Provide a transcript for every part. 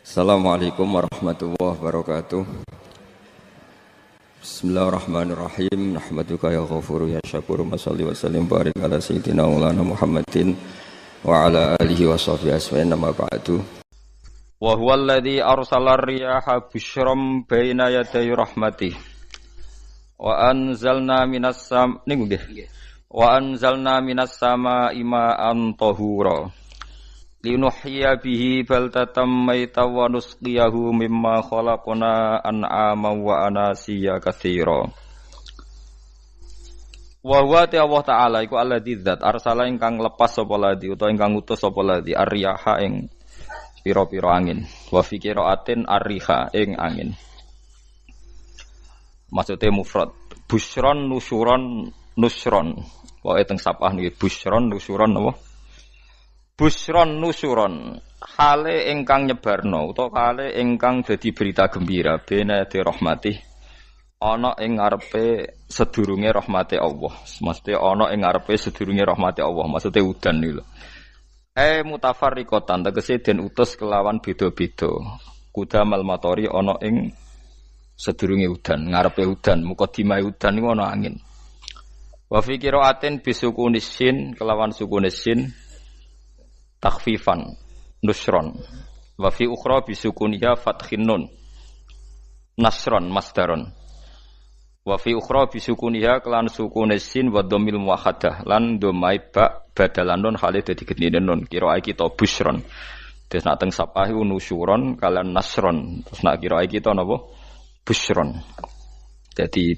Assalamualaikum warahmatullahi wabarakatuh. Bismillahirrahmanirrahim. Nahmaduka ya ghafuru ya syakuru. Mashalli wa sallim barik ala sayyidina maulana Muhammadin wa ala alihi wa sahbihi asma'in nama ba'du. Wa huwa alladhi arsala riyaha busyram baina yaday rahmatih. Wa anzalna minas sama'i ma'an tahura. Linuhyiya bihi baldatan maytan wa nusqiyahu mimma khalaqna an'aman wa anasiya katsira. Wa huwa Allah taala iku alladzi dzat arsala ingkang lepas sapa ladzi utawa ingkang ngutus sapa ladzi ar-riyaha ing pira-pira angin. Wa fi qiraatin ar-riha ing angin. Maksude mufrad. Busyron nusyuron nusron. Wae teng sapah niki busyron nusyuron napa? Busron nusuron hale ingkang nyebarno utawa hale ingkang dadi berita gembira bena de rahmati ana ing ngarepe sedurunge rahmate Allah. Mesti ana ing ngarepe sedurunge rahmate Allah, maksude udan niku lho. Mutafarriqatan tegese den utus kelawan beda-beda. Kudamal matori ana ing sedurunge udan, ngarepe udan, mukadimah udan niku ana angin. Wa fi qiraatin bisukunissin kelawan sukunissin takhfifan nusron wa fi ukhra bisukuniha fathin nun nasron masdaron wa fi ukhra bisukuniha kelan sukunesin wa dhammil muwahhadah lan dhammai ba badalan nun hale dadi gendine nun kira kita busron terus nak teng sapah nusyuron kalian nasron terus nak kira kita napa busron dadi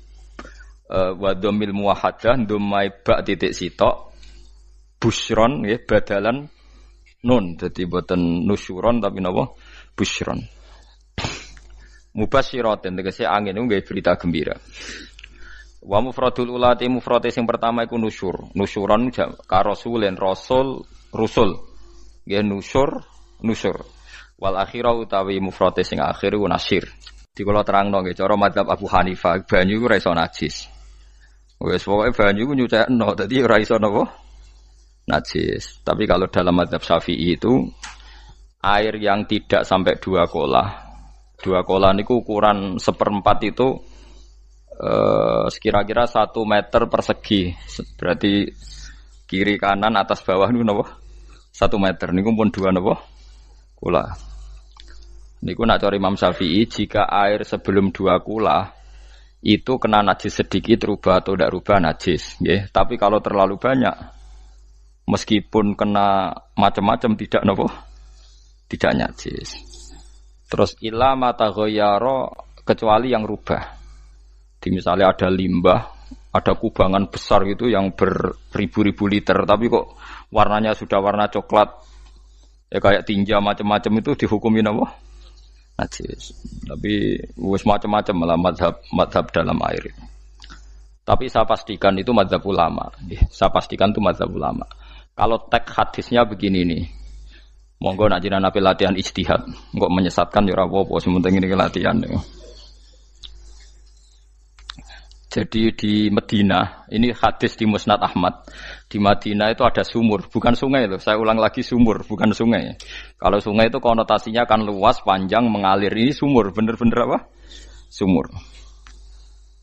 wa dhammil muwahhadah dhammai ba titik sitok busron nggih badalan nun, jadi buatan nusyuron tapi napa busyron. Mubasyiratin tegese angin itu nggih berita gembira. Wa mufradul ulati mufrate sing pertama iku nusyur. Nusyuron ka rasulin rasul rusul. Nggih nusyur. Wal akhirah utawi mufrate sing akhir iku nasyir. Di kula terangno nggih cara mazhab Abu Hanifah banyu iku ora iso najis. Wis pokoke banyu iku nyucekno dadi ora iso napa najis. Tapi kalau dalam mazhab Syafi'i itu air yang tidak sampai 2 kolah niku ukuran 1/4 itu sekira-kira 1 meter persegi. Berarti kiri kanan atas bawah niku napa 1 meter niku pun 2 napa kolah. Niku nak cara Imam Syafi'i jika air sebelum 2 kolah itu kena najis sedikit rubah atau tidak rubah najis nggih. Tapi kalau terlalu banyak meskipun kena macam-macam tidak najis. Terus ila mata ghayyara kecuali yang rubah. Di misalnya ada limbah, ada kubangan besar gitu yang beribu-ribu liter tapi kok warnanya sudah warna coklat ya kayak tinja macam-macam itu dihukumi najis. Tapi wis macam-macam malah mazhab dalam air. Tapi saya pastikan itu mazhab ulama. Saya pastikan itu mazhab ulama. Kalau teks hadisnya begini nih, monggo nak jiran api latihan ijtihad, kok menyesatkan ya apa-apa, sementing ini latihan. Jadi di Madinah, ini hadis di Musnad Ahmad, di Madinah itu ada sumur, bukan sungai loh. Saya ulang lagi sumur, bukan sungai. Kalau sungai itu konotasinya kan luas, panjang, mengalir. Ini sumur, bener-bener apa? Sumur.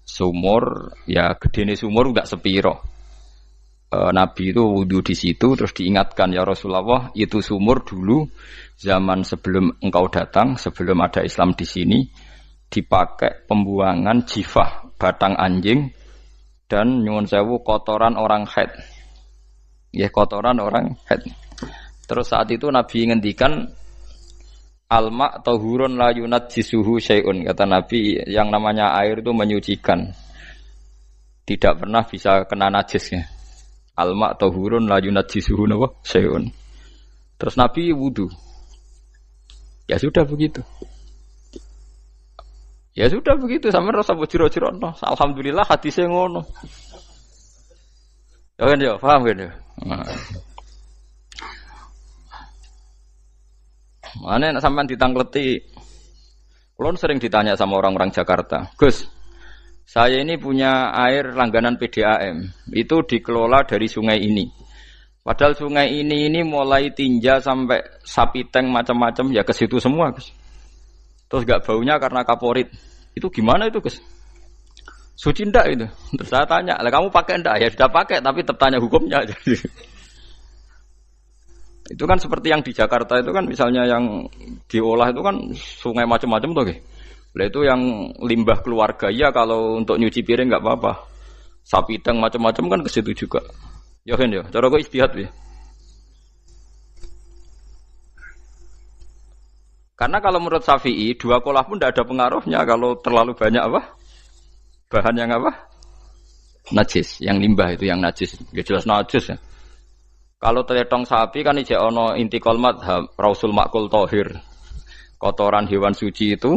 Sumur, ya gedene sumur enggak sepiro. Nabi itu wudu di situ terus diingatkan ya Rasulullah itu sumur dulu zaman sebelum engkau datang sebelum ada Islam di sini dipakai pembuangan jifah batang anjing dan nyuwun sewu kotoran orang haid ya kotoran orang haid. Terus saat itu Nabi ngendikan alma tahurun la yunajjisuhu syai'un, kata Nabi yang namanya air itu menyucikan tidak pernah bisa kena najis ya. Alma tahurun la yunajjisuhu napa syai'un. Terus Nabi wudu. Ya sudah begitu. Sampeyan rasa jero-jerono. Alhamdulillah hadise ngono. Ya kan ya, paham kan ya? Mane nek sampean ditangleti. Kulo sering ditanya sama orang-orang Jakarta, "Gus, saya ini punya air langganan PDAM, itu dikelola dari sungai ini. Padahal sungai ini mulai tinja sampai sapi tank macam-macam ya ke situ semua, Gus. Terus gak baunya karena kaporit. Itu gimana itu, Gus? Suci ndak itu? Terus saya tanya, "Lah kamu pakai ndak?" Ya sudah pakai, tapi tetap tanya hukumnya. Jadi itu kan seperti yang di Jakarta itu kan misalnya yang diolah itu kan sungai macam-macam tuh, gitu. Lah itu yang limbah keluarga ya kalau untuk nyuci piring enggak apa-apa. Sapi teng macam-macam kan ke situ juga. Ya kan ya, cara kok istihad ya. Karena kalau menurut Syafi'i, dua kolah pun tidak ada pengaruhnya kalau terlalu banyak apa? Bahan yang apa? Najis, yang limbah itu yang najis. Ya jelas najis ya. Kalau teletong sapi kan ijek ono intikal madhab, rausul makul tohir. Kotoran hewan suci itu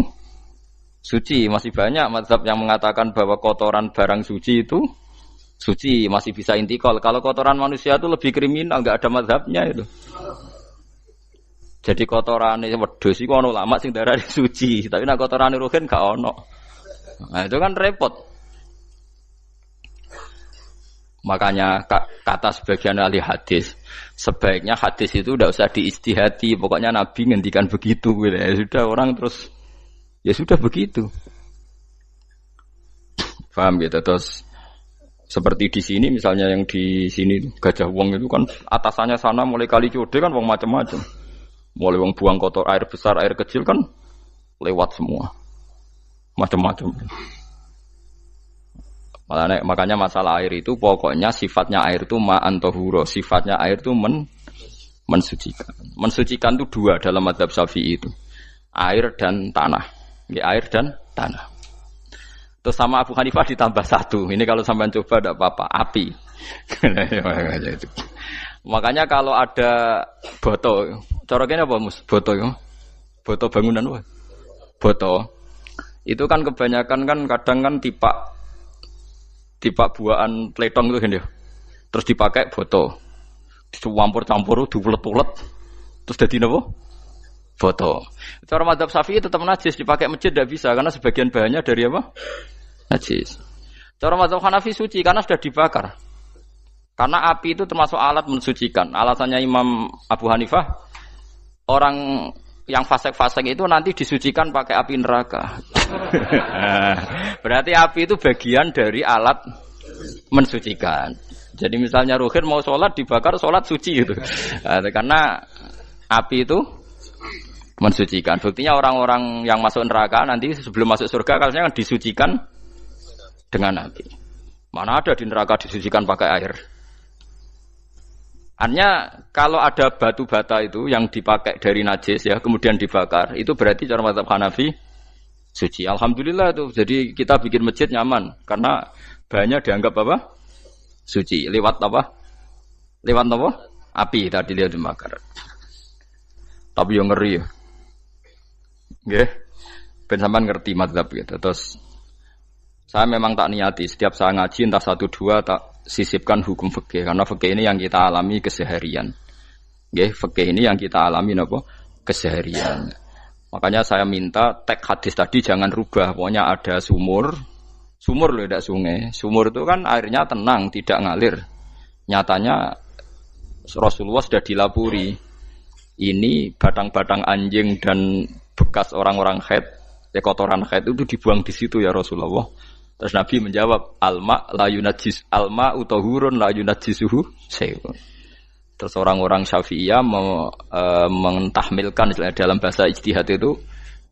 suci. Masih banyak madhab yang mengatakan bahwa kotoran barang suci itu suci, masih bisa intikal. Kalau kotoran manusia itu lebih kriminal, enggak ada madhabnya itu. Jadi kotorane wedhus iku ana ulama sing darani suci, tapi nek kotorane ruhin gak ono. Nah, itu kan repot. Makanya kata sebagian ahli hadis, sebaiknya hadis itu tidak usah diistihati, pokoknya Nabi ngendikan begitu gitu. Ya sudah orang terus ya sudah begitu. Paham gitu. Terus seperti di sini misalnya yang di sini Gajah Wong itu kan atasannya sana mulai kali Code kan wong macam-macam. Mulai wong buang kotor air besar, air kecil kan lewat semua. Macam-macam. Makanya masalah air itu pokoknya sifatnya air itu ma'an tahura, sifatnya air itu mensucikan. Mensucikan itu dua dalam mazhab Syafi'i itu. Air dan tanah. Ya, air dan tanah. Terus sama Abu Hanifah ditambah satu. Ini kalau sampean coba tidak apa-apa, api. Makanya kalau ada boto, coroknya apa mus? Boto ya, boto bangunan apa? Boto. Itu kan kebanyakan kan kadang kan tipak buahan pletong itu kan ya. Terus dipakai boto. Dicampur-campur, diulet-ulet. Terus jadi apa? Boto. Cara mazhab Syafi'i tetap najis, dipakai masjid tidak bisa karena sebagian bahannya dari apa? Najis. Cara mazhab Hanafi suci karena sudah dibakar. Karena api itu termasuk alat mensucikan. Alasannya Imam Abu Hanifah, orang yang fasik-fasik itu nanti disucikan pakai api neraka. Berarti api itu bagian dari alat mensucikan. Jadi misalnya Ruhin mau sholat dibakar, sholat suci itu. Karena api itu mensucikan. Buktinya orang-orang yang masuk neraka nanti sebelum masuk surga kalanya disucikan dengan api. Mana ada di neraka disucikan pakai air? Artinya kalau ada batu bata itu yang dipakai dari najis ya kemudian dibakar itu berarti cara mazhab Hanafi suci. Alhamdulillah itu. Jadi kita bikin masjid nyaman karena bahannya dianggap apa? Suci. Lewat apa? Lewat apa? Api tadi dia dibakar. Tapi yang ngeri ya. Nggih. Ben sampean ngerti mazhab gitu. Terus saya memang tak niati setiap saya ngaji entah 1 2 tak sisipkan hukum fikih karena fikih ini yang kita alami keseharian. Nggih, fikih ini yang kita alami napa? Keseharian. Makanya saya minta teks hadis tadi jangan rubah. Pokoknya ada sumur loh tidak sungai. Sumur itu kan airnya tenang, tidak ngalir. Nyatanya Rasulullah sudah dilapuri. Ini batang-batang anjing dan bekas orang-orang haid, kotoran haid itu dibuang di situ ya Rasulullah. Terus Nabi menjawab, alma la yunajjis alma utahurun la yunajjisuhu syai'un. Terus orang-orang Syafi'iyah mentahmilkan dalam bahasa ijtihad itu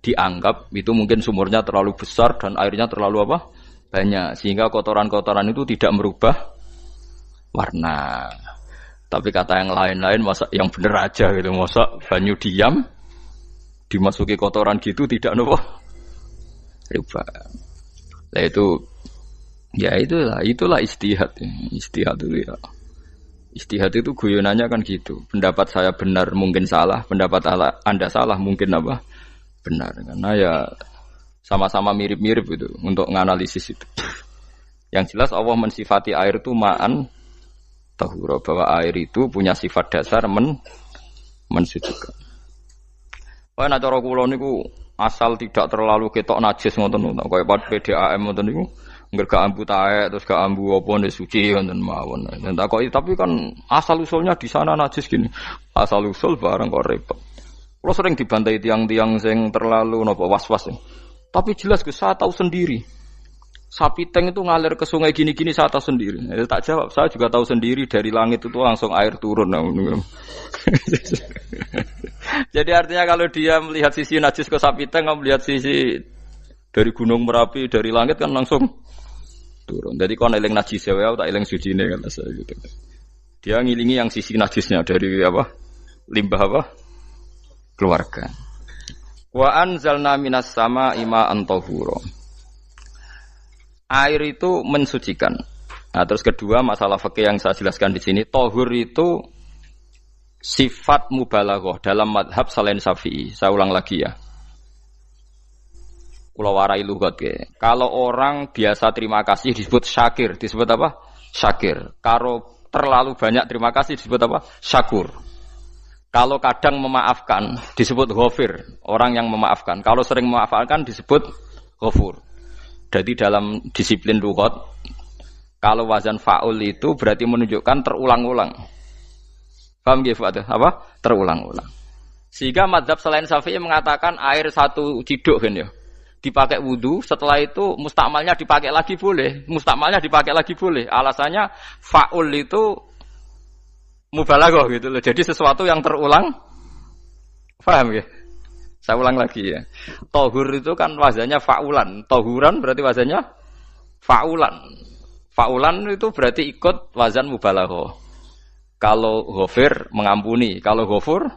dianggap itu mungkin sumurnya terlalu besar dan airnya terlalu apa? Banyak sehingga kotoran-kotoran itu tidak merubah warna. Tapi kata yang lain-lain masa yang bener aja gitu, masa banyu diam dimasuki kotoran gitu tidak nopo rubah. Nah itu ya itulah istihad ya. Istihad itu ya. Istihad itu guyonannya kan gitu. Pendapat saya benar mungkin salah, pendapat Anda salah mungkin apa? Benar. Karena ya sama-sama mirip-mirip itu untuk menganalisis itu. Yang jelas Allah mensifati air itu ma'an tahura, bahwa air itu punya sifat dasar mensucikan. Wah nek cara kula niku asal tidak terlalu ketok najis ngoten niku kaya PDAM ngoten niku nggak ambu taek terus gak ambu apa nek suci ngoten mawon. Tapi kan asal usulnya di sana najis gini. Asal usul barang kok repot. Kalau sering dibantai tiang-tiang sing terlalu napa was-was. Tapi jelas saya tahu sendiri. Sapi teng itu ngalir ke sungai gini-gini saya tahu sendiri. Tak jawab, saya juga tahu sendiri dari langit itu langsung air turun. Jadi artinya kalau dia melihat sisi najis ke sapi teng, melihat sisi dari gunung Merapi, dari langit kan langsung turun. Jadi kalau eling najis ya, tak eling sucine kan saya gitu. Dia ngilingi yang sisi najisnya dari apa? Limbah apa? Keluarga. Wa anzalna minas sama'i ma'an tahura. Air itu mensucikan. Nah, terus kedua masalah fikih yang saya jelaskan di sini, tahur itu sifat mubalaghah dalam madhab selain Syafi'i. Saya ulang lagi ya. Kula warai lugat ke. Kalau orang biasa terima kasih disebut syakir, disebut apa? Syakir. Kalau terlalu banyak terima kasih disebut apa? Syakur. Kalau kadang memaafkan disebut ghafir, orang yang memaafkan. Kalau sering memaafkan disebut ghafur. Jadi dalam disiplin lughat, kalau wazan fa'ul itu berarti menunjukkan terulang-ulang. Paham nggih Pak? Apa? Terulang-ulang. Sehingga mazhab selain Syafi'i mengatakan air satu ciduk kan ya. Dipakai wudu, setelah itu mustakmalnya dipakai lagi boleh. Mustakmalnya dipakai lagi boleh. Alasannya fa'ul itu mubalaghah gitu loh. Jadi sesuatu yang terulang. Paham nggih? Saya ulang lagi ya. Tahur itu kan wazannya fa'ulan. Tahuran berarti wazannya fa'ulan. Fa'ulan itu berarti ikut wazan mubalaghah. Kalau ghafir mengampuni, kalau ghafur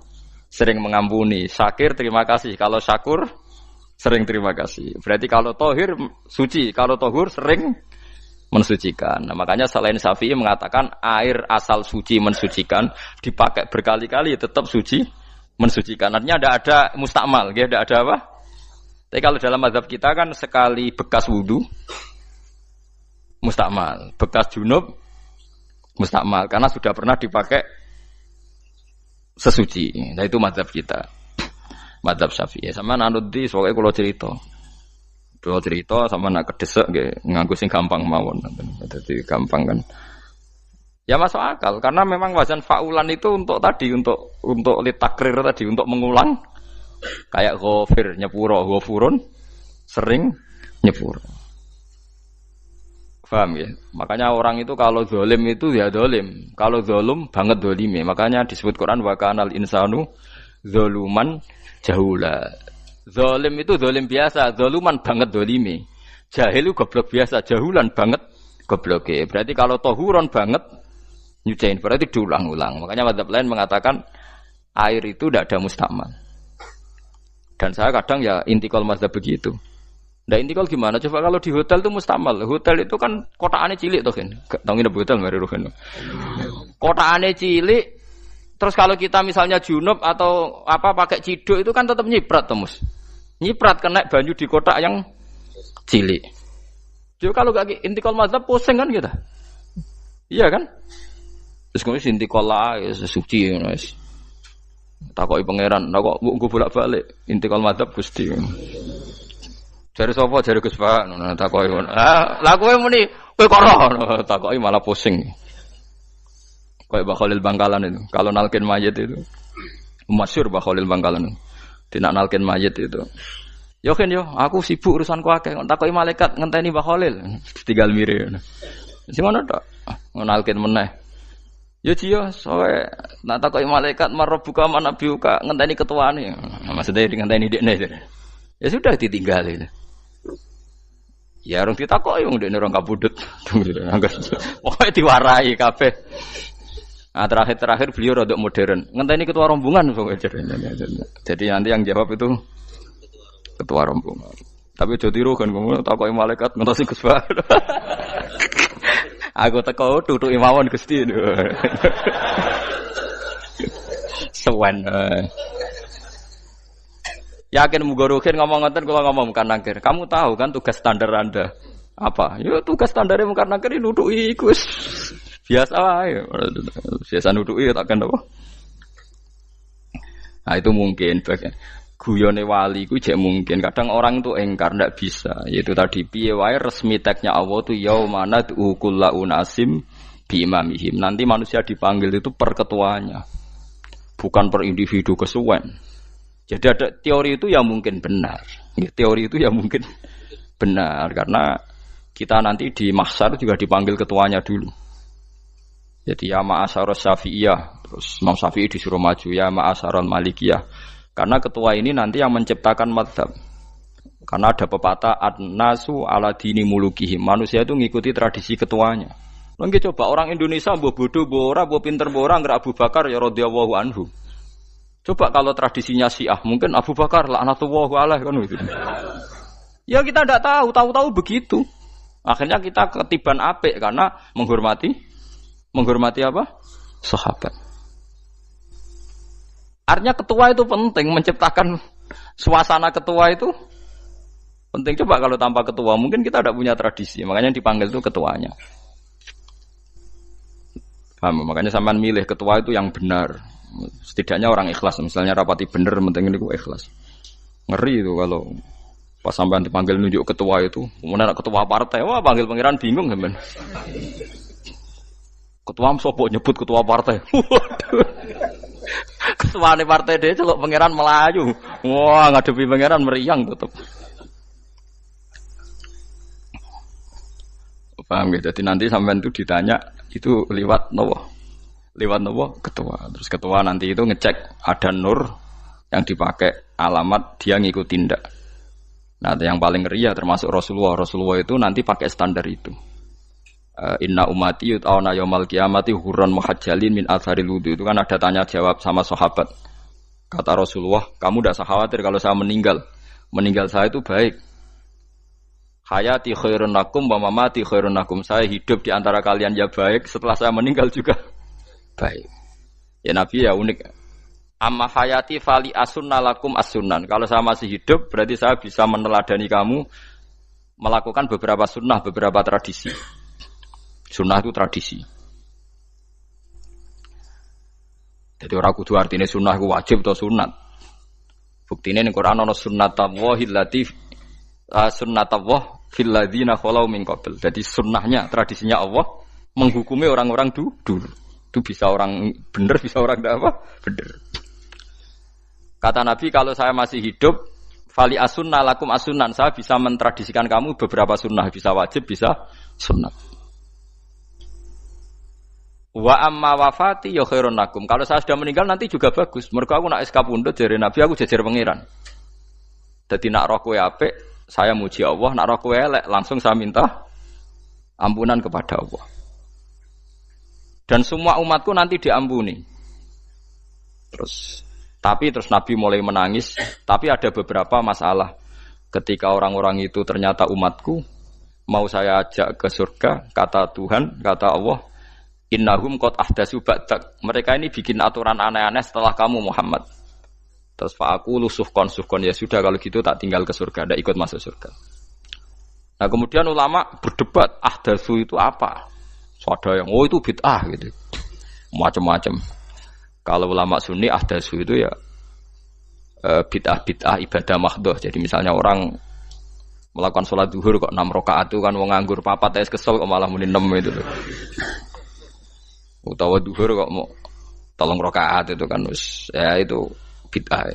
sering mengampuni. Syakir terima kasih, kalau syakur sering terima kasih. Berarti kalau tahir suci, kalau tahur sering mensucikan. Nah, makanya selain Syafi'i mengatakan air asal suci mensucikan, dipakai berkali-kali tetap suci mensucikan. Artinya tidak ada mustakmal, ya, tidak ada apa. Tapi kalau dalam mazhab kita kan sekali bekas wudu mustakmal, bekas junub mustakmal karena sudah pernah dipakai sesuci. Nah itu mazhab kita, mazhab Syafi'i. Sama nanut di soalnya kalau cerita sama nak kedesek, nganggo sing gampang mawon. Jadi gampang kan. Ya masuk akal karena memang wazan fa'ulan itu untuk tadi untuk litakrir tadi untuk mengulang kayak ghafir nyepuro ghafurun sering nyepuro. Paham ya? Makanya orang itu kalau zalim itu ya zalim, kalau zalum banget zalime. Makanya disebut Quran wa kanal insanu zaluman jahula. Zalim itu zalim biasa, zaluman banget zalime. Jahil itu goblok biasa, jahulan banget gobloke. Berarti kalau tahuron banget nyuciin berarti diulang-ulang. Makanya mazhab lain mengatakan air itu tidak ada mustakmal. Dan saya kadang ya intikal mazhab begitu. Nah intikal gimana? Coba kalau di hotel itu mustakmal. Hotel itu kan kotaannya cilik toh kan. Tahu nggak hotel mari rohen. Kotaannya cilik. Terus kalau kita misalnya junub atau apa pakai ciduk itu kan tetap nyiprat temus. Nyiprat kena banyu di kotak yang cilik. Jadi kalau gak intikal mazhab pusing kan kita. Iya kan? Terus kemudian intikal lah ya suci guys. Takoki pangeran, kok mbok bolak-balik intikal mazhab Gusti. Jare sapa jare Gus Pak ngono takoki. Lah kowe muni kowe kok ora takoki malah pusing. Kayak Mbah Khalil Bangkalan itu. Kalau nalkin mayit itu masyhur Mbah Khalil Bangkalan. Tidak nalkin mayit itu. Yo kan yo, aku sibuk urusanku akeh. Takoki malaikat ngenteni Mbah Khalil. Tinggal mire. Sing ngono tok. Nalkin meneh. Ya dia, soalnya nak takoki malaikat marbuka manabiuka ngenteni ketuane. Maksudnya ngenteni dekne. Ya sudah ditinggalin. Ya orang ditakoki wong dekne orang kabudut. Pokoke diwarai kabeh. Nah, terakhir beliau rodok modern. Ngenteni ketua rombongan pokoknya. Jadi nanti yang jawab itu ketua rombongan. Tapi jadi tiru kan kamu takoki malaikat ngentosi Gus Pak. Aku teko tutuki mawon Gusti. Sewen. Yakin muga ruhin ngomong ngoten kula ngomong bukan nangkir. Kamu tahu kan tugas standar Anda apa? Ya tugas standare mung nangkir nutuki iku wis biasa wae. Biasa nutuki takkan apa? Nah itu mungkin bagian guyone wali ku jek mungkin kadang orang itu engkar ndak bisa yaitu tadi piye wae resmi teksnya Allah tu yaumana kullu unasim bi imamihim nanti manusia dipanggil itu per ketuanya bukan per individu kesuwen Jadi ada teori itu ya mungkin benar. Teori itu ya mungkin benar karena kita nanti di mahsyar juga dipanggil ketuanya dulu. Jadi ya ma'asyarus syafi'iyah, terus Imam Syafi'i disuruh maju ya ma'asyarul malikiyah. Karena ketua ini nanti yang menciptakan madhab. Karena ada pepatah an-nasu ala dini mulukihim. Manusia itu ngikuti tradisi ketuanya. Lagi coba orang Indonesia mbok bodoh, mbok ora, mbok pinter, mbok ora nggak Abu Bakar ya radhiyallahu anhu. Coba kalau tradisinya Syiah, mungkin Abu Bakar laknatullahu alaihi kan gitu. Ya kita tidak tahu begitu. Akhirnya kita ketiban apik karena menghormati apa? Sahabat. Artinya ketua itu penting, menciptakan suasana ketua itu penting. Coba kalau tanpa ketua, mungkin kita tidak punya tradisi. Makanya yang dipanggil itu ketuanya. Paham? Makanya sampean milih ketua itu yang benar. Setidaknya orang ikhlas, misalnya rapati bener, penting ini ikhlas. Ngeri itu kalau pas sampean dipanggil nunjuk ketua itu, kemudian ketua partai, wah panggil pangeran bingung kan? Ketua sopo nyebut ketua partai, waduh, ketua partai dia celok pangeran Melayu, wah ngadepi pangeran meriang tetap. Paham gitu? Jadi nanti sampean itu ditanya itu lewat nopo ketua. Terus ketua nanti itu ngecek ada nur yang dipakai alamat dia ngikutin ndak. Nah, yang paling ngeri ya termasuk Rasulullah. Rasulullah itu nanti pakai standar itu. Inna ummati yut'auna yaumal qiyamati hurran muhajjalin min atharil wudu. Itu kan ada tanya jawab sama sahabat. Kata Rasulullah, kamu tidak usah khawatir kalau saya meninggal. Meninggal saya itu baik. Hayati khairun lakum wa mamati khairun lakum. Saya hidup di antara kalian ya baik, setelah saya meninggal juga baik. Ya Nabi ya unik. Amma hayati fali asunna lakum as-sunan. Kalau saya masih hidup berarti saya bisa meneladani kamu melakukan beberapa sunnah, beberapa tradisi. Sunnah itu tradisi. Jadi orang kudu artinya sunnah itu wajib atau sunat. Buktinya di Quran ada sunnatallahi allati sunnatullah fil ladzina khalau min qabl. Jadi sunnahnya, tradisinya Allah menghukumi orang-orang dulu. Itu bisa orang benar, bisa orang tidak apa? Benar. Kata Nabi, kalau saya masih hidup, fali asunna lakum asunan, saya bisa mentradisikan kamu beberapa sunnah, bisa wajib, bisa sunnah. Wa amma wafati ya khairun lakum. Kalau saya sudah meninggal nanti juga bagus. Mergo aku nak SK pundhut jare Nabi, aku jejer pangeran. Dadi nak roh kowe apik, saya muji Allah, nak roh kowe elek, langsung saya minta ampunan kepada Allah. Dan semua umatku nanti diampuni. Tapi terus Nabi mulai menangis. Tapi ada beberapa masalah. Ketika orang-orang itu ternyata umatku, mau saya ajak ke surga, kata Tuhan, kata Allah, innahum qad ahdatsu ba'dak. Mereka ini bikin aturan aneh-aneh setelah kamu Muhammad. Terus aku suhkon ya sudah kalau gitu tak tinggal ke surga, tidak ikut masuk surga. Nah kemudian ulama berdebat ahdatsu itu apa? So, ada yang itu bid'ah gitu, macam-macam. Kalau ulama Sunni ahdatsu itu ya bid'ah ibadah mahdhah. Jadi misalnya orang melakukan sholat zuhur kok 6 rakaat itu kan wong nganggur papat kesel kok malah muni 6 itu loh. Utawa zuhur kok mau 3 rakaat itu kan ya itu bid'ah.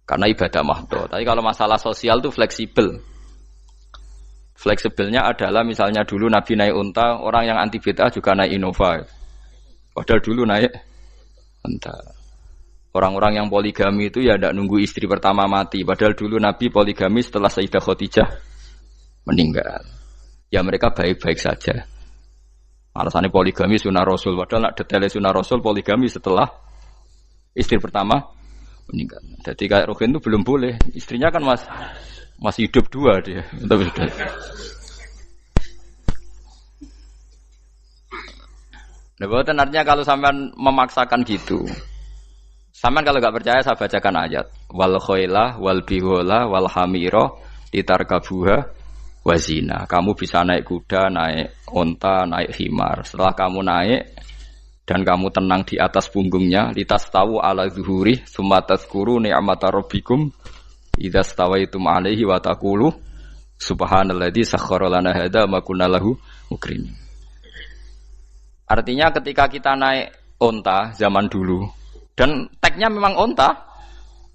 Karena ibadah mahdhah. Tapi kalau masalah sosial itu fleksibel. Fleksibelnya adalah misalnya dulu Nabi naik unta, orang yang anti bid'ah juga naik Innova. Padahal dulu naik unta. Orang-orang yang poligami itu ya tidak nunggu istri pertama mati. Padahal dulu Nabi poligami setelah Sayyidah Khadijah meninggal. Ya mereka baik-baik saja. Alasannya poligami sunnah Rasul. Padahal nak detailnya sunnah Rasul poligami setelah istri pertama meninggal. Jadi kayak Ruhin itu belum boleh. Istrinya kan masih hidup 2 dia. Tapi sudah. Nah, bahkan artinya kalau sampean memaksakan gitu. Sampean kalau enggak percaya saya bacakan ayat. Wal khailah wal bihola wal hamira litarkabuha wazina. Kamu bisa naik kuda, naik onta, naik himar. Setelah kamu naik dan kamu tenang di atas punggungnya, litas tahu ala zuhuri, summa tazkuru ni'mata rabbikum idza stawaitum alaihi wa taqulu subhanalladzi sakhkhara lana hadza ma kunna lahu mukrin. Artinya ketika kita naik onta zaman dulu dan tagnya memang onta,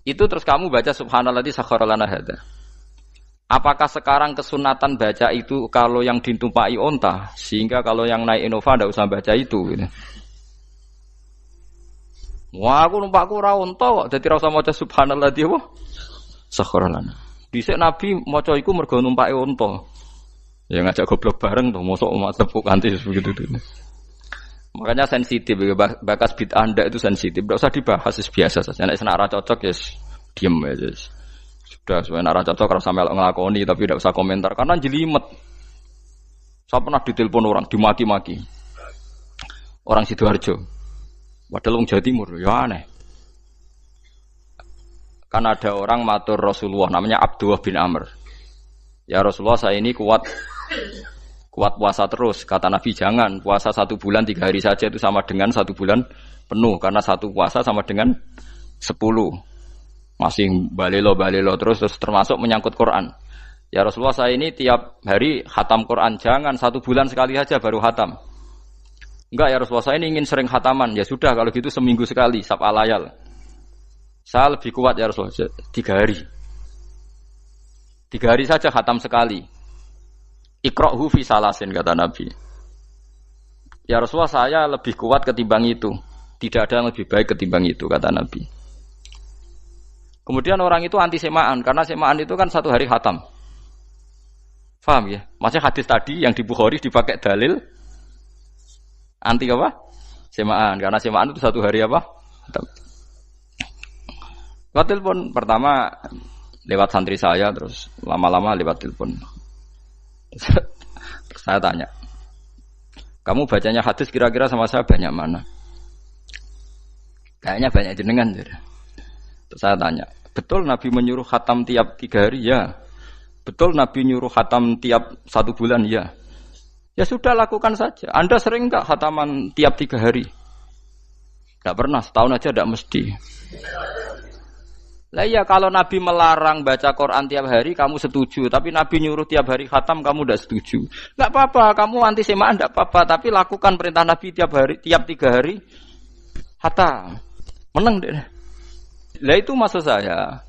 Itu terus kamu baca subhanalladzi sakhkhara lana hadza. Apakah sekarang kesunatan baca itu kalau yang ditumpai onta, sehingga kalau yang naik Innova ndak usah baca itu gitu. Wah, aku numpakku ora onta kok, dadi ora usah maca subhanalladzi apa? Sakhkhara lana. Dhisik Nabi maca iku mergo numpake onta. Ya ngajak goblok bareng tuh, mosok umat tepuk kanthi begitu tuh. Makanya sensitif, bakas bid'ah Anda itu sensitif. Tidak usah dibahas, biasa saja. Nek senara cocok, ya diem aja. Sudah, senara cocok, kalau sampai ngelakoni, tapi tidak usah komentar. Karena jelimet. Saya pernah ditelepon orang, dimaki-maki. Orang Sidoarjo. Padahal orang Jawa Timur, ya aneh. Kan ada orang matur Rasulullah, namanya Abdullah bin Amr. Ya Rasulullah, saya ini kuat puasa terus, kata Nabi jangan puasa 1 bulan 3 hari saja itu sama dengan 1 bulan penuh, karena 1 puasa sama dengan 10. Masih balelo terus termasuk menyangkut Quran. Ya Rasulullah, saya ini tiap hari khatam Quran, jangan 1 bulan sekali saja baru khatam. Enggak ya Rasulullah, saya ini ingin sering khataman. Ya sudah kalau gitu seminggu sekali sab'al layal. Saya lebih kuat ya Rasulullah, 3 hari. 3 hari saja khatam sekali. Iqra'hu fi salasin, kata Nabi. Ya Rasulullah, saya lebih kuat ketimbang itu. Tidak ada yang lebih baik ketimbang itu, kata Nabi. Kemudian orang itu anti semaan, karena semaan itu kan 1 hari khatam. Paham ya? Maksudnya hadis tadi yang di Bukhari dipakai dalil anti apa? Semaan, karena semaan itu 1 hari apa? Khatam. Lewat telepon pertama lewat santri saya, terus lama-lama lewat telepon. Terus saya tanya, kamu bacanya hadis kira-kira sama saya banyak mana? Kayaknya banyak jenengan. Terus saya tanya, betul Nabi menyuruh khatam tiap 3 hari? Ya. Betul Nabi nyuruh khatam tiap 1 bulan? Ya. Ya sudah, lakukan saja. Anda sering enggak khataman tiap 3 hari? Enggak pernah, setahun aja enggak mesti. Lah iya, kalau Nabi melarang baca Quran tiap hari kamu setuju, tapi Nabi nyuruh tiap hari khatam kamu tidak setuju. Enggak apa-apa, kamu anti semaan enggak apa-apa, tapi lakukan perintah Nabi tiap 3 hari khatam. Menang deh. Lah itu maksud saya.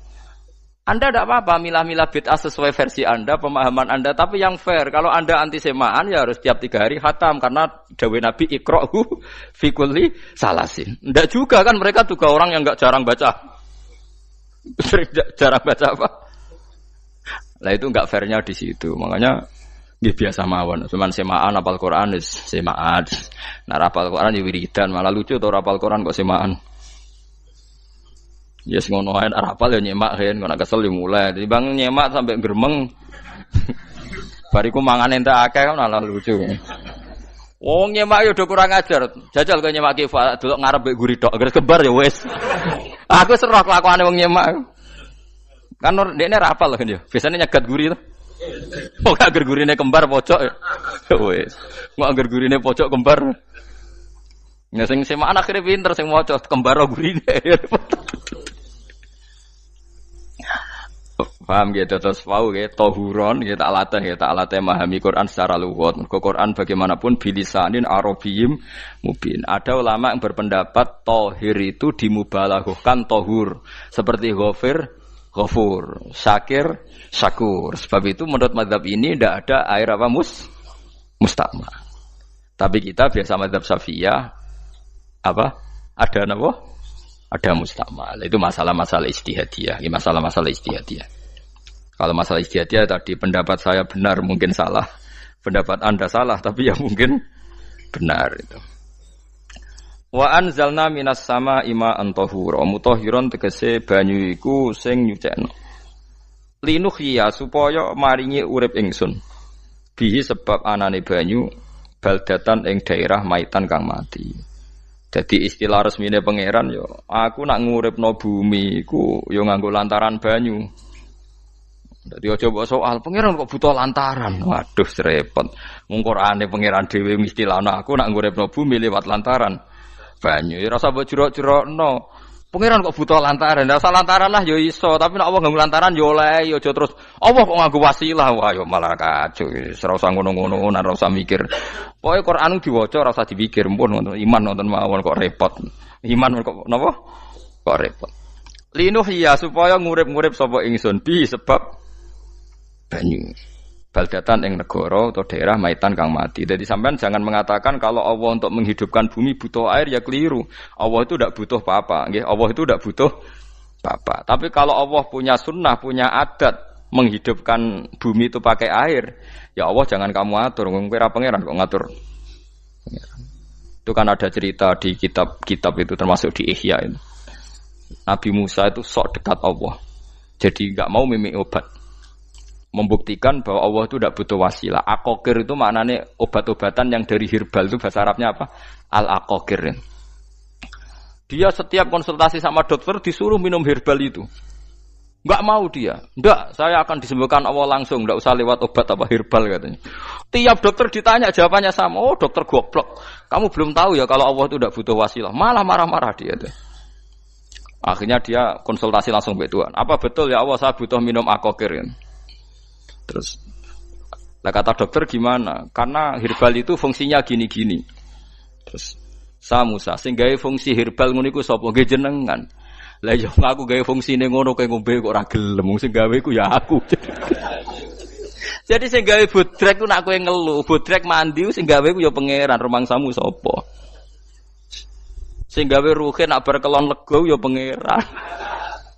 Anda tidak apa-apa milah-milah bid'ah sesuai versi Anda, pemahaman Anda, tapi yang fair. Kalau Anda anti semaan ya harus tiap 3 hari khatam, karena dawuh Nabi iqra'hu fi kulli salasin. Enggak juga kan, mereka juga orang yang enggak jarang baca. Jarang baca apa? Lah itu enggak fairnya di situ. Makanya nggih biasa mawon. Cuman semaan hafal Quran wis semaan. Nah hafal Quran ya wiridan, malah lucu to hafal Quran kok semaan. Ya yes, ngono ae hafal ya nyemak kan, kok kesel ya mulai. Dibang nyemak sampai gremeng. Bariku mangan entek akeh kan malah lucu. Wong nyemak yo do kurang ajar. Jajal kok nyemak ki delok ngarep mbek guri tok, gres kebar ya wis. Aku serah kelakuane wong nyemak. Kan ndekne ra apal kan yo. Biasane nyegat guri to. Kok agar gurine kembar pojok ya. Wis. Kok agar gurine pojok kembar. Ya sing semaan akhire pinter sing maca kembar gurine. Paham gitu, terus pau gitu, tohuron gitu, tak latih memahami Quran secara luwat. Quran bagaimanapun bilisanin arabiyim mubin. Ada ulama yang berpendapat tohir itu dimubalaghahkan tohur, seperti ghafir, ghafur, syakir, syakur. Sebab itu menurut mazhab ini tidak ada air apa musta'mal. Tapi kita biasa mazhab Syafi'iyah apa? Ada apa? Ada musta'mal. Itu masalah-masalah ijtihadiyah, masalah-masalah ijtihadiyah. Kalau masalah ijtihadiyah tadi pendapat saya benar mungkin salah, pendapat Anda salah tapi ya mungkin benar itu. Wa anzalna minas sama ima antahura mutahhiron tegese banyu iku sing nyucekno. Linuhya supaya maringi urip ingsun. Bihi sebab anane banyu baldatan ing daerah maitan kang mati. Jadi istilah resmine pangeran yo aku nak nguripno bumi iku yo nganggo lantaran banyu. Dadi aja mbok soal pangeran kok butuh lantaran. Waduh repot. Mung Qur'ane pangeran dhewe istilahno aku nak nguripno bumi lewat lantaran banyu. Ya rasa mbok jurok-jurokno. Pangeran kok butuh lantaran. Lah lantaran lah ya iso, tapi nek Allah nganggo lantaran ya oleh, ya aja terus Allah kok nganggo wasilah. Wah ya malah kacau. Ora usah ngono-ngono, ora usah mikir. Pokoke Qur'an diwaca ora usah dipikir, pun iman wonten mawon kok repot. Iman kok napa? Kok repot. Linuhya supaya ngurip-ngurip sapa ingsun bi sebab banyu. Baldatan ing negara atau daerah maitan kang mati. Jadi sampean jangan mengatakan kalau Allah untuk menghidupkan bumi butuh air ya keliru. Allah itu tidak butuh apa-apa, nggih. Allah itu tidak butuh apa-apa. Tapi kalau Allah punya sunnah, punya adat menghidupkan bumi itu pakai air, ya Allah jangan kamu atur. Wong kira pangeran kok ngatur. Itu kan ada cerita di kitab-kitab itu termasuk di Ihya itu. Nabi Musa itu sok dekat Allah. Jadi enggak mau mimik obat. Membuktikan bahwa Allah itu tidak butuh wasilah. Aqaqir itu maknanya obat-obatan yang dari herbal itu bahasa Arabnya apa? Al-aqaqir. Dia setiap konsultasi sama dokter disuruh minum herbal itu. Enggak mau dia. Enggak, saya akan disembuhkan Allah langsung, enggak usah lewat obat apa herbal katanya. Tiap dokter ditanya jawabannya sama. Oh, dokter goblok. Kamu belum tahu ya kalau Allah itu tidak butuh wasilah. Malah marah-marah dia tuh. Akhirnya dia konsultasi langsung ke Tuhan. Apa betul ya Allah saya butuh minum aqaqir? Terus, lah kata dokter gimana? Karena herbal itu fungsinya gini-gini. Terus, Musa, sing gawe fungsi herbal ngono iku sapa? Nggih jenengan. Lah yo aku gawe fungsine ngono kowe ngombe kok ora gelem, sing gawe iku ya aku. Jadi sing gawe bodrek ku nak kowe ngelu, bodrek mandi sing gawe ku ya pangeran, rumangsamu sapa? Sing gawe ruhe nak bar kelon lega ya pangeran.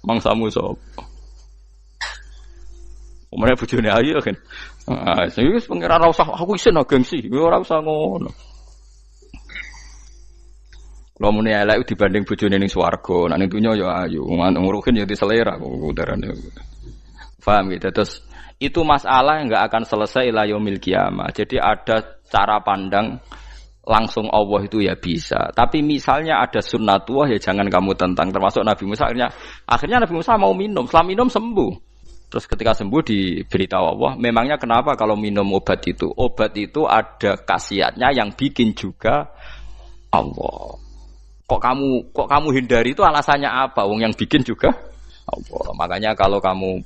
Mangsamu sapa? Umane bojone ayu kan. Ah, sing wis pangeran ora usah aku isin gengsi, ora usah ngono. Lha muni elek dibanding bojone ning swarga, nek ning donya ya ayu, nguruhin ya diselera kok udarane. Paham gitu. Terus itu masalah yang enggak akan selesai ila yaumil qiyamah. Jadi ada cara pandang langsung Allah itu ya bisa. Tapi misalnya ada sunnatullah ya jangan kamu tentang. Termasuk Nabi Musa akhirnya Nabi Musa mau minum, setelah minum sembuh. Terus ketika sembuh diberitahu Allah, memangnya kenapa kalau minum obat itu? Obat itu ada khasiatnya yang bikin juga Allah. Kok kamu hindari itu alasannya apa? Wong yang bikin juga Allah. Makanya kalau kamu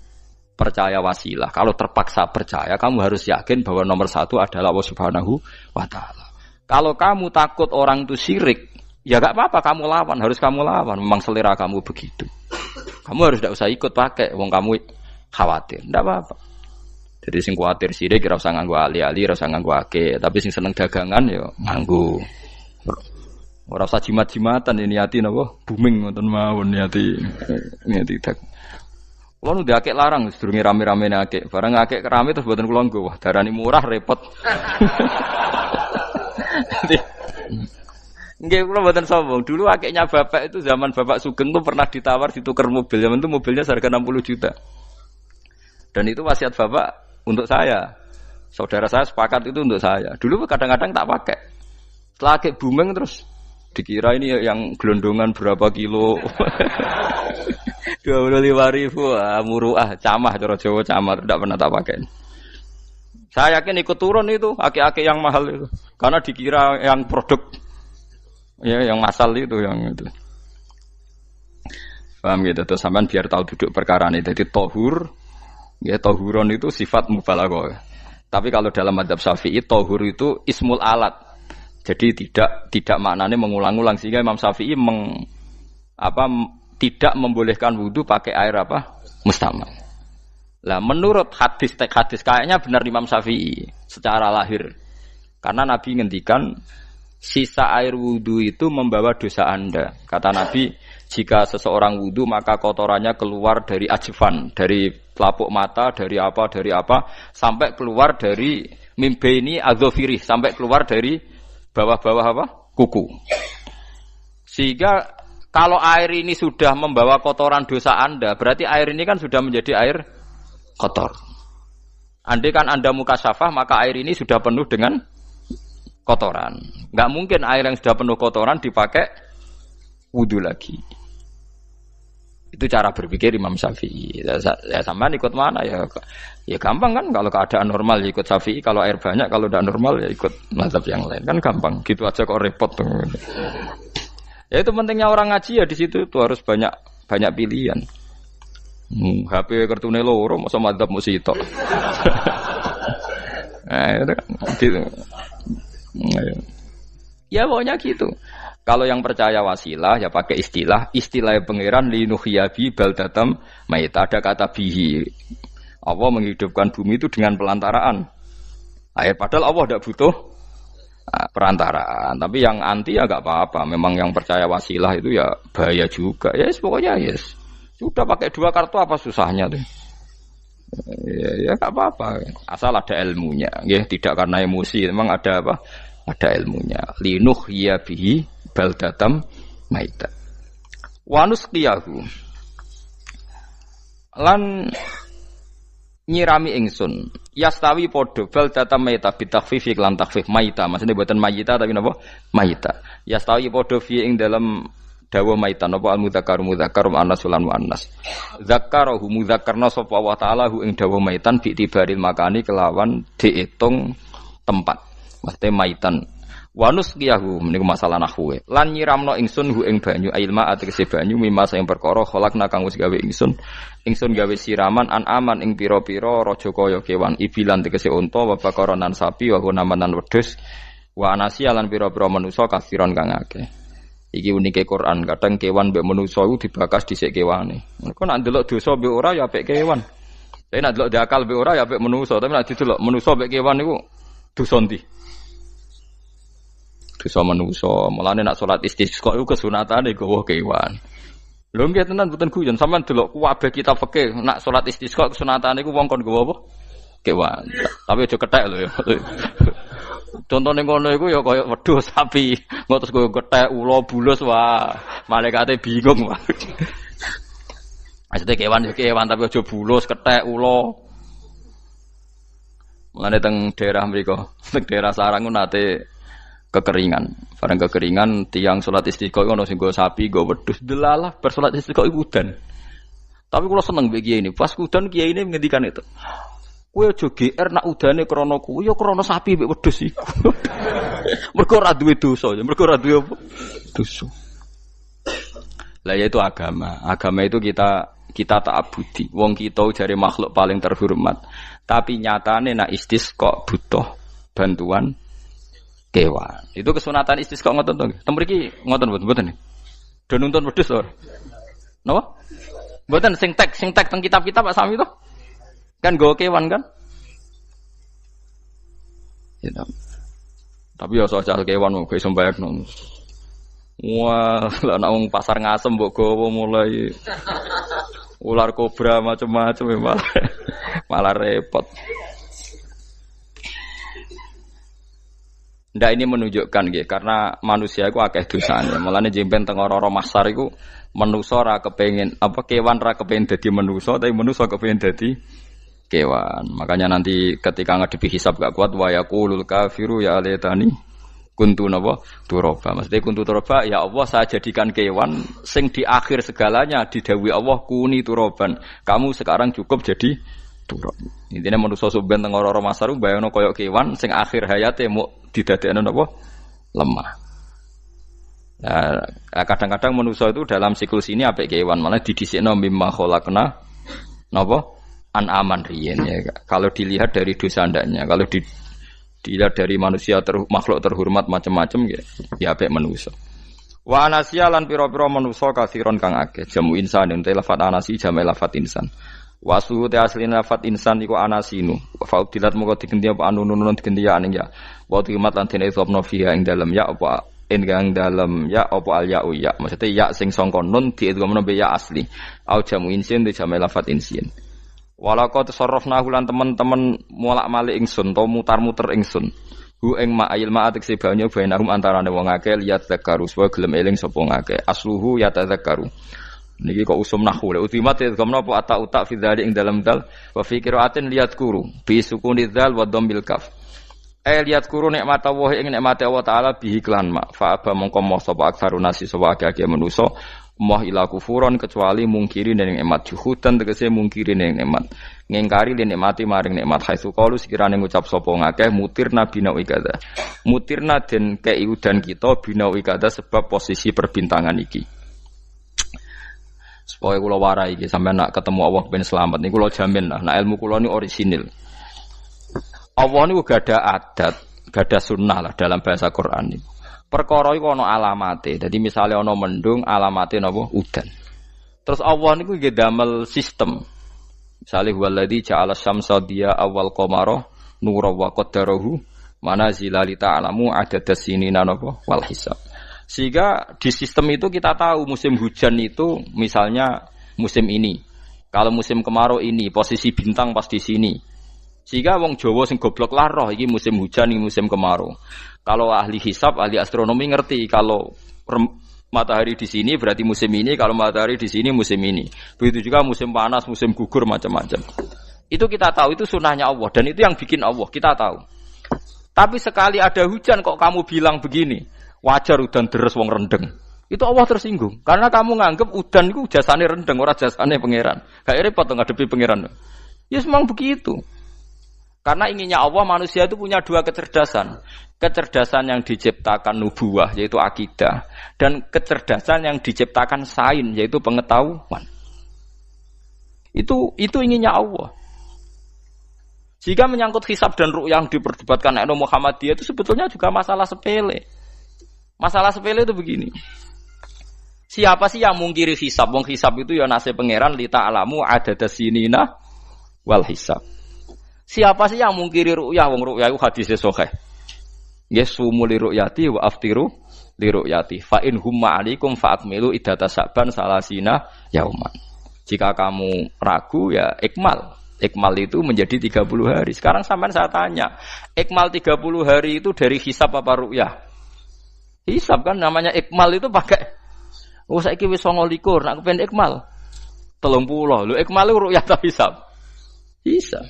percaya wasilah, kalau terpaksa percaya, kamu harus yakin bahwa nomor satu adalah Allah Subhanahu wa Ta'ala. Kalau kamu takut orang itu syirik, ya gak apa-apa kamu lawan, harus kamu lawan. Memang selera kamu begitu. Kamu harus tidak usah ikut pakai, wong kamu khawatir, ndak apa-apa. Jadi sing kuwatir sithik ora usah nganggo ali-ali, ora usah nganggo ake, tapi sing seneng dagangan ya nganggo. Ora usah jimat-jimatan niati napa? Booming ngoten mawon niati dak. Kulo nu diake larang sedurunge rame-ramene ake. Barang ake rame terus mboten kula nggo, wah darani murah repot. Nggih kula mboten sombong. Dulu akeknya bapak itu zaman Bapak Sugeng tuh pernah ditawar ditukar mobil. Zaman itu mobilnya seharga 60 juta. Dan itu wasiat bapak untuk saya. Saudara saya sepakat itu untuk saya. Dulu kadang-kadang tak pakai. Setelah kayak booming terus dikira ini yang gelondongan berapa kilo. 25.000 muruah camah cara Jawa camah tidak pernah tak pakai. Saya yakin ikut turun itu aki-aki yang mahal itu. Karena dikira yang produk ya yang masal itu yang itu. Paham gitu terus sampean biar tahu duduk perkara ini. Jadi tohur ya tohuron itu sifat mubalaghah. Tapi kalau dalam mazhab Syafi'i tohur itu ismul alat. Jadi tidak maknanya mengulang-ulang sehingga Imam Syafi'i tidak membolehkan wudu pakai air apa? Mustamal. Lah menurut hadis kayaknya benar Imam Syafi'i secara lahir. Karena Nabi ngendikan sisa air wudu itu membawa dosa Anda. Kata Nabi, jika seseorang wudu maka kotorannya keluar dari ajfan, dari telapuk mata, dari apa, sampai keluar dari mimbaini adzofiri, sampai keluar dari bawah-bawah apa? Kuku. Sehingga kalau air ini sudah membawa kotoran dosa Anda, berarti air ini kan sudah menjadi air kotor. Andai kan Anda mukasyafah, maka air ini sudah penuh dengan kotoran. Enggak mungkin air yang sudah penuh kotoran dipakai wudu lagi. Itu cara berpikir Imam Syafi'i. Ya sampean ikut mana ya? Ya gampang kan kalau keadaan normal ya ikut Syafi'i, kalau air banyak, kalau tidak normal ya ikut mazhab yang lain. Kan gampang. Gitu aja kok repot tuh. Ya itu pentingnya orang ngaji ya di situ tuh harus banyak pilihan. HP kartune loro masa madzhab mesti tok. Nah, itu kan gitu. Ya pokoknya gitu. Kalau yang percaya wasilah ya pakai istilah pangeran linuhyabi baldatam maita, ada kata bihi. Allah menghidupkan bumi itu dengan pelantaraan air, padahal Allah tidak butuh perantaraan. Tapi yang anti ya enggak apa-apa. Memang yang percaya wasilah itu ya bahaya juga. Yes, pokoknya yes. Sudah pakai 2 kartu apa susahnya tuh? Ya enggak apa-apa. Asal ada ilmunya, ya, tidak karena emosi. Memang ada apa? Ada ilmunya. Linuhyabi baldatam maita wanus qiyahu lan nyirami ingsun yastawi podo baldatam maita bitakhfif lan takhfif maita, maksudnya buatan mayita tapi napa maita. Yastawi podo fi ing dalam dawa maita napa al mudzakkar anas lan muannas zakkarahu mudzakkarna sapa wa ta'ala hu ing dawa maitan bi tibaril makani kelawan diitung tempat, maksudnya maitan. Wanus kiyahu meniku masalah nahwu. Lan nyiramno ingsun hu ing banyu ilma ategese banyu mimma sing perkara khalaqna kang wis gawe ingsun gawe siraman an aman ing pira-pira raja kaya kewan ibilan tegese unta wa bakaronan sapi wa hunamanan wedhus wa anasiya lan pira-pira manusa kasiron kang akeh. Iki unike Quran, kadang kewan mbek manusa iku dibakas dhisik kewane. Engko nek ndelok dosa mbek ora ya apik kewan. Tapi nek ndelok diakal mbek ora ya apik manusa, tapi nek didelok manusa mbek kewan niku dosa ndi? Dosa manusa. Mulane nak salat istisqa iku kesunatane gawa kewan. Lho nggih tenan mboten guyon, sampean delok kabeh kitab fikih nak salat istisqa kesunatane iku wong kon gawa apa? Kewan. Tapi aja kethek lho ya. Contone ngono iku ya kaya wedhus sapi, ngotos go kethek ula bulus wah, malaikate bingung wah. Maksudnya kewan tapi aja bulus, kethek ula. Mulane teng daerah mriku, teng daerah sarang nate kekeringan. Barang kekeringan tiang salat istiqo ono sing go sapi, go wedhus, delalah bar salat istiqo iku udan. Tapi kula seneng mbek kiai ini. Pas udan kiai ini ngendikan itu. Kowe aja GR nak udane krana kuwi ya krana sapi mbek wedhus iku. Mergo ora duwe dosa, mergo ora duwe apa? Dosa. Lah ya itu agama. Agama itu kita ta'abudi. Wong kita jare makhluk paling terhormat. Tapi nyatane nak istisqa butuh bantuan kewan. Itu kesunatan istisqa ngoten to. Tem mriki ngoten mboten. Do nuntun wedhus ora? Napa? Mboten sing tek teng kitab-kitab Pak Sami to. Kan nggo kewan kan? Ya. Tapi ya soal kewan mung iso mbayakno. Wah, lha nek wong pasar ngasem mbok gawa mulai ular kobra macam-macam malah repot. Ndak ini menunjukkan nggih karena manusia iku akeh dosane. Mulane jemben teng ora-ora mahsyar iku manusa ora kepengin apa kewan ora kepengin dadi manusa tapi manusa kepengin dadi kewan. Makanya nanti ketika ngadepi hisab gak kuat wa yaqulul kafiru ya laitani kuntu napa turaba. Maksudnya kuntu turaba ya Allah saya jadikan kewan sing di akhir segalanya didhawuhi Allah kuni turaban. Kamu sekarang cukup jadi turab. Intine manusa sampeyan teng ora-ora mahsyar bayangno kaya kewan sing akhir hayate mau didadekno napa lemah. Nah, kadang-kadang manusia itu dalam siklus ini apik kewan malah didhisikno mimma khalaqna napa an-aman riyen ya. Kalau dilihat dari dosa ndaknya, kalau dilihat dari manusia makhluk terhormat macam-macam ya apik manusia. Wa anasiya lan pira-pira manusia kasiron kang akeh jamu insan ente lafat anasi jamu lafat insan. Wasu te aslin lafat insan iku anasinu. Faudilat moko digenti apa anunun digenti ya aning ya. Wa timat lan dene sopno fiha ing dalem ya apa enggang dalem ya apa al ya ya. Maksudnya ya sing sangka nun diidghamno be ya asli. Au jamu insin te jamu lafat insin. Walaqad tasarrafna lan teman-teman molak-malik ingsun to mutar-muter ingsun. Hu ing ma'il ma'atik sebanyo bainahum antarane wong akeh liyat zakaru wa gelem eling sapa ngakeh. Asluhu ya tadzakaru. Niki kok usum nahwu le ultimat idghamna apa ata fi dzalik ing dalam dal wa fi qiraatin liyat kuru bi sukuni dzal wa dhammil kaf. Liyat kuru nikmat Allah ing nikmate Allah taala bihi klan ma fa aba mongko moh sapa aksarun nasi sapa akeh manusa moh ila kufuron kecuali mungkiri ning nikmat juhudan tegese mungkiri ning nikmat ngingkari ning nikmati maring nikmat haitsu qalu sekirane ngucap sapa ngakeh mutirna bina ikada mutirna den kei udan kita bina ikada sebab posisi perbintangan iki. Supaya kula warai iki sampeyan nak ketemu Allah ben selamat niku kula jamin lah nak ilmu kula ni orisinil. Allah niku gada adat, gada sunnah lah dalam bahasa Quran niku. Perkara iku ana alamate. Dadi misale ana mendung, alamate napa? Udan. Terus Allah niku nggih damel sistem. Misale huwallazi ja'ala syamsa diya awal qamara nura wa qaddarahu manazila li ta'lamu adadas sinina napa wal hisab. Sehingga di sistem itu kita tahu musim hujan itu misalnya musim ini. Kalau musim kemarau ini posisi bintang pas di sini. Sehingga wong Jawa sing goblok lah roh iki musim hujan iki musim kemarau. Kalau ahli hisab, ahli astronomi ngerti kalau matahari di sini berarti musim ini, kalau matahari di sini musim ini. Begitu juga musim panas, musim gugur macam-macam. Itu kita tahu, itu sunahnya Allah dan itu yang bikin Allah, kita tahu. Tapi sekali ada hujan kok kamu bilang begini, wajar udan deres wong rendeng. Itu Allah tersinggung karena kamu nganggep udan itu jasane rendeng, ora jasane pangeran. Gak repot ngadepi pangeran. Ya memang begitu. Karena inginnya Allah manusia itu punya dua kecerdasan. Kecerdasan yang diciptakan nubuwah yaitu akidah dan kecerdasan yang diciptakan sains yaitu pengetahuan. Itu inginnya Allah. Jika menyangkut hisab dan ru'yah yang diperdebatkan oleh Muhammadiyah itu sebetulnya juga masalah sepele. Masalah sepele itu begini. Siapa sih yang mungkiri hisab? Wong hisab itu ya nasib pangeran li ta'lamu adadas sinina wal hisab. Siapa sih yang mungkiri ru'yah? Wong ru'yah itu hadisnya sahih. Yasumu li ru'yati wa aftiru li ru'yati. Fa in humma 'alaikum fa akmilu iddata sa'ban salasina yauman. Jika kamu ragu ya ikmal. Ikmal itu menjadi 30 hari. Sekarang sampean saya tanya, ikmal 30 hari itu dari hisab apa ru'yah? Hisab kan namanya ikmal itu pakai saiki wis 29, nek kepen ikmal 30. Lho ikmal itu ru'yah ta hisab? Hisab.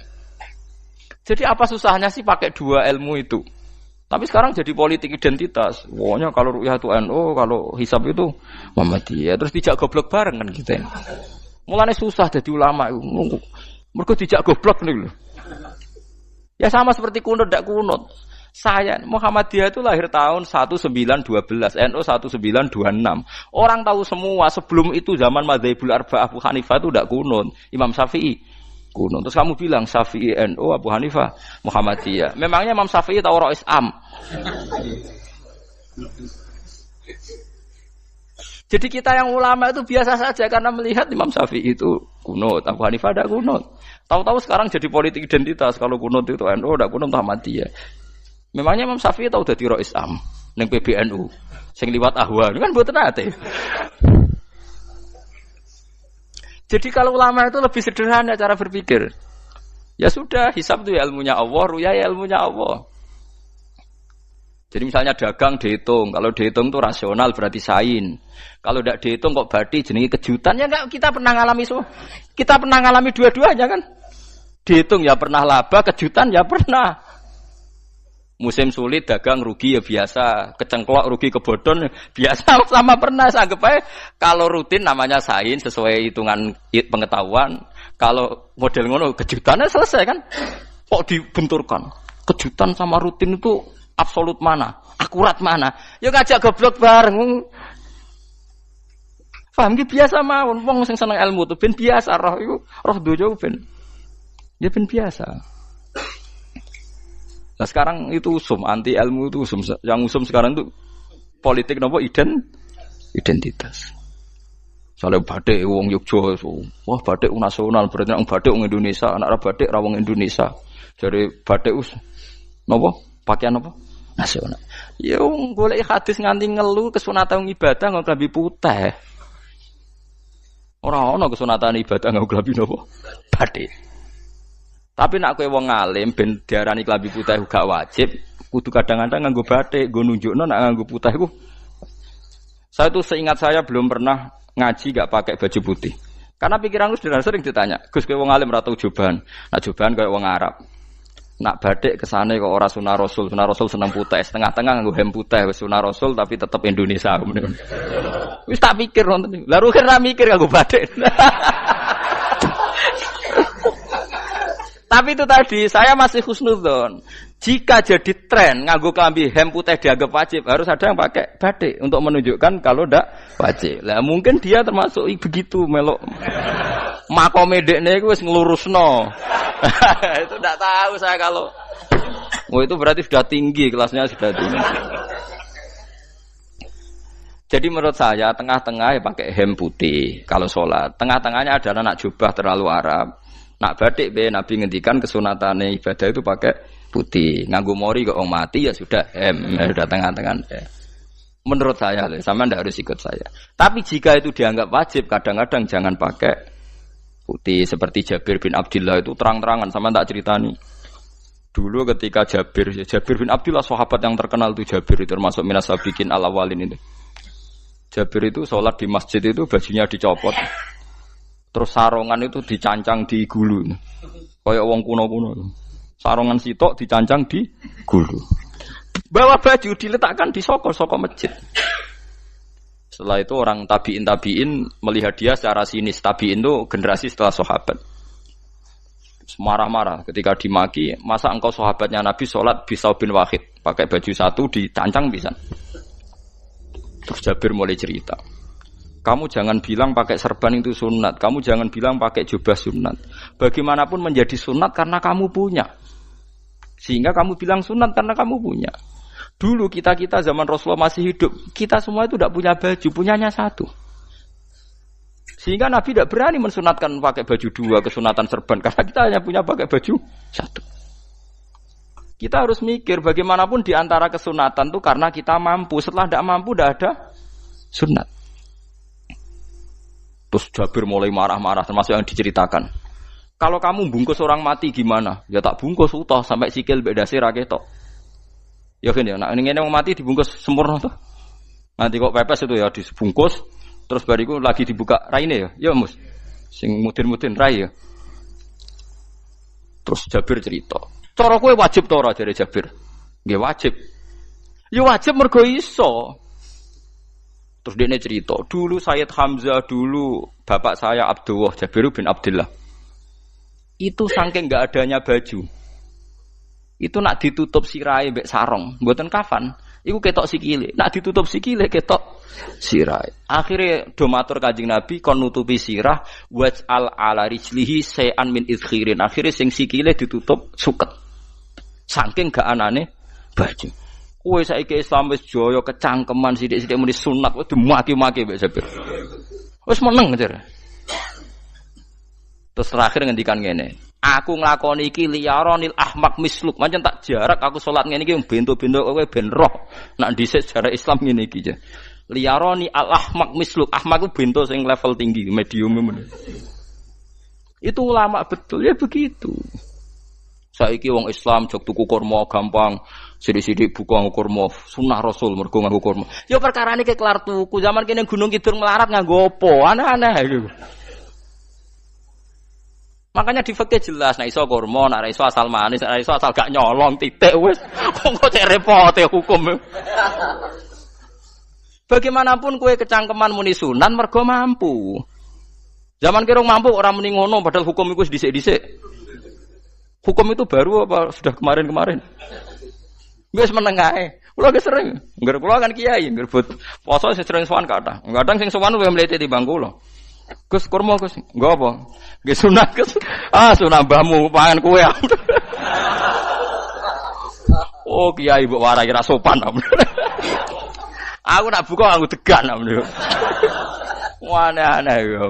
Jadi apa susahnya sih pakai dua ilmu itu? Tapi sekarang jadi politik identitas. Pokoknya kalau ru'yah itu NU, kalau hisab itu Muhammadiyah. Terus dijak goblok bareng kan kita. Mulane susah jadi ulama itu. Mergo dijak goblok nih lho. Ya sama seperti kunut ndak kunut. Saya Muhammadiyah itu lahir tahun 1912, NU 1926. Orang tahu semua sebelum itu zaman Madzhabul Arba'ah Abu Hanifah itu ndak kunut. Imam Syafi'i kuno. Terus kamu bilang Syafi'i NU, Abu Hanifah Muhammadiyah. Memangnya Imam Syafi'i tahu Rois Am? Jadi kita yang ulama itu biasa saja karena melihat Imam Syafi'i itu kunut, Abu Hanifah ada kunut. Tahu-tahu sekarang jadi politik identitas kalau kunut itu NU, ada kunut Muhammadiyah. Memangnya Imam Syafi'i tahu dadi Rois Am ning PBNU sing liwat ahwa kan mboten ate. Jadi kalau ulama itu lebih sederhana cara berpikir. Ya sudah, hisab itu ya ilmunya Allah, ruya ya ilmunya Allah. Jadi misalnya dagang dihitung, kalau dihitung itu rasional berarti sain. Kalau tidak dihitung kok berarti jenenge kejutan ya enggak, kita pernah ngalami semua. Kita pernah ngalami dua-duanya kan? Dihitung ya pernah laba, kejutan ya pernah. Musim sulit dagang rugi ya biasa, kecengklok rugi kebodhon biasa sama pernah. Anggap aja kalau rutin namanya sains sesuai hitungan pengetahuan. Kalau model ngono kejutannya selesai kan? Kok dibenturkan? Kejutan sama rutin itu absolut mana? Akurat mana? Ya ngajak goblok bareng. Paham ki biasa mawon wong sing seneng ilmu tuh ben biasa roh iku roh dojo ben. Ya ben biasa. Nah sekarang itu usum, anti ilmu itu usum. Yang usum sekarang itu politik nopo identitas. Soalnya batik wong Yogyo, wah batik nasional berarti orang batik wong Indonesia, anak batik ra wong Indonesia. Jadi batik nopo pakaian nopo nasional. Ya wong golek hadis nganti ngelu kesunatan ibadah nggo klambi putih. Ora ono kesunatan ibadah nggo klambi nopo batik. Tapi nak kowe wong alim ben diarani klambi putih gak wajib, kudu kadang-kadang nganggo batik, nggo nunjukno nak nganggo putih iku. Saya tuh seingat saya belum pernah ngaji gak pakai baju putih. Karena pikiranku sederhana sering ditanya, "Gus kowe wong alim ora tau joban." Nak joban koyo wong Arab. Nak batik kesane kok ora sunah Rasul seneng putih, setengah-tengah nganggo hem putih wis sunah Rasul tapi tetep Indonesia. Wis tak pikir nonton. Lah rugen ra mikir nganggo batik. Tapi itu tadi, saya masih husnudzon. Jika jadi tren nganggo klambi hem putih dianggap wajib, harus ada yang pakai batik untuk menunjukkan kalau ndak wajib. Lah mungkin dia termasuk begitu melok. Makome dekne iku wis nglurusno. Itu ndak tahu saya kalau. Oh itu berarti sudah tinggi, kelasnya sudah tinggi. Jadi menurut saya tengah-tengah ya pakai hem putih kalau sholat. Tengah-tengahnya adalah nak jubah terlalu Arab. Nak batik be Nabi ngendikan kesunatane ibadah itu pakai putih. Nganggo mori kok mati ya sudah hem, ya sudah tengah-tengah. Menurut saya, sama ndak harus ikut saya. Tapi jika itu dianggap wajib, kadang-kadang jangan pakai putih. Seperti Jabir bin Abdullah itu terang-terangan, sama tak ceritani. Dulu ketika Jabir bin Abdullah sahabat yang terkenal itu Jabir itu termasuk minas sabiqin al-awwalin itu. Jabir itu sholat di masjid itu bajunya dicopot, terus sarongan itu dicancang di gulu, kayak wong kuno-kuno. Sarongan sitok dicancang di gulu. Bawa baju diletakkan di soko masjid. Setelah itu orang tabiin melihat dia secara sinis. Tabiin itu generasi setelah sahabat. Marah-marah ketika dimaki, masa engkau sahabatnya Nabi sholat bisa bin wahid, pakai baju satu dicancang bisa. Terus Jabir mulai cerita, kamu jangan bilang pakai serban itu sunat, kamu jangan bilang pakai jubah sunat. Bagaimanapun menjadi sunat karena kamu punya, sehingga kamu bilang sunat karena kamu punya. Dulu kita zaman Rasulullah masih hidup, kita semua itu tidak punya baju, punyanya satu. Sehingga Nabi tidak berani mensunatkan pakai baju dua, kesunatan serban, karena kita hanya punya pakai baju satu. Kita harus mikir bagaimanapun di antara kesunatan itu karena kita mampu. Setelah tidak mampu, tidak ada sunat. Terus Jabir mulai marah-marah, termasuk yang diceritakan. Kalau kamu bungkus orang mati gimana? Ya tak bungkus utuh sampai sikil bedasi raketok. Ya kan ya, nah ini yang mati dibungkus sempurna tuh. Nanti kok pepes itu ya dibungkus, terus bariku lagi dibuka raine ya mus. Sing mudin-mudin rai ya. Terus Jabir cerita. Cara kowe wajib ta ora jare Jabir? Nggih wajib. Ya wajib mergo iso. Terus dekne cerita, dulu Sayyid Hamzah dulu bapak saya Abdullah Jabir bin Abdullah. Itu saking enggak adanya baju. Itu nak ditutup sirahe mbek sarong, mboten kafan. Iku ketok sikile. Nak ditutup sikile ketok sirahe. Akhire do matur Kanjeng Nabi kon nutupi sirah waj'al ala rijlihi shay'an min idkhirin. Akhire sing sikile ditutup suket. Saking gak anane baju. Kowe saiki Islam wis jaya kecangkeman sithik-sithik muni sunat wis dimaki-maki mbek Jabir. Wis meneng jar. Terus terakhir ngendikan ngene, aku nglakoni iki liyaronil ahmak misluk, pancen tak jarak aku salat ngene iki bento-bento kowe ben roh. Nak dhisik sejarah Islam ngene iki aja. Liyaroni al ahmak misluk, ahmak ku bento sing level tinggi, medium men. Itu ulama betul ya begitu. Saiki wong Islam jog tuku kurma gampang, sithik-sithik buka kurma, sunah Rasul mergo nganggo kurma. Ya perkarane ke kelar tuku, zaman kene Gunung Kidul melarat nganggo apa? Aneh-aneh iku. Makanya di fikih jelas, nek iso kurma, nek iso asal manis, nek iso asal gak nyolong titik wis. Kok cek repote hukum. Bagaimanapun kowe kecangkeman muni sunan mergo mampu. Zaman kira mampu orang muni ngono padahal hukum iku wis dhisik-dhisik. Hukum itu baru apa sudah kemarin-kemarin? Wis meneng ae. Kula ge sering, ngger kula kan kiai, ngger poso sering sowan kathah. Kadang sing sowan luwih mlete timbang kula. Gus kurma Gus, nggo apa? Nggih sunat Gus. Ah sunah mbahmu pangan kowe. Oh kiai mbok warai ra sopan. Aku nak buka nganggo degan. Aneh-aneh ya.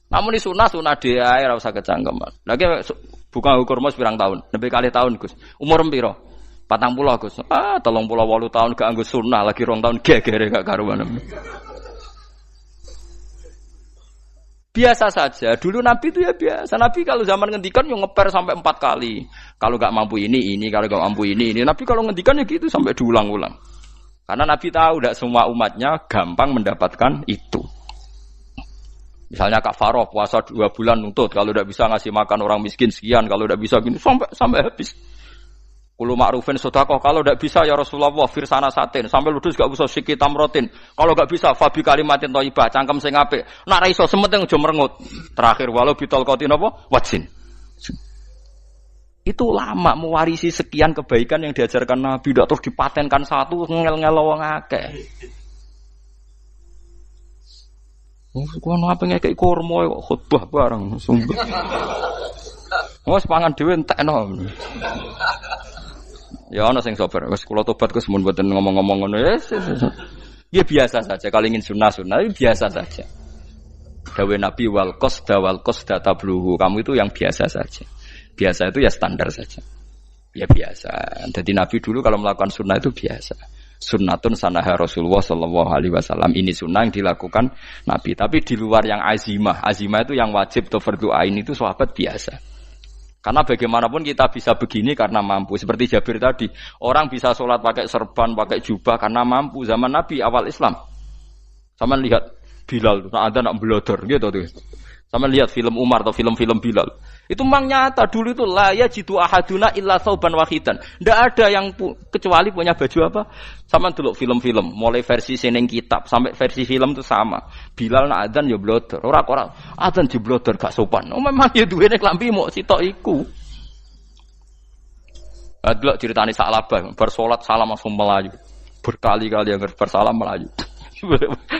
Namun ini sunah dia ora usah kecangkeman. Lagi buka kurma pirang tahun, lebih kali tahun Gus. Umur piro? 40 Gus. 38 tahun gak nganggo sunah, lagi 2 tahun gegere gak karuan. Biasa saja. Dulu Nabi itu ya biasa. Nabi kalau zaman ngendikan yang ngeper sampai 4 kali. Kalau gak mampu ini, kalau gak mampu ini. Nabi kalau ngendikan ya gitu sampai diulang-ulang. Karena Nabi tahu tidak semua umatnya gampang mendapatkan itu. Misalnya kafaroh puasa 2 bulan nuntut, kalau tidak bisa ngasih makan orang miskin sekian, kalau tidak bisa gini sampai habis. Kulo ma'rufin sedekah, kalau tidak bisa ya Rasulullah firsana satin, sampai ludus gak usah sikit tamrotin. Kalau gak bisa fabi kalimatin thayyibah, cangkem sing apik. Nak ra iso sementing aja merengut. Terakhir walau bitol qatin apa? Wajin. Itu lama mewarisi sekian kebaikan yang diajarkan Nabi, tidak terus dipatenkan satu ngel-ngel wong akeh. Kuwi apa ngekek kurma kok khutbah bareng sumpah. Wes pangan dhewe entekno. Ya ana sing sabar. Wis kula tobat Gus mun mboten ngomong-ngomong ngono. Ya biasa saja. Kalau ingin sunnah biasa saja. Dawe Nabi wal qasda tabluhu. Kamu itu yang biasa saja. Biasa itu ya standar saja. Ya biasa. Jadi Nabi dulu kalau melakukan sunnah itu biasa. Sunnatun sanaha Rasulullah sallallahu alaihi wasallam. Ini sunnah yang dilakukan Nabi. Tapi di luar yang azimah. Azimah itu yang wajib atau fardhu ain itu sahabat biasa. Karena bagaimanapun kita bisa begini karena mampu. Seperti Jabir tadi, orang bisa sholat pakai serban, pakai jubah karena mampu. Zaman Nabi awal Islam. Sama lihat Bilal, ada nak belodor gitu tuh. Sama lihat film Umar atau film-film Bilal. Itu memang nyata dulu itu la yajidu ahaduna illa thawban wahidan. Enggak ada yang kecuali punya baju apa? Sama dulu film-film, mulai versi seneng kitab sampai versi film itu sama. Bilal nak adzan ya blodor. Ora adzan di blodor gak sopan. Oh memang ya duwene klambi mok sitok iku. Adlok ceritane Sa'labah, bar salat salam langsung melayu. Berkali-kali yang bersalam melayu.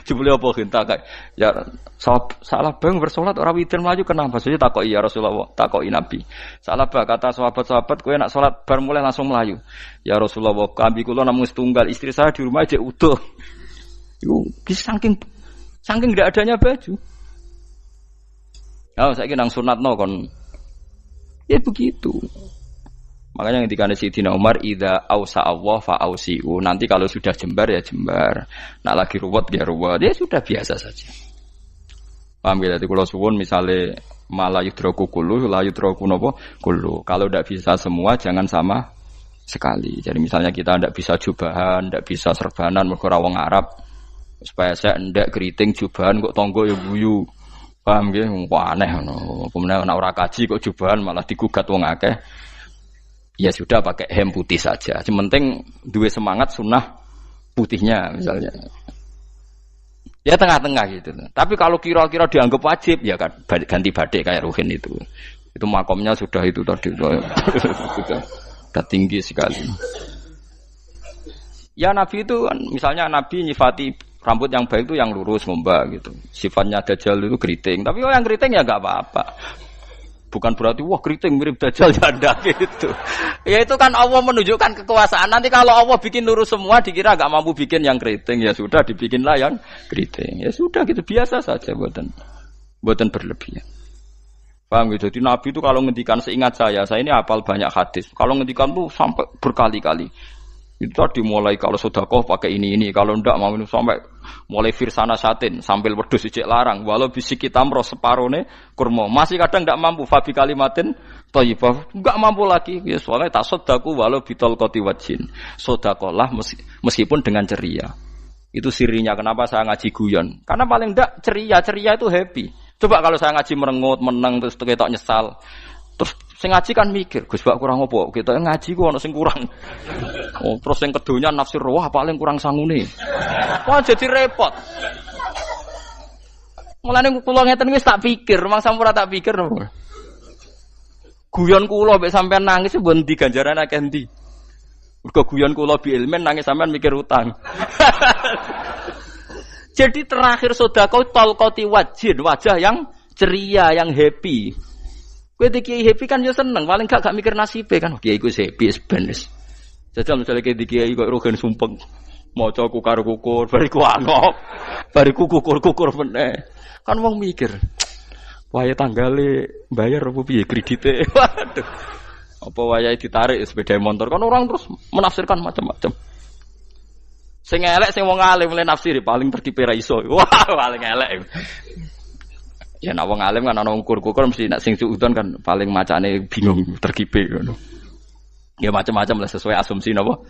Jebule apa genta kayak ya salah bang bersolat orang witir melayu kenapa saja takoki ya Rasulullah takoki Nabi salah bah kata sahabat-sahabat kowe nak salat bar mulai langsung melayu ya Rasulullah kambing kula namung setunggal istri saya di rumah aja utuh iku saking tidak adanya baju saiki nang sunatno kon ya begitu. Makanya ketika Sayyidina Umar idza ausa Allah fa ausiu. Nanti kalau sudah jembar ya jembar. Nak lagi ruwet ya ruwet. Ya sudah biasa saja. Paham ya? Jadi kalau suwun misale malah yudraku kullu la yudraku napa kullu. Kalau tidak bisa semua jangan sama sekali. Jadi misalnya kita tidak bisa jubahan, tidak bisa serbanan mergo ora wong Arab. Supaya saya ndak keriting jubahan kok tonggo ya guyu. Paham nggih? Wah aneh ngono. Kemudian nek ora kaji kok jubahan malah digugat wong akeh. Ya sudah pakai hem putih saja. Yang penting dua semangat sunnah putihnya misalnya. Ya tengah-tengah gitu. Tapi kalau kira-kira dianggap wajib ya kan ganti badai kayak Ruhin itu. Itu makomnya sudah itu tadi sudah tinggi sekali. Ya Nabi itu kan misalnya Nabi nyifati rambut yang baik itu yang lurus ngombak gitu. Sifatnya Dajjal itu keriting. Tapi yang keriting ya enggak apa-apa. Bukan berarti wah keriting mirip Dajjal janda gitu. Ya itu kan Allah menunjukkan kekuasaan. Nanti kalau Allah bikin lurus semua dikira enggak mampu bikin yang keriting ya sudah dibikinlah yang keriting. Ya sudah gitu biasa saja buatan berlebihan. Paham gitu. Jadi Nabi itu kalau ngendikan seingat saya ini hafal banyak hadis. Kalau ngendikan tuh sampai berkali-kali. Itu tadi mulai kalau sedekah pakai ini, kalau ndak mau sampai mulai firsana satin sambil wedhus ijek larang, walau bisik kitamro separone kurma. Masih kadang ndak mampu fabi kalimatin thayyibah, enggak mampu lagi. Ya soalnya tasaddaku walau bitol qati wajin. Sedekahlah meskipun dengan ceria. Itu sirinya kenapa saya ngaji guyon. Karena paling ndak ceria itu happy. Coba kalau saya ngaji merengut, meneng terus ketok nyesal. Terus sing ngaji kan mikir, Gus bak kurang apa? Kita ngaji ku ana sing kurang. Oh, terus sing kedonya nafsir wah paling kurang sangune. Wah jadi repot. Mulane kula ngeten wis tak pikir, rumang sampura tak pikir. Guyon kula mek sampean nangis mbon ndi ganjaran akeh ndi. Mergo guyon kula bi ilmen nangis sampean mikir utang. Jadi terakhir sedekah talqati wajhin, wajah yang ceria, yang happy. Kowe iki happy kan yo seneng, paling gak mikir nasibe kan. Kiai iku happy sebenes. Jajal misale kiai kok rogen sumpeng. Maca kukar-kukur, bariku angop. Bariku kukur-kukur meneh. Kan wong mikir. Wae tanggale bayar apa piye kredite. Waduh. Apa wayahe ditarik sepeda motor kan orang terus menafsirkan macam-macam. Sing elek sing wong alim mulai nafsiri paling terkipe ra iso. Wah, paling elek. Ya nek wong alim kan ana ukur-ukur mesti nek sing suudon kan paling macane bingung terkipe ngono. Ya macam-macam lah sesuai asumsi napa.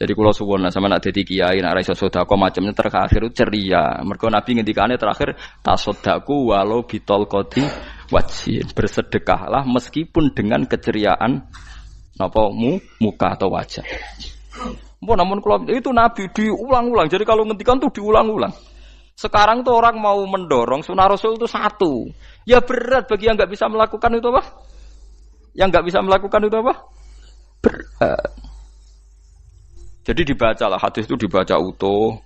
Jadi kula suwun sama nek dadi kiai nek ra iso sedekah macamnya terakhir ceria. Mergo Nabi ngendikane terakhir tasaddaku walau bitol qoti wajhin. Bersedekahlah meskipun dengan keceriaan napa muka atau wajah. Namun kalau itu Nabi diulang-ulang. Jadi kalau ngendikan tuh diulang-ulang. Sekarang tuh orang mau mendorong sunnah Rasul itu satu. Ya berat bagi yang nggak bisa melakukan itu apa? Yang nggak bisa melakukan itu apa? Berat. Jadi dibacalah hadis itu dibaca utuh.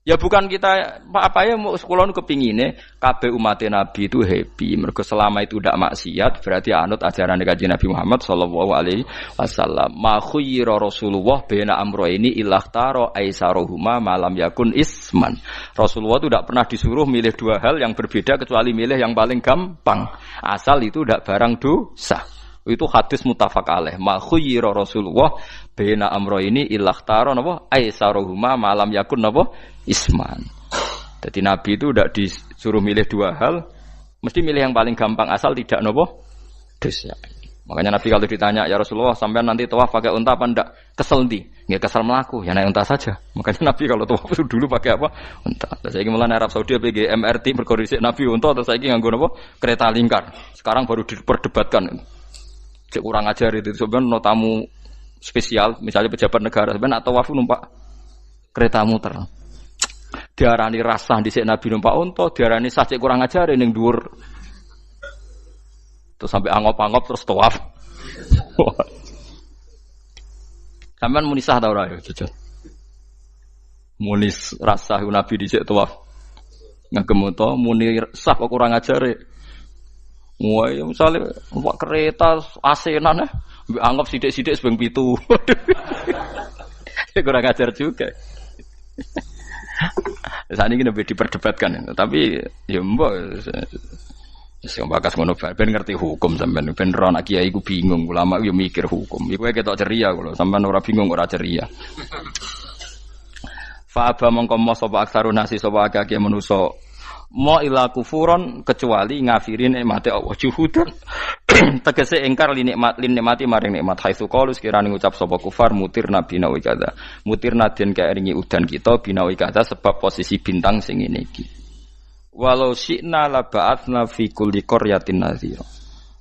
Ya bukan kita apa ya mau sekolah kepingine kabeh umat Nabi itu happy. Mergo selama itu tidak maksiat berarti anut ajaran Kanjeng Nabi Muhammad sallallahu alaihi wasallam. Ma khuyira Rasulullah baina amrayni ilakhtara aisaruhuma malam yakun isman. Rasulullah itu tidak pernah disuruh milih dua hal yang berbeda kecuali milih yang paling gampang. Asal itu tidak barang dosa. Itu hadis muttafaq alaih. Ma khuyira Rasulullah baina amrayni ilakhtara napa aisaruhuma malam yakun napa isman. Jadi Nabi itu tidak disuruh milih dua hal, mesti milih yang paling gampang asal tidak nopo dosa. Makanya Nabi kalau ditanya, ya Rasulullah sampean nanti tawaf pakai unta apa ndak? Kesel ndi? Nggih kesel melaku, ya naik unta saja. Makanya Nabi kalau tawaf itu dulu pakai apa? Unta. Terus saiki mulane Arab Saudi PG MRT mergo dhisik Nabi unta terus saiki nganggo napa? Kereta lingkar. Sekarang baru diperdebatkan. Cek kurang ajar itu sebenarnya no tamu spesial, misalnya pejabat negara sebenarnya atau tawaf numpak kereta muter. Diarani rasah dhisik Nabi numpak unta, diarani sah cek kurang ajar ning dhuwur. Terus sampai angop-angop terus tawaf. Sampeyan muni sah ta ora ya, jujur. Muni rasah Nabi dhisik tawaf. Ngagem unta muni sah kok kurang ajar. Wah, ya misalnya numpak kereta asenan anggap sithik-sithik sebeng 7. Kurang ajar juga. Saat ini lebih diperdebatkan, tapi ya mbok sing bakas ngono ben ngerti hukum sampean ben ora anak kiai ku bingung, ulama yo mikir hukum. Iku ketok ceria kula, sampean ora bingung ora ceria. Fa aba mongko mo sapa aksarun nasi sapa akeh manusa mo ila kufuron kecuali ngafirin nikmate Allah juhudan tegese ingkar li nikmati maring nikmat haitsu qalu sekirane ngucap sapa kufar mutir nabi nawi kada mutir nadien kaeringi udan kita binawi kada sebab posisi bintang sing ngene iki walau syi'na la ba'atsna fi kulli qaryatin nadhira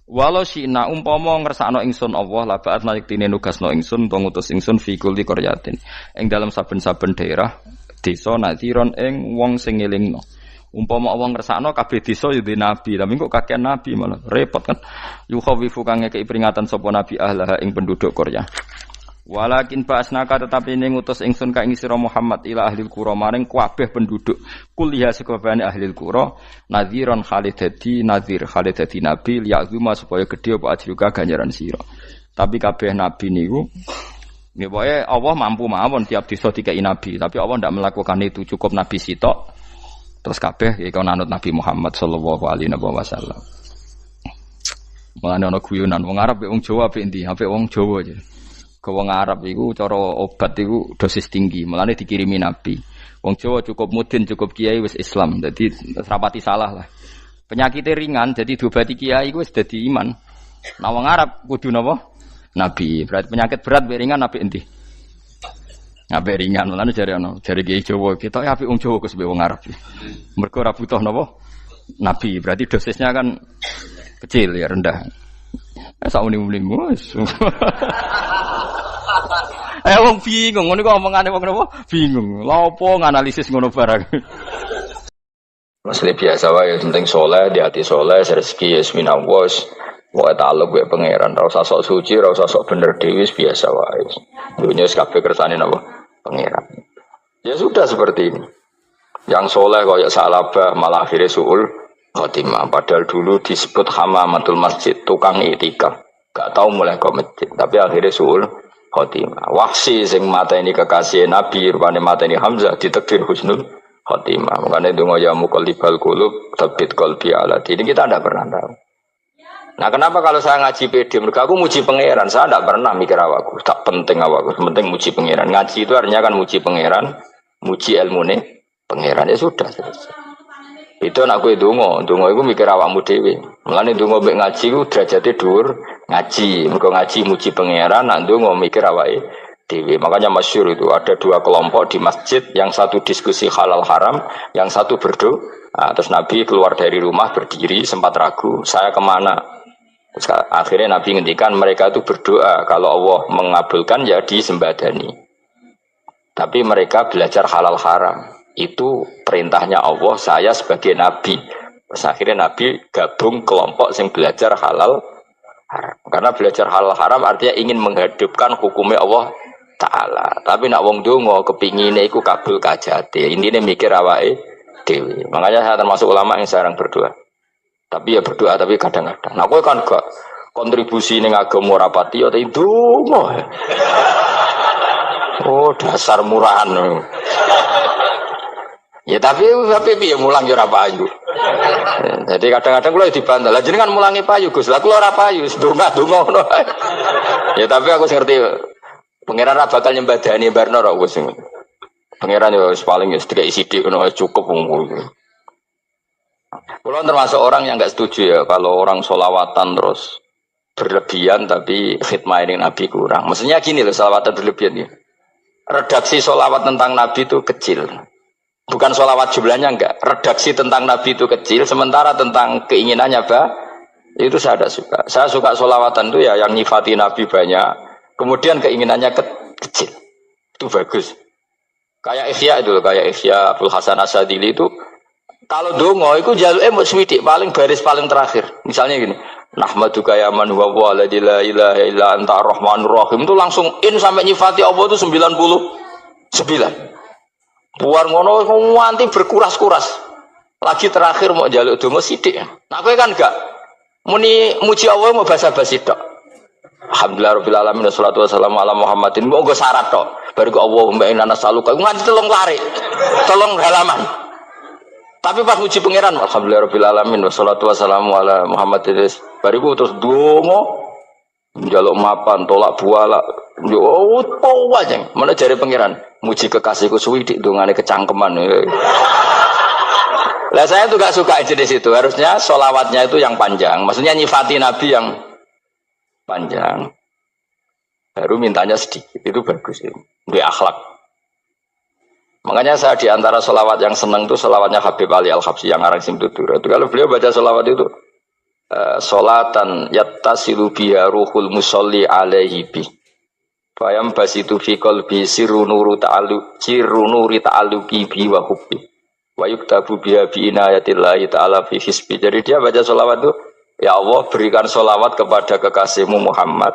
walau syi'na umpama ngersakno ingsun Allah la ba'atsna yektine nugasno ingsun utawa ngutus ingsun fi kulli qaryatin ing dalam saben-saben daerah desa nadhiron ing wong sing ngelingno. Umpama wong ngersakno kabeh desa yo nabi, tapi kok kakean nabi malah repot kan. Yukhawifu kang ngekeki peringatan sapa nabi ahlah ing penduduk Korea. Walakin ba'asnaka tetapi ning ngutus ingsun ka ing sira Muhammad ila ahli qura maring kabeh penduduk kuliah sekabehane ahli qura nadhiran khalidati nadhir khalidati nabi liya'zuma supaya gedhe apa ajruka ganjaran sira. Tapi kabeh nabi niku nggih pokoke Allah mampu mawon tiap desa dikai nabi, tapi Allah ndak melakukan itu, cukup nabi sitok. Terus kabeh iku nanut Nabi Muhammad sallallahu alaihi wasallam. Mulane ana guyonan wong Arab mek wong Jawa apik endi? Apik wong Jawa aja. Ke wong Arab iku cara obat iku dosis tinggi, mulane dikirimi Nabi. Wong Jawa cukup mudin, cukup kiai wis Islam. Dadi rapati salah lah. Penyakitnya ringan jadi diobati kiai iku wis dadi iman. Nah wong Arab kudu napa? Nabi. Berarti penyakit berat mek ringan apik endi? Apik ringan, lan jare kiai Jawa, kita apik wong Jawa Gus wong Arab. Mergo ora butuh napa? Nabi, berarti dosisnya kan kecil ya, rendah. Sak muni-muni wis. Wong bingung, ngono kok omongane wong napa? Bingung. Lha opo nganalisis ngono barang. Masih biasa wae, penting soleh, di hati soleh, rezeki yasmina was. Wae taluk wae pangeran, ora usah sok suci, ora usah sok bener dhewe biasa wae. Dunia kabeh kersane napa? Pangeran. Ya sudah seperti ini. Yang soleh kaya salabah malah akhirnya suul khotimah. Padahal dulu disebut hamamatul masjid, tukang itikaf. Gak tahu mulai ke masjid, tapi akhirnya suul khotimah. Wahsi sing mateni kekasih Nabi, rupane mateni Hamzah ditakdir husnul khotimah. Makanya donga ya muqallibal qulub tsabbit qalbi ala dini. Kita tidak pernah tahu. Nah kenapa kalau saya ngaji PD, mereka aku muji pangeran, saya tidak pernah mikir awakku, tak penting awakku, penting muji pangeran. Ngaji itu artinya kan muji pangeran, muji ilmu nih pangeran, ya sudah selesai. Itu anakku itu dongo itu mikir awakmu dewe. Mulane dongo mbek ngaji itu derajatnya dhuwur, ngaji, mergo ngaji muji pangeran, nak dongo mikir awake dewe. Makanya masyhur itu ada dua kelompok di masjid, yang satu diskusi halal haram, yang satu berdoa. Nah, terus Nabi keluar dari rumah berdiri sempat ragu, saya kemana? Terus akhirnya Nabi ngendikan mereka itu berdoa kalau Allah mengabulkan ya disembadani. Tapi mereka belajar halal haram. Itu perintahnya Allah, saya sebagai Nabi. Terus akhirnya Nabi gabung kelompok yang belajar halal haram. Karena belajar halal haram artinya ingin menghidupkan hukumnya Allah taala. Tapi nak wong donga kepingine iku kabul kajate. Intine mikir awake dhewe. Makanya saya termasuk ulama yang jarang berdoa. Tapi ya berdoa tapi kadang-kadang. Nah kowe kan gak kontribusi ning agama ora pati ya ndonga. Oh, dasar murahan. Ya tapi piye mulang ya ora payu. Jadi kadang-kadang kula dibantah. Lah jenengan mulangi payu Gus. Lah kula ora payu, donga-donga ngono. Ya tapi aku ngerti pangeran ra bakal nyembadani barno ra Gus. Pangeran ya wis paling ya sedikit sithik ngono cukup ngono. Kula termasuk orang yang enggak setuju ya kalau orang sholawatan terus berlebihan tapi khidmah ini Nabi kurang. Maksudnya gini loh, sholawatan berlebihan ya. Redaksi sholawat tentang Nabi itu kecil. Bukan sholawat jumlahnya enggak. Redaksi tentang Nabi itu kecil, sementara tentang keinginannya itu saya tidak suka. Saya suka sholawatan itu ya yang nyifati Nabi banyak, kemudian keinginannya kecil. Itu bagus. Kayak Ihya itu, kayak Ihya Abdul Hasan Asadili itu, kalau dongo itu jaluknya mau swidik paling baris paling terakhir. Misalnya gini, Nahmaduka ya man huwa la ilaha illa anta ar-rahmanur rahim, itu langsung in sampai nyifati Allah itu 99. Buar ngono nganti berkuras-kuras. Lagi terakhir mau jaluk donga sithik. Nah kowe kan enggak muni muji Allah mau basa-basi tok. Alhamdulillah rabbil alamin wassalatu wassalamu ala Muhammadin. Mau nggo syarat tok. Baru Allahumma inna nas'aluka nganti telung lari. Telung halaman. Tapi pas muji pangeran alhamdulillah rabbil alamin wassalatu wassalamu ala Muhammadin. Bariku terus donga njaluk mapan tolak buala. Yo wae. Mana jare pangeran? Muji kekasihku suwi dongane kecangkeman. Lah saya tuh gak suka jenis itu. Harusnya sholawatnya itu yang panjang. Maksudnya nyifati Nabi yang panjang. Baru mintanya sedikit. Itu bagus. Itu akhlak. Makanya saya diantara sholawat yang senang itu sholawatnya Habib Ali Al-Habsyi yang arang Simtudur. Itu kalau beliau baca sholawat itu sholatan yattasilu biha ruhul musolli alaihi bih. Bayam basitu fi qalbi sirru nuri ta'alluqi bi wa hubbi wa yuktabu biha bi inayatillahi ta'ala fi hisbi. Jadi dia baca sholawat itu, ya Allah berikan sholawat kepada kekasihmu Muhammad.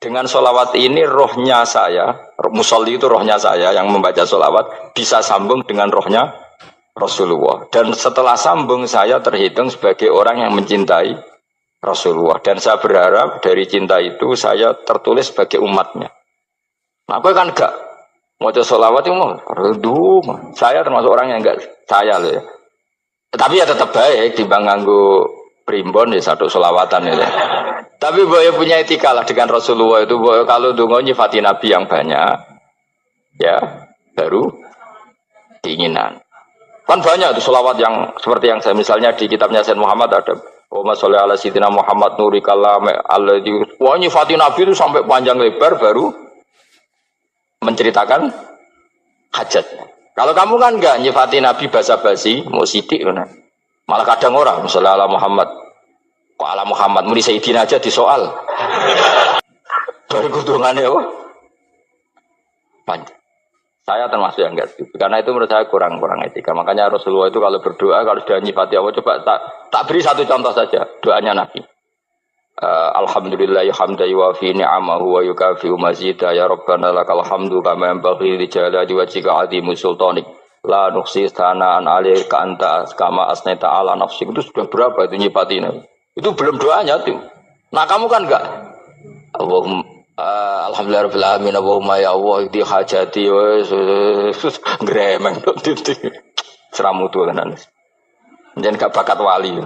Dengan sholawat ini rohnya saya, musolli itu rohnya saya yang membaca sholawat bisa sambung dengan rohnya Rasulullah. Dan setelah sambung saya terhitung sebagai orang yang mencintai Rasulullah. Dan saya berharap dari cinta itu saya tertulis sebagai umatnya. Aku kan enggak mau sholawat itu mau saya termasuk orang yang enggak saya loh ya. Tapi ya tetap baik dibanding nganggo primbon ya satu sholawatan ya. Tapi boleh punya etika lah dengan Rasulullah itu. Boleh kalau dongo nyifati Nabi yang banyak ya baru keinginan. Kan banyak itu sholawat yang seperti yang saya misalnya di kitabnya Sayyid Muhammad ada Allahumma sholli ala sayyidina Muhammad nuri kalam alladzi wa nyifati Nabi itu sampai panjang lebar baru menceritakan hajatnya. Kalau kamu kan enggak nyifati Nabi basa-basi, mau sidik mana? Malah kadang orang, misalnya ala Muhammad, kok ala Muhammad, muri Sayyidina aja disoal. Baru kutungannya apa? Panjang. Saya termasuk yang enggak setuju, karena itu menurut saya kurang etika. Makanya Rasulullah itu kalau berdoa, kalau sudah nyifati Allah, coba tak beri satu contoh saja, doanya Nabi. Alhamdulillah hamdan yuwafi ni'amahu wa yukafi'u mazida ya rabbana lakal hamdu kama yanbaghi li jalali wajhika 'azimi sultanik la nuhsi thana'an 'alaika anta kama asnaita 'ala nafsik. Itu sudah berapa itu nyifatin itu belum doanya tuh. Nah kamu kan enggak Allahumma alhamdulillah rabbil alamin Allahumma ya Allah di hajati wes gremeng titik seramu tuh tenan jangan gak bakat wali.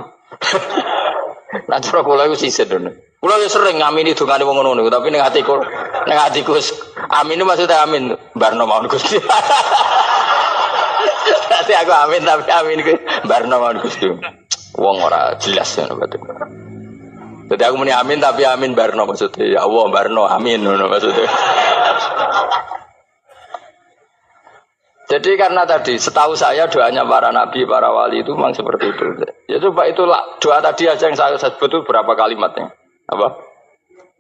Nah, cara kula iku sisih dene. Kula wis sering ngamini dongane wong ngono niku, tapi ning atiku amin itu maksudnya amin barno mawon Gusti. Dadi aku amin tapi amin ku barno mawon Gusti. Wong ora jelas ngono berarti. Dadi aku muni amin tapi amin barno maksudnya. Ya Allah barno amin ngono maksudnya. Jadi karena tadi setahu saya doanya para nabi, para wali itu memang seperti itu. Ya coba itulah doa tadi aja yang saya sebut itu berapa kalimatnya? Apa?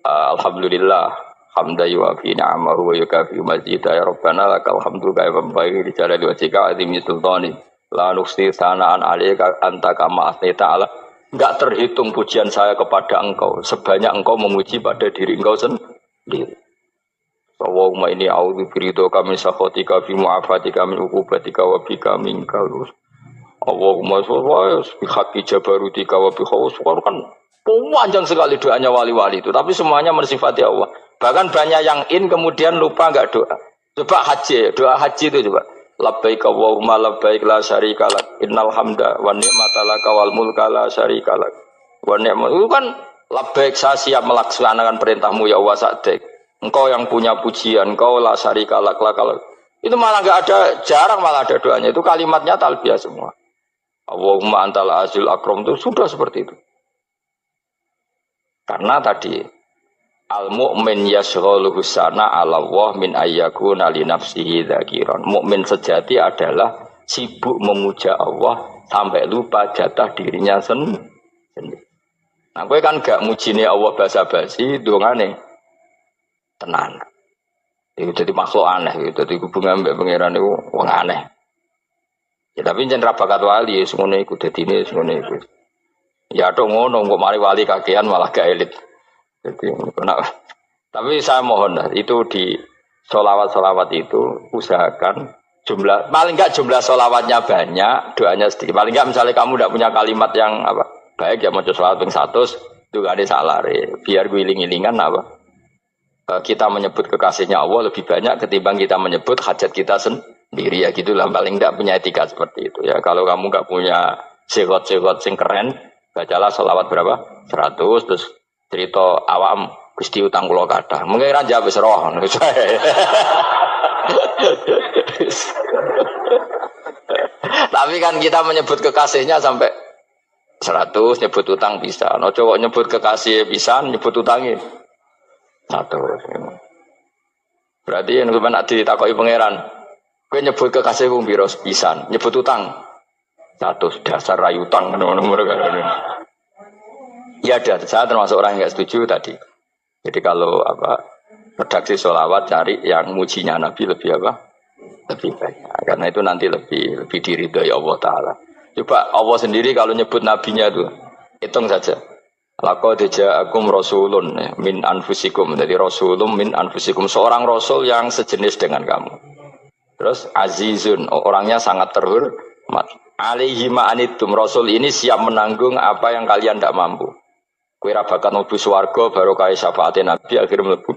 Alhamdulillah hamdan yuwafi ni'amahu wa yukafi mazida ya rabbana lakal hamdu kama yanbaghi li jalali wajhika 'azimi sultani la nuhsi thana'an 'alaika anta kama asnaita 'ala. Enggak terhitung pujian saya kepada engkau sebanyak engkau memuji pada diri engkau sendiri. Allahumma inni a'udzu biridhoka min sakhatika fi mu'afatika min uqubatika wa bika minka. Allahumma sholli bi haqqi jabarutika wa bi khawfika kan panjang sekali doanya wali-wali itu, tapi semuanya mensifati Allah. Bahkan banyak yang kemudian lupa enggak doa. Coba haji, doa haji itu coba. Labbaik Allahumma labbaik la syarika lak innal hamda wan ni'mata laka wal mulka la syarika lak. Wa ni'mat itu kan labbaik saya siap melaksanakan perintahmu ya Allah sa'dik. Engkau yang punya pujian, engkau la syarika lak. Itu malah enggak ada, jarang malah ada doanya. Itu kalimatnya talbiyah semua. Allahumma antal azil akram itu sudah seperti itu. Karena tadi al-mu'min yashghaluhu sana 'ala Allah min ayyakuna li nafsihi dzakiran. Mukmin sejati adalah sibuk memuja Allah sampai lupa jatah dirinya sendiri. Nah, kowe kan gak mujine Allah basa-basi, dongane tenan. Itu jadi makhluk aneh, itu jadi hubungan mbek pangeran itu wong aneh. Ya tapi jen ra bakat wali ngono iku dadine ngono iku. Ya dong ngono kok mari wali kakean malah gak elit. Jadi, tapi saya mohon itu di sholawat itu usahakan jumlah paling enggak jumlah sholawatnya banyak, doanya sedikit. Paling enggak misalnya kamu tidak punya kalimat yang apa baik ya mau sholawat ping 100 itu gak ada salah biar guling-gilingan apa kita menyebut kekasihnya Allah lebih banyak ketimbang kita menyebut hajat kita sendiri ya gitulah. Paling enggak punya etika seperti itu ya. Kalau kamu enggak punya segot-segot sing keren, bacalah sholawat berapa 100 terus cerita awam Gusti utang kula kathah. Mungkin ra jawab wis roh. Tapi kan kita menyebut kekasihnya sampai 100, nyebut utang bisa. No cowok nyebut kekasih bisa, nyebut utangnya 100. Berarti yang nak ditakoki pangeran, kowe nyebut kekasih wong pira pisan, nyebut utang 100 dasar ra utang ngono-ngono kan. Ya ada, saya termasuk orang yang nggak setuju tadi. Jadi kalau redaksi sholawat cari yang mujinya Nabi lebih lebih banyak. Karena itu nanti lebih diridhoi Allah Taala. Coba Allah sendiri kalau nyebut nabinya itu hitung saja. Laqad ja'akum rasulun min anfusikum. Jadi rasulun min anfusikum, seorang rasul yang sejenis dengan kamu. Terus azizun, orangnya sangat terhormat. Alaihi ma'anitum, rasul ini siap menanggung apa yang kalian tidak mampu. Kowe ra bakat mlebu swarga baru kaya syafaate Nabi akhirnya mlebu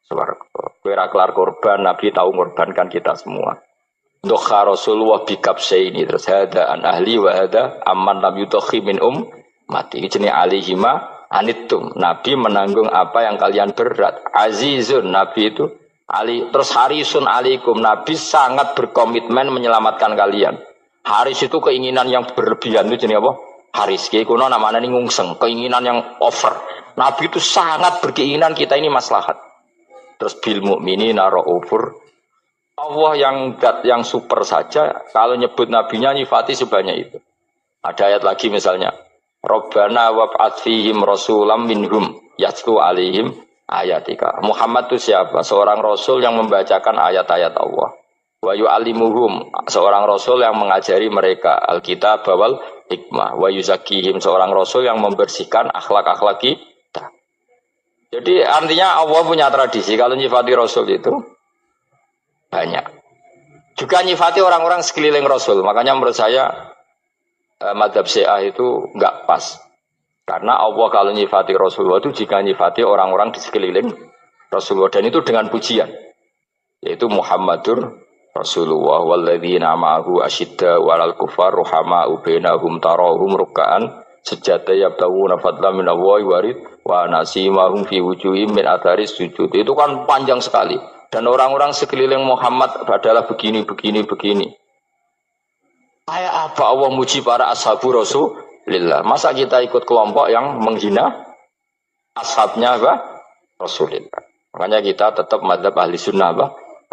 swarga. Kowe ra kelar korban, Nabi tahu mengorbankan kita semua. Dokha Rasulullah bikabsaini terus hada an ahli wa hada amman lam yudakhi min mati. Jenenge alihima anittum. Nabi menanggung apa yang kalian berat. Azizun, Nabi itu ali terus harisun alaikum. Nabi sangat berkomitmen menyelamatkan kalian. Haris itu keinginan yang berlebihan itu jenenge apa? Haris kiai kuno namanya ini ngungseng, keinginan yang over. Nabi itu sangat berkeinginan kita ini maslahat. Terus bil mukminina raufur. Allah yang super saja kalau nyebut nabinya nyifati sebanyak itu. Ada ayat lagi misalnya, Rabbana wab'ats fihim rasulam minhum yatlu alaihim ayatika. Muhammad itu siapa? Seorang rasul yang membacakan ayat-ayat Allah. Wa yu'allimuhum, seorang rasul yang mengajari mereka Alkitab wal hikmah. Wa yuzakihim, seorang rasul yang membersihkan akhlak-akhlak kita. Jadi artinya Allah punya tradisi kalau nyifati rasul itu banyak. Juga nyifati orang-orang sekeliling rasul. Makanya menurut saya madhab Syiah itu enggak pas. Karena Allah kalau nyifati Rasulullah itu jika nyifati orang-orang di sekeliling Rasulullah, dan itu dengan pujian, yaitu Muhammadur Rasulullah walladzina ma'ahu asyidda walal kufar ruhama'u bainahum tarahum ruk'an sujada yabtaguna fadlan minallahi warid wa nasimahum fi wujuhim min atharis sujud. Itu kan panjang sekali. Dan orang-orang sekeliling Muhammad adalah begini. Kayak apa Allah muji para ashabu Rasulillah? Masa kita ikut kelompok yang menghina ashabnya Rasulillah? Makanya kita tetap madzhab ahli sunnah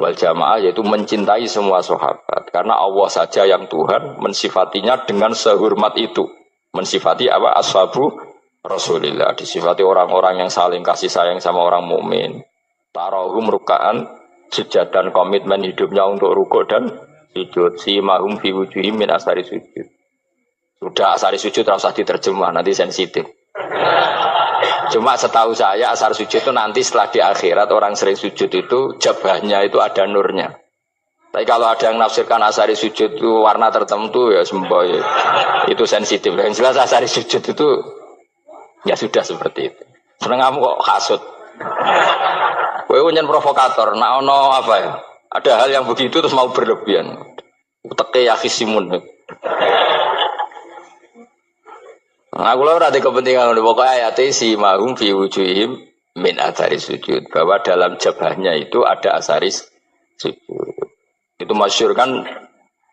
wal jamaah, yaitu mencintai semua sahabat. Karena Allah saja yang Tuhan mensifatinya dengan sehormat itu. Mensifati ashabu Rasulillah. Disifati orang-orang yang saling kasih sayang sama orang mukmin. Tarahum rukaan, sujud dan komitmen hidupnya untuk rukuk dan sujud. Simahum fi wujuhim min asari sujud. Sudah asari sujud terus diterjemah, nanti sensitif. Cuma setahu saya asar sujud itu nanti setelah di akhirat orang sering sujud itu jabahnya itu ada nurnya. Tapi kalau ada yang nafsirkan asari sujud itu warna tertentu ya semboy. Itu sensitif. Yang jelas asari sujud itu ya sudah seperti itu. Seneng kamu kok hasut. Kowe nyen provokator, nak ono apa ya? Ada hal yang begitu terus mau berlebihan. Uteke ya khisimun. Nah, aku ora ada kepentingan pokoknya ayat si mahum fi wujuhim min athari sujud, bahwa dalam jabahnya itu ada asaris sujud. Itu masyhur kan,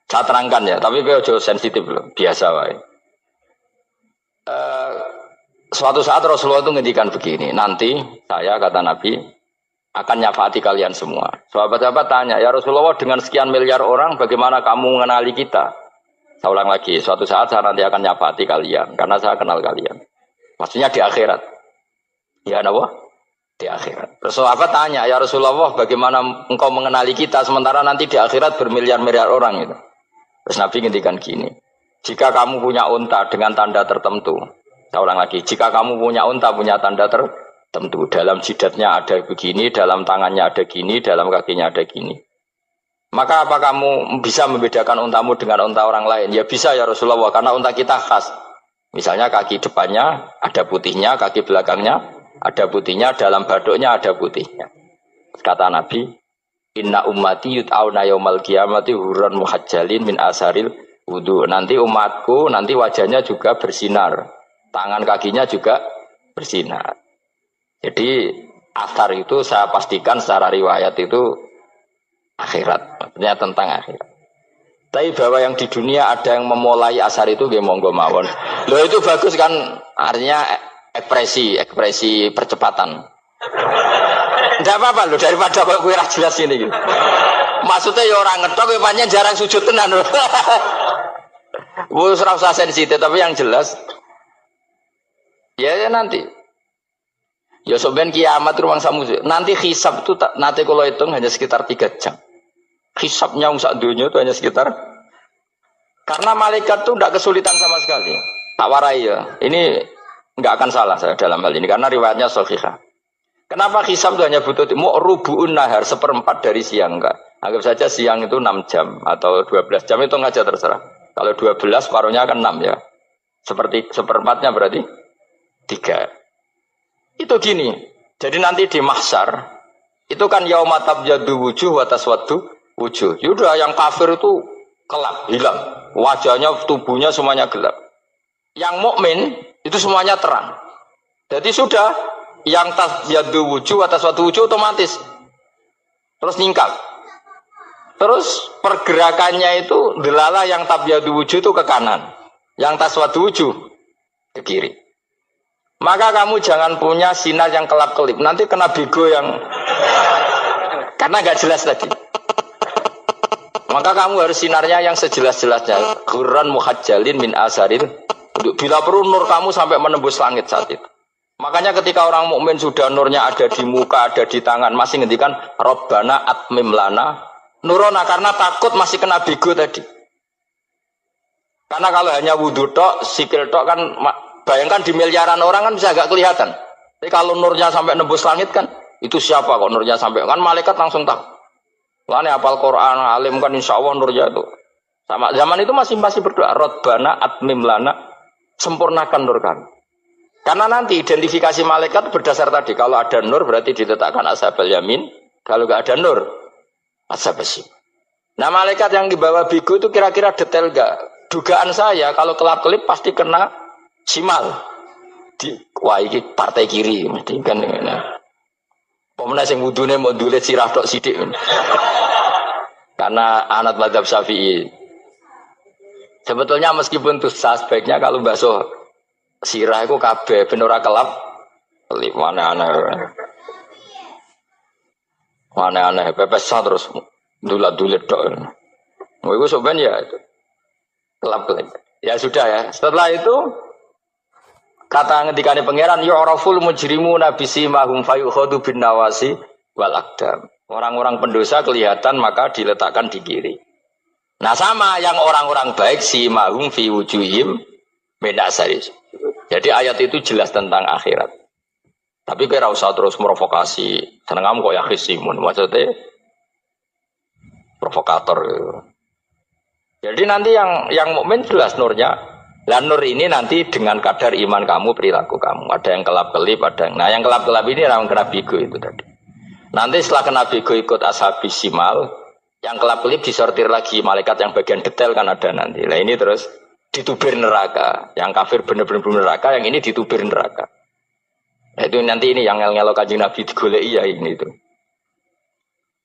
saya terangkan ya, tapi gue jauh sensitif loh, biasa wae. Suatu saat Rasulullah itu ngendikan begini, nanti saya kata Nabi akan nyafaati kalian semua. Sahabat-sahabat tanya, ya Rasulullah dengan sekian miliar orang bagaimana kamu mengenali kita? Saya ulang lagi, suatu saat saya nanti akan nyafaati kalian karena saya kenal kalian. Maksudnya di akhirat. Ya Allah, di akhirat. Terus sahabat tanya, ya Rasulullah bagaimana engkau mengenali kita sementara nanti di akhirat bermiliar-miliar orang itu. Terus Nabi ngendikan gini, jika kamu punya unta dengan tanda tertentu, saya ulang lagi, jika kamu punya unta punya tanda tertentu, dalam jidatnya ada begini, dalam tangannya ada gini, dalam kakinya ada gini. Maka apa kamu bisa membedakan untamu dengan unta orang lain? Ya bisa ya Rasulullah, karena unta kita khas. Misalnya kaki depannya ada putihnya, kaki belakangnya ada putihnya, dalam baduknya ada putihnya. Kata Nabi, inna ummati yut'auna yaumal qiyamati hurran muhajjalin min asaril wudu. Nanti umatku, nanti wajahnya juga bersinar. Tangan kakinya juga bersinar. Jadi asar itu saya pastikan secara riwayat itu akhirat, maksudnya tentang akhirat. Tapi bahwa yang di dunia ada yang memulai asar itu nggih monggo mawon. Loh itu bagus kan, artinya ekspresi percepatan. Enggak apa-apa loh, daripada kok kowe ra jelas ini gitu. Maksudnya ya orang ngetok kowe pancen jarang sujud tenan. Wis ora usah sensitif, tapi yang jelas ya nanti. Ya soben kiamat ruang samu. Nanti hisab itu nanti kalau hitung hanya sekitar 3 jam. Hisabnya sak dunia itu hanya sekitar, karena malaikat itu tidak kesulitan sama sekali. Tak warai ya. Ini nggak akan salah saya dalam hal ini karena riwayatnya sahihah. Kenapa hisab itu hanya butuh mau rubu'un nahar, seperempat dari siang enggak? Anggap saja siang itu 6 jam atau 12 jam itu aja terserah. Kalau 12 paruhnya kan 6 ya. Seperti seperempatnya berarti 3. Itu gini, jadi nanti di mahsyar itu kan yaumatab jadu wujuh wa taswaddu wujuh. Yaudah yang kafir itu kelap, hilang, wajahnya, tubuhnya semuanya gelap. Yang mukmin itu semuanya terang. Jadi sudah yang tasjadu wujuh wa taswaddu wujuh otomatis terus nyingkap. Terus pergerakannya itu delala yang tabyadu wujuh itu ke kanan, yang taswaddu wujuh ke kiri. Maka kamu jangan punya sinar yang kelap-kelip. Nanti kena bego yang karena nggak jelas tadi. Maka kamu harus sinarnya yang sejelas-jelasnya. Ghurran muhajjalin min asaril. Bila perlu nur kamu sampai menembus langit saat itu. Makanya ketika orang mukmin sudah nurnya ada di muka, ada di tangan, masih ngendikan Rabbana atmim lana nurona, karena takut masih kena bego tadi. Karena kalau hanya wudu tok, sikil tok kan, bayangkan di miliaran orang kan bisa agak kelihatan. Tapi kalau nurnya sampai nembus langit kan, itu siapa kok nurnya sampai, kan malaikat langsung tahu. Lani hafal Quran, alim kan insya Allah nurnya itu. Sama zaman itu masih berdoa, Rabbana atmim lana, sempurnakan nur kami. Karena nanti identifikasi malaikat berdasar tadi, kalau ada nur berarti diletakkan ashabul yamin, kalau nggak ada nur, ashabul shimal. Nah malaikat yang dibawa bigu itu kira-kira detail nggak? Dugaan saya kalau kelap-kelip pasti kena simal. Wah ini partai kiri, mesti kan ini. Pemenang yang wudhunya mau dulet sirah tok sidik. Karena anak mazhab Syafi'i. Sebetulnya meskipun itu sebaiknya kalau basuh sirah itu kabeh ben ora kelap. Mana aneh pepesah terus dulat-dulet tok. Mau iku sebenarnya ya kelap-kelip. Ya sudah ya. Setelah itu kata ngendikane pangeran yu'raful mujrimuna bisimahum fayukhadu bin nawasi wal aqdam. Orang-orang pendosa kelihatan maka diletakkan di kiri. Nah sama yang orang-orang baik simahum fi wujuhim min asari. Jadi ayat itu jelas tentang akhirat. Tapi kira usah terus provokasi. Seneng kamu kok ya khisimun. Maksudnya provokator gitu. Jadi nanti yang mukmin jelas nurnya. Lah nur ini nanti dengan kadar iman kamu, perilaku kamu. Ada yang kelap-kelip, ada yang... Nah yang kelap-kelip ini orang kena bigo itu tadi. Nanti setelah kena bigo ikut ashabis simal, yang kelap-kelip disortir lagi. Malaikat yang bagian detail kan ada nanti. Nah ini terus ditubir neraka. Yang kafir benar-benar neraka, yang ini ditubir neraka. Nah, itu nanti ini yang ngel-ngelo kanjeng Nabi digoleki ya ini itu.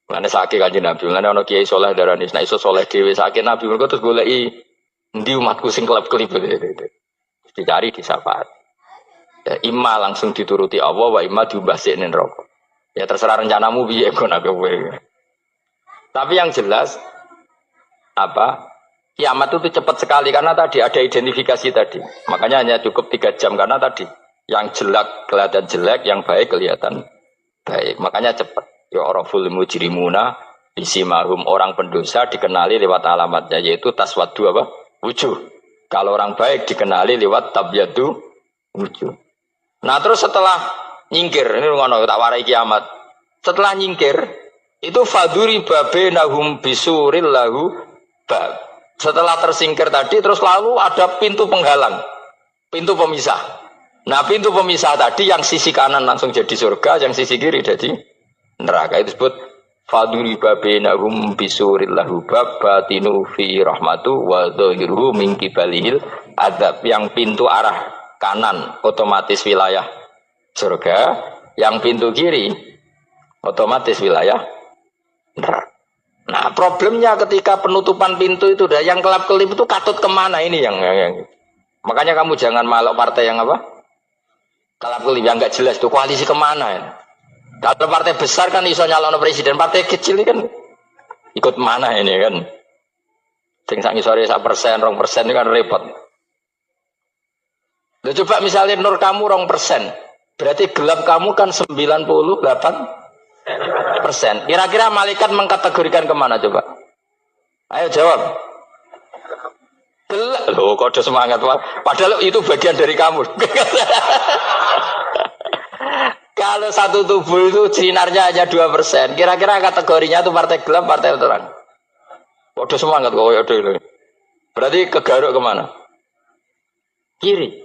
Mana sakit kanjeng Nabi, mana ono kiai soleh darani, nah iso soleh dewi sakit Nabi mereka terus goleki ndi umatku sing kelap-kelip itu. Dicari di syafaat. Ya, imma langsung dituruti Allah, wa imma diumbasik ning neraka. Ya terserah rencanamu piye kon aku kowe. Tapi yang jelas apa? Kiamat itu cepat sekali karena tadi ada identifikasi tadi. Makanya hanya cukup 3 jam karena tadi yang jelek kelihatan jelek, yang baik kelihatan baik. Makanya cepat. Ya oraful mujrimuna bisimahum, orang pendosa dikenali lewat alamatnya yaitu taswaddu apa? Wujuh. Kalau orang baik dikenali lewat tabyadu wujuh. Nah terus setelah nyingkir, ini ngono tak warai kiamat. Setelah nyingkir itu faduri babenahum bisuril lahu bab. Setelah tersingkir tadi terus lalu ada pintu penghalang, pintu pemisah. Nah pintu pemisah tadi yang sisi kanan langsung jadi surga, yang sisi kiri jadi neraka. Itu disebut faduri babenahum bisuril lahu bab batinu fi rahmatu wa dhahiruhu min kibalihil adab. Yang pintu arah kanan otomatis wilayah surga, yang pintu kiri otomatis wilayah neraka. Nah problemnya ketika penutupan pintu itu dah yang kelap-kelip itu katut kemana ini yang makanya kamu jangan malok partai yang apa kelap-kelip yang nggak jelas itu koalisi kemana ya. Kalau partai besar kan iso nyalon presiden, partai kecil ini kan ikut mana ini kan sing sak ngisore 1%, 2% ini kan repot. Nah, coba misalnya nur kamu 2%, berarti gelap kamu kan 98%. Kira-kira malaikat mengkategorikan kemana coba? Ayo jawab. Gelap. Loh kok ada semangat. Padahal itu bagian dari kamu. Kalau satu tubuh itu sinarnya hanya 2%. Kira-kira kategorinya itu partai gelap, partai terang. Kok ada semangat kok ada ini. Berarti kegaruk kemana? Kiri.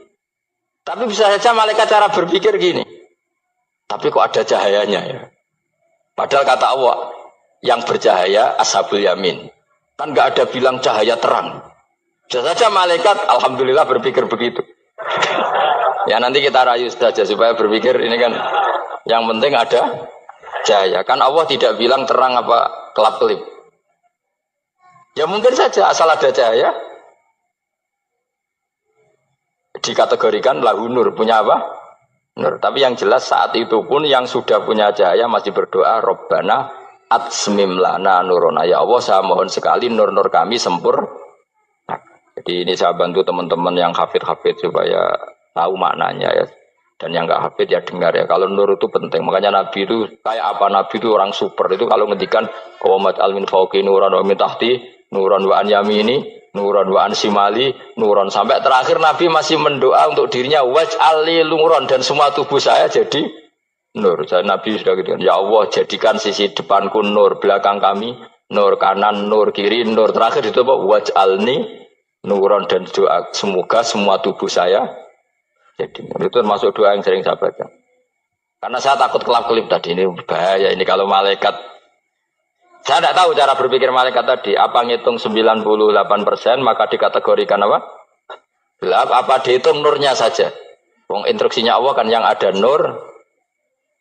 Tapi bisa saja malaikat cara berpikir gini. Tapi kok ada cahayanya ya. Padahal kata Allah, yang bercahaya ashabul yamin. Kan nggak ada bilang cahaya terang. Bisa saja malaikat, alhamdulillah berpikir begitu. Ya nanti kita rayu saja supaya berpikir ini kan yang penting ada cahaya. Kan Allah tidak bilang terang apa kelap-kelip. Ya mungkin saja asal ada cahaya dikategorikan lahu nur, punya apa? Nur. Tapi yang jelas saat itu pun yang sudah punya cahaya masih berdoa Rabbana atsmim lana nurona. Ya Allah saya mohon sekali nur-nur kami sempurna. Jadi ini saya bantu teman-teman yang hafid-hafid supaya tahu maknanya ya. Dan yang nggak hafid ya dengar ya. Kalau nur itu penting. Makanya Nabi itu kayak apa? Nabi itu orang super. Itu kalau ngendikan qawamat almin fauqi nuran wa min tahti nuran wa an yamini nuran wa an simali nuran. Sampai terakhir Nabi masih mendoa untuk dirinya waj'alli nuran, dan semua tubuh saya jadi nur. Saya Nabi sudah gitu. Ya Allah jadikan sisi depanku nur, belakang kami nur, kanan nur, kiri nur. Terakhir itu apa? Waj'alni nuron, dan doa semoga semua tubuh saya jadi itu termasuk doa yang sering saya baca. Karena saya takut kelap-kelip tadi, ini bahaya ini kalau malaikat. Saya tidak tahu cara berpikir malaikat tadi. Apa ngitung 98% maka dikategorikan apa? Gelap. Apa dihitung nurnya saja? Wong instruksinya Allah kan yang ada nur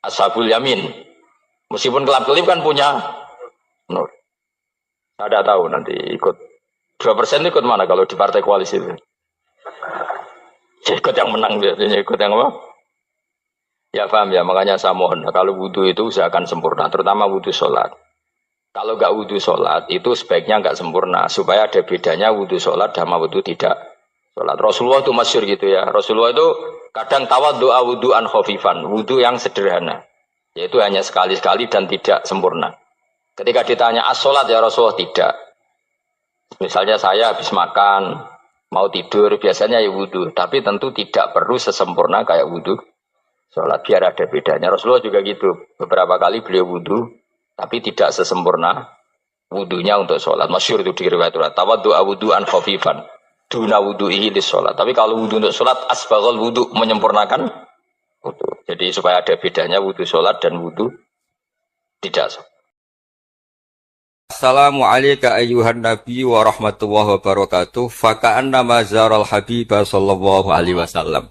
ashabul yamin. Meskipun kelap-kelip kan punya nur. Saya tidak tahu nanti ikut 2% ikut mana kalau di partai koalisi itu? Ya, ikut yang menang biasanya, ikut yang apa? Ya paham ya, makanya saya mohon kalau wudhu itu usahakan sempurna, terutama wudhu sholat. Kalau nggak wudhu sholat itu sebaiknya nggak sempurna, supaya ada bedanya wudhu sholat sama wudhu tidak sholat. Rasulullah itu masyhur gitu ya. Rasulullah itu kadang tawaddu'a wudhu'an khafifan, wudhu yang sederhana, yaitu hanya sekali-sekali dan tidak sempurna. Ketika ditanya as-sholat ya Rasulullah, tidak. Misalnya saya habis makan, mau tidur, biasanya ya wudhu. Tapi tentu tidak perlu sesempurna kayak wudhu sholat biar ada bedanya. Rasulullah juga gitu. Beberapa kali beliau wudhu, tapi tidak sesempurna wudhunya untuk sholat. Masyhur itu di riwayat tawaddu awudu'an khafifan duna wudhu'ihi lis sholat. Tapi kalau wudhu untuk sholat asbaghal wudhu, menyempurnakan wudhu. Jadi supaya ada bedanya wudhu sholat dan wudhu tidak sholat. Assalamualaikum ayyuhan nabi wa rahmatullahi wabarakatuh. Faka'anna mazaral habibah sallallahu alaihi wasallam.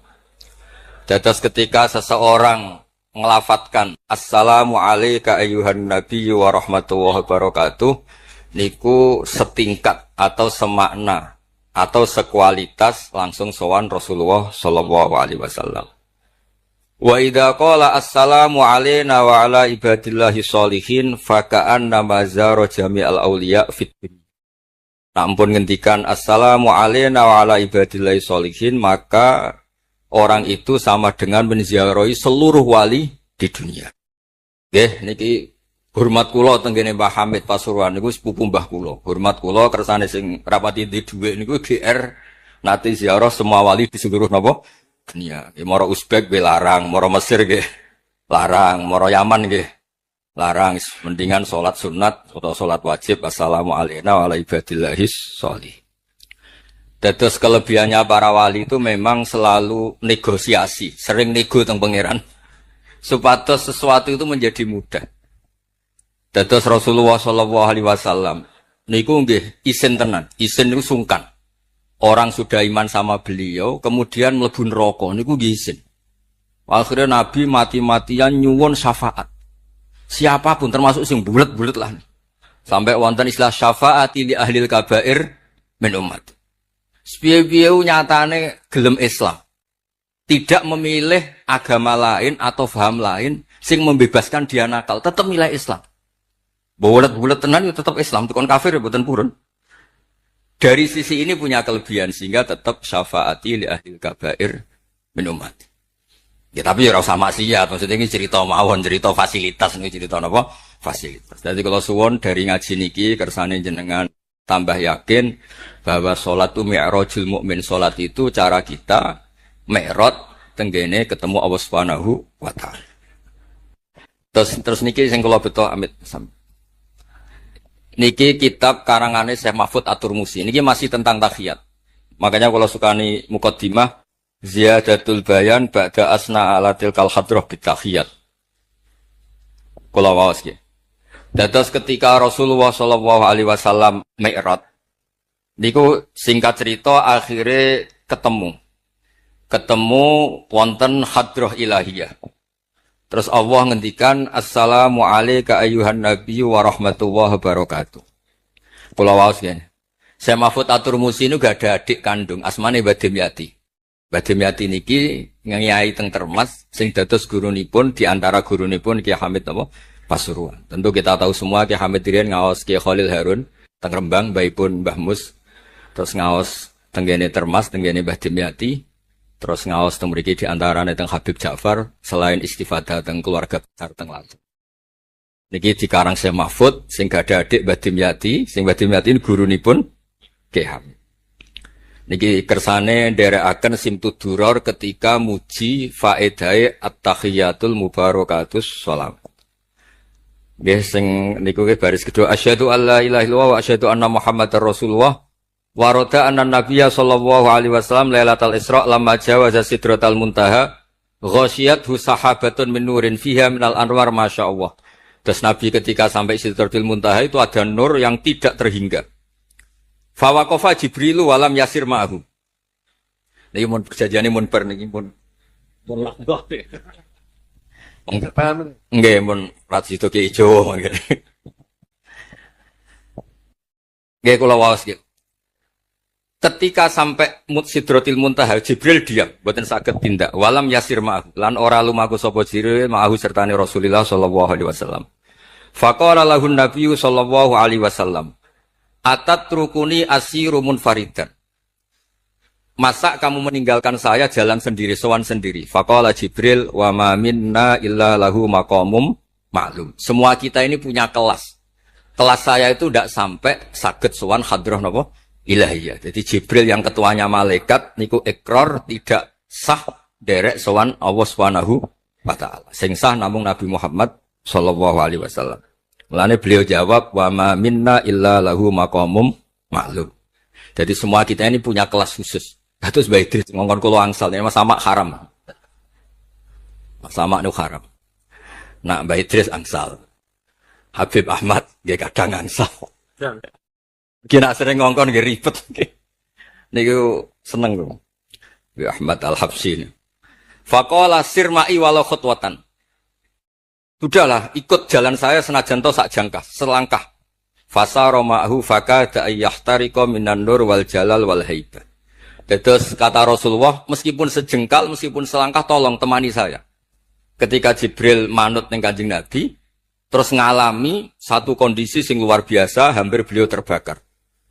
Dados ketika seseorang ngelafatkan Assalamualaikum ayyuhan nabi wa rahmatullahi wabarakatuh, niku setingkat atau semakna atau sekualitas langsung sowan Rasulullah sallallahu alaihi wasallam. Wa idza qala assalamu alaina wa ala ibadillahi sholihin faka'anna mazara jami'al auliya fit dunya. Nah, ampun ngendikan assalamu alaina wa ala ibadillahi sholihin, maka orang itu sama dengan menziarahi seluruh wali di dunia. Nggih niki hormat kula tenggene Mbah Hamid Pasuruan niku sepupu mbah kula. Hormat kula kersane sing rapati di dhuwit niku GR nate ziarah semua wali di seluruh napa dunia. Moro Uzbek nggih larang, moro Mesir nggih larang, moro Yaman nggih larang. Mendingan salat sunat atau salat wajib assalamu alayna wa ala ibadillahis sholih. Dados kelebihannya para wali itu memang selalu negosiasi, sering nego teng pangeran. Supados sesuatu itu menjadi mudah. Dados Rasulullah sallallahu alaihi wasallam niku nggih isin tenan, isin niku sungkan. Orang sudah iman sama beliau, kemudian mlebu neraka niku nggih isin. Akhirnya Nabi mati-matian nyuwun syafaat. Siapapun termasuk sing bulet-bulet lah. Sampai wonten istilah syafaati li ahlil kabair min umat. Sepiye-piye nyatane gelem Islam. Tidak memilih agama lain atau paham lain sing membebaskan dia nakal, tetap milih Islam. Bulet-bulet tenan itu tetap Islam, tukon kafir ya mboten purun. Dari sisi ini punya kelebihan sehingga tetap syafaati li ahlil kabair min umat. Ya tapi ora usah maksiat, maksudnya ini cerita mawon, cerita fasilitas ini cerita napa? Fasilitas. Jadi kalau suwon dari ngaji niki kersane jenengan tambah yakin bahwa sholat itu mi'rajul mukmin, sholat itu cara kita mi'raj tenggene ketemu Allah Subhanahu wa taala. Terus niki sing kula beto amit niki kitab karangane Syekh Mahfud At-Turmusi. Niki masih tentang tahiyat. Makanya kalau sukani muqaddimah ziyadatul bayan ba'da asna ala tilkal hadrah bitahiyat. Kula waos nggih. Dados ketika Rasulullah sallallahu alaihi wasallam mi'raj niku singkat cerita akhirnya ketemu wonten hadrah ilahiyah. Terus Allah ngendikan assalamu alayka ayyuhan nabiyyu wa rahmatullahi wabarakatuh. Kula waos nggih. Syekh Mahfud At-Turmusi niku gak ada adik kandung asmane Badim Yati. Badim Yati niki ngiyai teng Termas sing dados gurunipun di antara gurunipun Ki Hamid apa Pasuruan. Tentu kita tahu semua Ki Hamid riyen ngaos Ki Khalil Harun teng Rembang baipun Mbah Mus. Terus ngaos tenggene Termas tenggene Badim Yati. Terus ngaos teng mriki di antarane teng Habib Ja'far selain istifadah teng keluarga besar teng Lampung. Niki dikarang Syekh Mahfud sing gak ada adik Badim Yati, sing Badim Yati gurunipun Ki Hamid. Niki kersane nderekaken Simtud Duror ketika muji faedahe at-tahiyatul mubarakatus shalam. Nggih sing niku baris kedua asyhadu alla ilaha illallah wa asyhadu anna muhammadar rasulullah. Warada anna nabiyya sallallahu alaihi wasallam lailatul isra lamma jawaza sidratal muntaha ghasyiyathu sahabatun min nurin fiha minal anwar masyaallah. Terus Nabi ketika sampai sidratul muntaha itu ada nur yang tidak terhingga. Fa waqafa Jibrilu walam yasir ma'ahu. Niki mun perjanjiane mun bar niki mun lakdoh. Nggih mun rat situ ki Jawa nggih. Nggih kula waos nggih. Ketika sampai Sidratil Muntaha, Jibril diam, boten saged tindak. Walam yasir ma'ahu, lan ora lumaku sapa Jibril ma'ahu sertane Rasulullah sallallahu alaihi wasallam. Faqala lahun nabiyyu sallallahu alaihi wasallam, "Atatrukuni asiru munfaridan." Masa kamu meninggalkan saya jalan sendiri, sowan sendiri? Faqala Jibril, "Wa ma minna illa lahu maqamum ma'lum." Semua kita ini punya kelas. Kelas saya itu tidak sampai saged sowan hadrah napa? Ilahiyah. Jadi Jibril yang ketuanya malaikat niku ikrar tidak sah derek sowan Allah Subhanahu wa ta'ala. Sing sah namung Nabi Muhammad sallallahu alaihi wasallam. Mulane beliau jawab wa ma minna illa lahu maqamum ma'lum. Jadi semua kita ini punya kelas khusus. Terus Mbak Idris ngongkon kula angsal ini sama haram. Sama nu haram. Nak Mbak Idris angsal. Habib Ahmad nggih kadang angsal. Kira sering ngongkon nggih ribet. Niku seneng kok. Mbak Ahmad Al-Habsyi. Faqala sirma'i walau khutwatan. Sudahlah, ikut jalan saya senajan to sak jangkah, selangkah. Fasara ma'hu fakada ayyahtariqa minan nur wal jalal wal haibah. Terus kata Rasulullah, meskipun sejengkal, meskipun selangkah, tolong temani saya. Ketika Jibril manut ning Kanjeng Nabi, terus ngalami satu kondisi sing luar biasa, hampir beliau terbakar.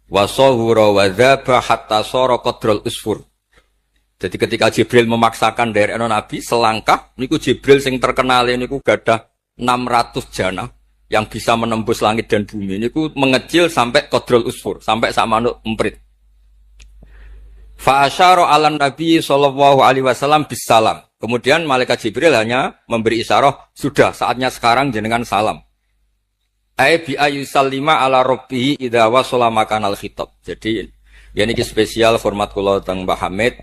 Wasahura wa dzaba hatta sara qadrul usfur. Jadi ketika Jibril memaksakan dari Nabi selangkah, niku Jibril sing terkenal niku gadah 600 jana yang bisa menembus langit dan bumi. Niku mengecil sampai qadrul usfur, sampai sak manuk emprit. Fa asyara 'alan Nabi sallallahu alaihi wasallam bisalam. Kemudian malaikat Jibril hanya memberi isyarah, sudah saatnya sekarang jenengan salam. Ai bi ayyusallima ala rabbih idza wasala makanal khitab. Jadi ya niki spesial format kula teng Mbah Hamid.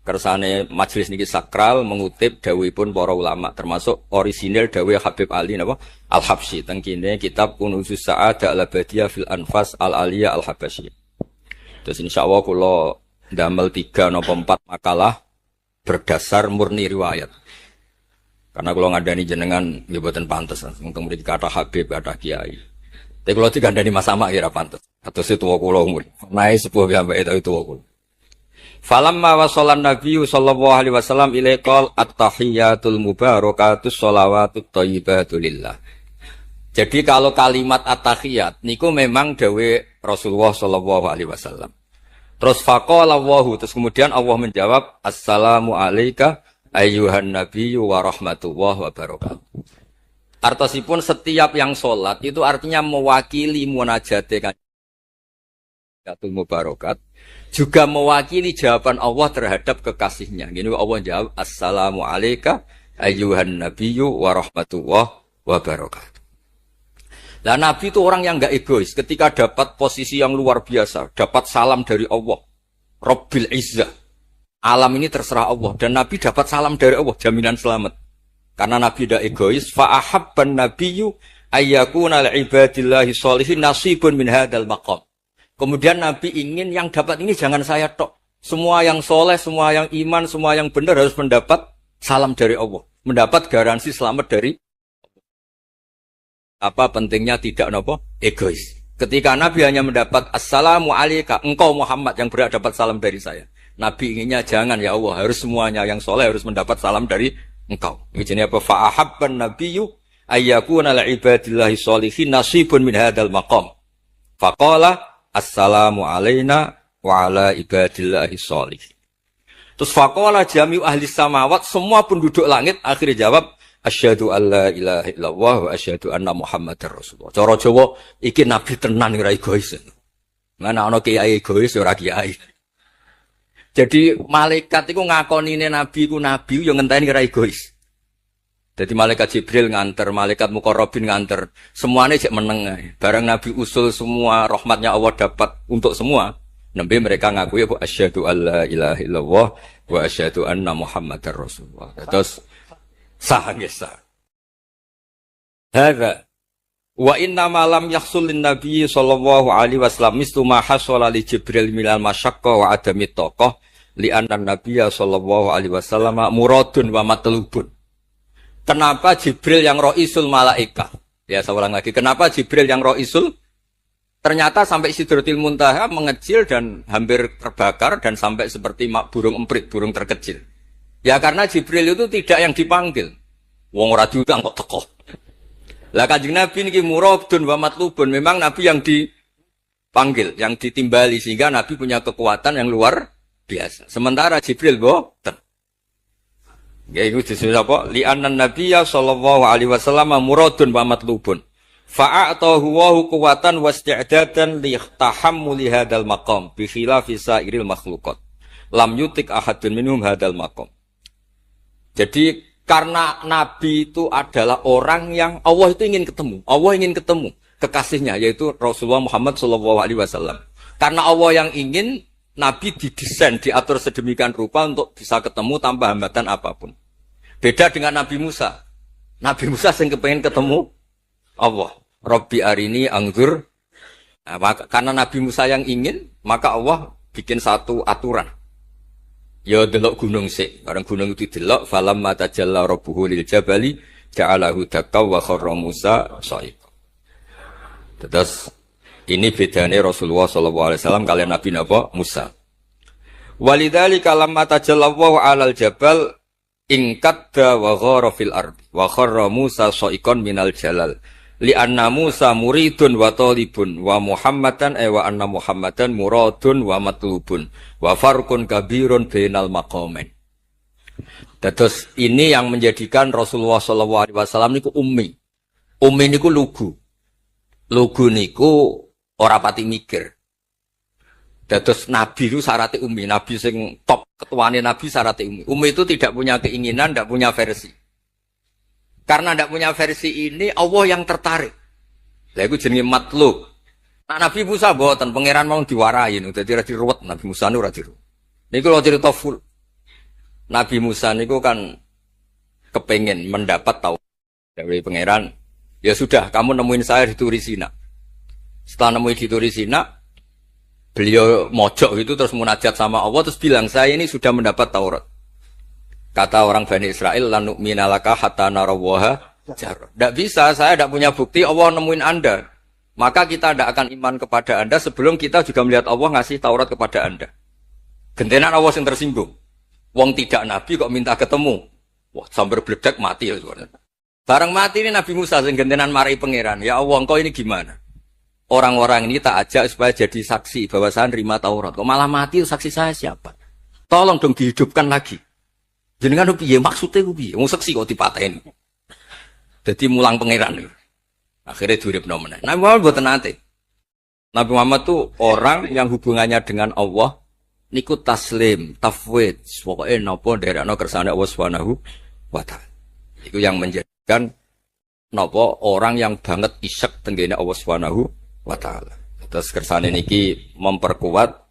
Kersane majelis niki sakral mengutip dawuhipun para ulama termasuk orisinil dawuh Habib Ali napa Al-Habsyi teng kene kitab Kunuzus Sa'adah al-Abadiyah fil Anfas al-Aliyah al-Habasyiyah. Terus insyaallah kula ndamel 3 napa 4 makalah berdasar murni riwayat. Karena kula ngandani jenengan nggih boten pantes untuk mriki kata Habib kata Kiai. Tapi kula digandani Mas Sama kira pantes. Atus tuwa kula umur. Nae sepuh piyambake itu tuwa kula. Falamma wasallan Nabi sallallahu alaihi wasallam ilaikal at-tahiyatul mubarakatus sholawatut thayyibatu lillah. Jadi kalau kalimat at-tahiyat niku memang dawuh Rasulullah sallallahu alaihi wasallam. Terus faqala Allahu, terus kemudian Allah menjawab assalamu alayka ayyuhan nabiyyu wa rahmatullahi wa barakatuh. Artosipun setiap yang sholat itu artinya mewakili munajate kanjeng mubarakat, juga mewakili jawaban Allah terhadap kekasihnya. Gini Allah jawab assalamu alayka ayyuhan nabiyyu wa rahmatullahi wa barakatuh. Nah, Nabi itu orang yang enggak egois. Ketika dapat posisi yang luar biasa, dapat salam dari Allah, Rabbil Izzah. Alam ini terserah Allah. Dan Nabi dapat salam dari Allah, jaminan selamat. Karena Nabi tidak egois. Fa'ahabban nabiyyu ayyakuna li'ibadillahi sholihin nasibun min hadal maqam. Kemudian Nabi ingin yang dapat ini jangan saya tok. Semua yang soleh, semua yang iman, semua yang benar harus mendapat salam dari Allah. Mendapat garansi selamat dari apa pentingnya tidak nopo egois. Ketika Nabi hanya mendapat assalamu alayka engkau Muhammad yang berhak dapat salam dari saya. Nabi inginnya jangan ya Allah, harus semuanya yang soleh harus mendapat salam dari engkau. Ini apa? Fa'ahabban nabiyyu ayyakuna li'ibadillahi sholihin nasibun min hadal maqam. Faqala assalamu alayna wa ala ibadillahi sholihin. Terus faqala jami'u ahli samawat, semua penduduk langit akhirnya jawab asyhadu alla ilaha illallah wa asyhadu anna muhammadar rasulullah. Cara Jawa iki nabi tenan ora egois. Mana ana kiai egois ora kiai. Jadi malaikat iku ngakonine nabi ku nabi yo ngenteni ora egois. Jadi malaikat Jibril nganter, malaikat Muqarrabin nganter, semuanya cek meneng ae. Barang nabi usul semua rahmatnya Allah dapat untuk semua. Nembe mereka ngaku ya asyhadu alla ilaha illallah wa asyhadu anna muhammadar rasulullah. Terus sah nggih sah. Hadza wa inna ma lam yahsul lin nabi sallallahu alaihi wasallam mislu ma hasala li Jibril minal masyaqqa wa adami taqah li anna nabiyya sallallahu alaihi wasallam muradun wa matlubun. Kenapa Jibril yang raisul malaika? Ya saya ulang lagi, kenapa Jibril yang raisul? Ternyata sampai Sidratil Muntaha mengecil dan hampir terbakar dan sampai seperti burung emprit, burung terkecil. Ya karena Jibril itu tidak yang dipanggil. Wong ora diundang kok teko. Lah Kanjeng Nabi niki muradun wa matlubun, memang Nabi yang dipanggil, yang ditimbali sehingga Nabi punya kekuatan yang luar biasa. Sementara Jibril boten. Ya iku disebut apa? Li annan nabiyya sallallahu alaihi wasallam muradun wa matlubun. Fa'atahu wa quwwatan wasti'dadan li tahammuli hadzal maqam bi khilafi sairil makhluqat. Lam yutik ahadun minhum hadzal maqam. Jadi Karena Nabi itu adalah orang yang Allah itu ingin ketemu. Allah ingin ketemu kekasihnya, yaitu Rasulullah Muhammad SAW. Karena Allah yang ingin, Nabi didesain, diatur sedemikian rupa untuk bisa ketemu tanpa hambatan apapun. Beda dengan Nabi Musa. Nabi Musa yang kepengen ketemu Allah. Rabbi arini anggur. Nah, karena Nabi Musa yang ingin, maka Allah bikin satu aturan. Ya delok gunung sik, bareng gunung itu delok falam mata jalla rabbuhu lil jabali ja'alahu dakka wa kharra Musa sha'iqa. Terus ini bedanya Rasulullah sallallahu alaihi wasallam kalian Nabi napa Musa. Walidzalika lamma tajallallahu 'alal jabal ingkadda wa ghara fil ardi wa kharra Musa sha'iqan minal jalal. Li'anna Musa muridun wa talibun wa Muhammadan wa anna Muhammadan muradun wa matlubun wa farqun kabirun bainal maqamain. Terus ini yang menjadikan Rasulullah sallallahu alaihi wasallam niku ummi. Ummi niku lugu. Lugu niku ora pati mikir. Terus Nabi itu syaratnya ummi, Nabi sing top ketuane Nabi syaratnya ummi. Ummi itu tidak punya keinginan, tidak punya versi. Karena tidak punya versi ini, Allah yang tertarik. Lah iku jenenge matlub. Nah, Nabi Musa mboten pangeran mau diwarai niku dadi ra diruwet Nabi Musa niku ra diruwet. Niku lho cerita full. Nabi Musa niku kan kepengen mendapat tahu dari pangeran. Ya sudah, kamu nemuin saya di Turi Sina. Setelah nemuin di Turi Sina, beliau mojok itu terus munajat sama Allah terus bilang, "Saya ini sudah mendapat Taurat." Kata orang Bani Israel, "La nu'mina laka hatta narawaha jar." Tidak bisa, saya tidak punya bukti Allah nemuin Anda. Maka kita tidak akan iman kepada Anda sebelum kita juga melihat Allah ngasih Taurat kepada Anda. Gentenan Allah yang tersinggung. Wong tidak Nabi kok minta ketemu. Wah, sambar beledak mati ya sebenarnya. Barang mati ini Nabi Musa yang gentenan marahi pangeran. Ya Allah, engkau ini gimana? Orang-orang ini tak ajak supaya jadi saksi bahwa saya nerima Taurat. Kok malah mati saksi saya siapa? Tolong dong dihidupkan lagi. Jenengan piye maksudnya piye? Wong seksi kok dipateni. Dadi mulang pangeran. Akhirnya diuripno meneh. Nabi Muhammad mboten nate. Nabi Muhammad tuh orang yang hubungannya dengan Allah niku taslim, tafwid, pokoke napa nderekno kersane Allah Subhanahu wa taala. Iku yang menjadikan napa orang yang banget isyek tenggene Allah Subhanahu wa taala. Terus kersane niki memperkuat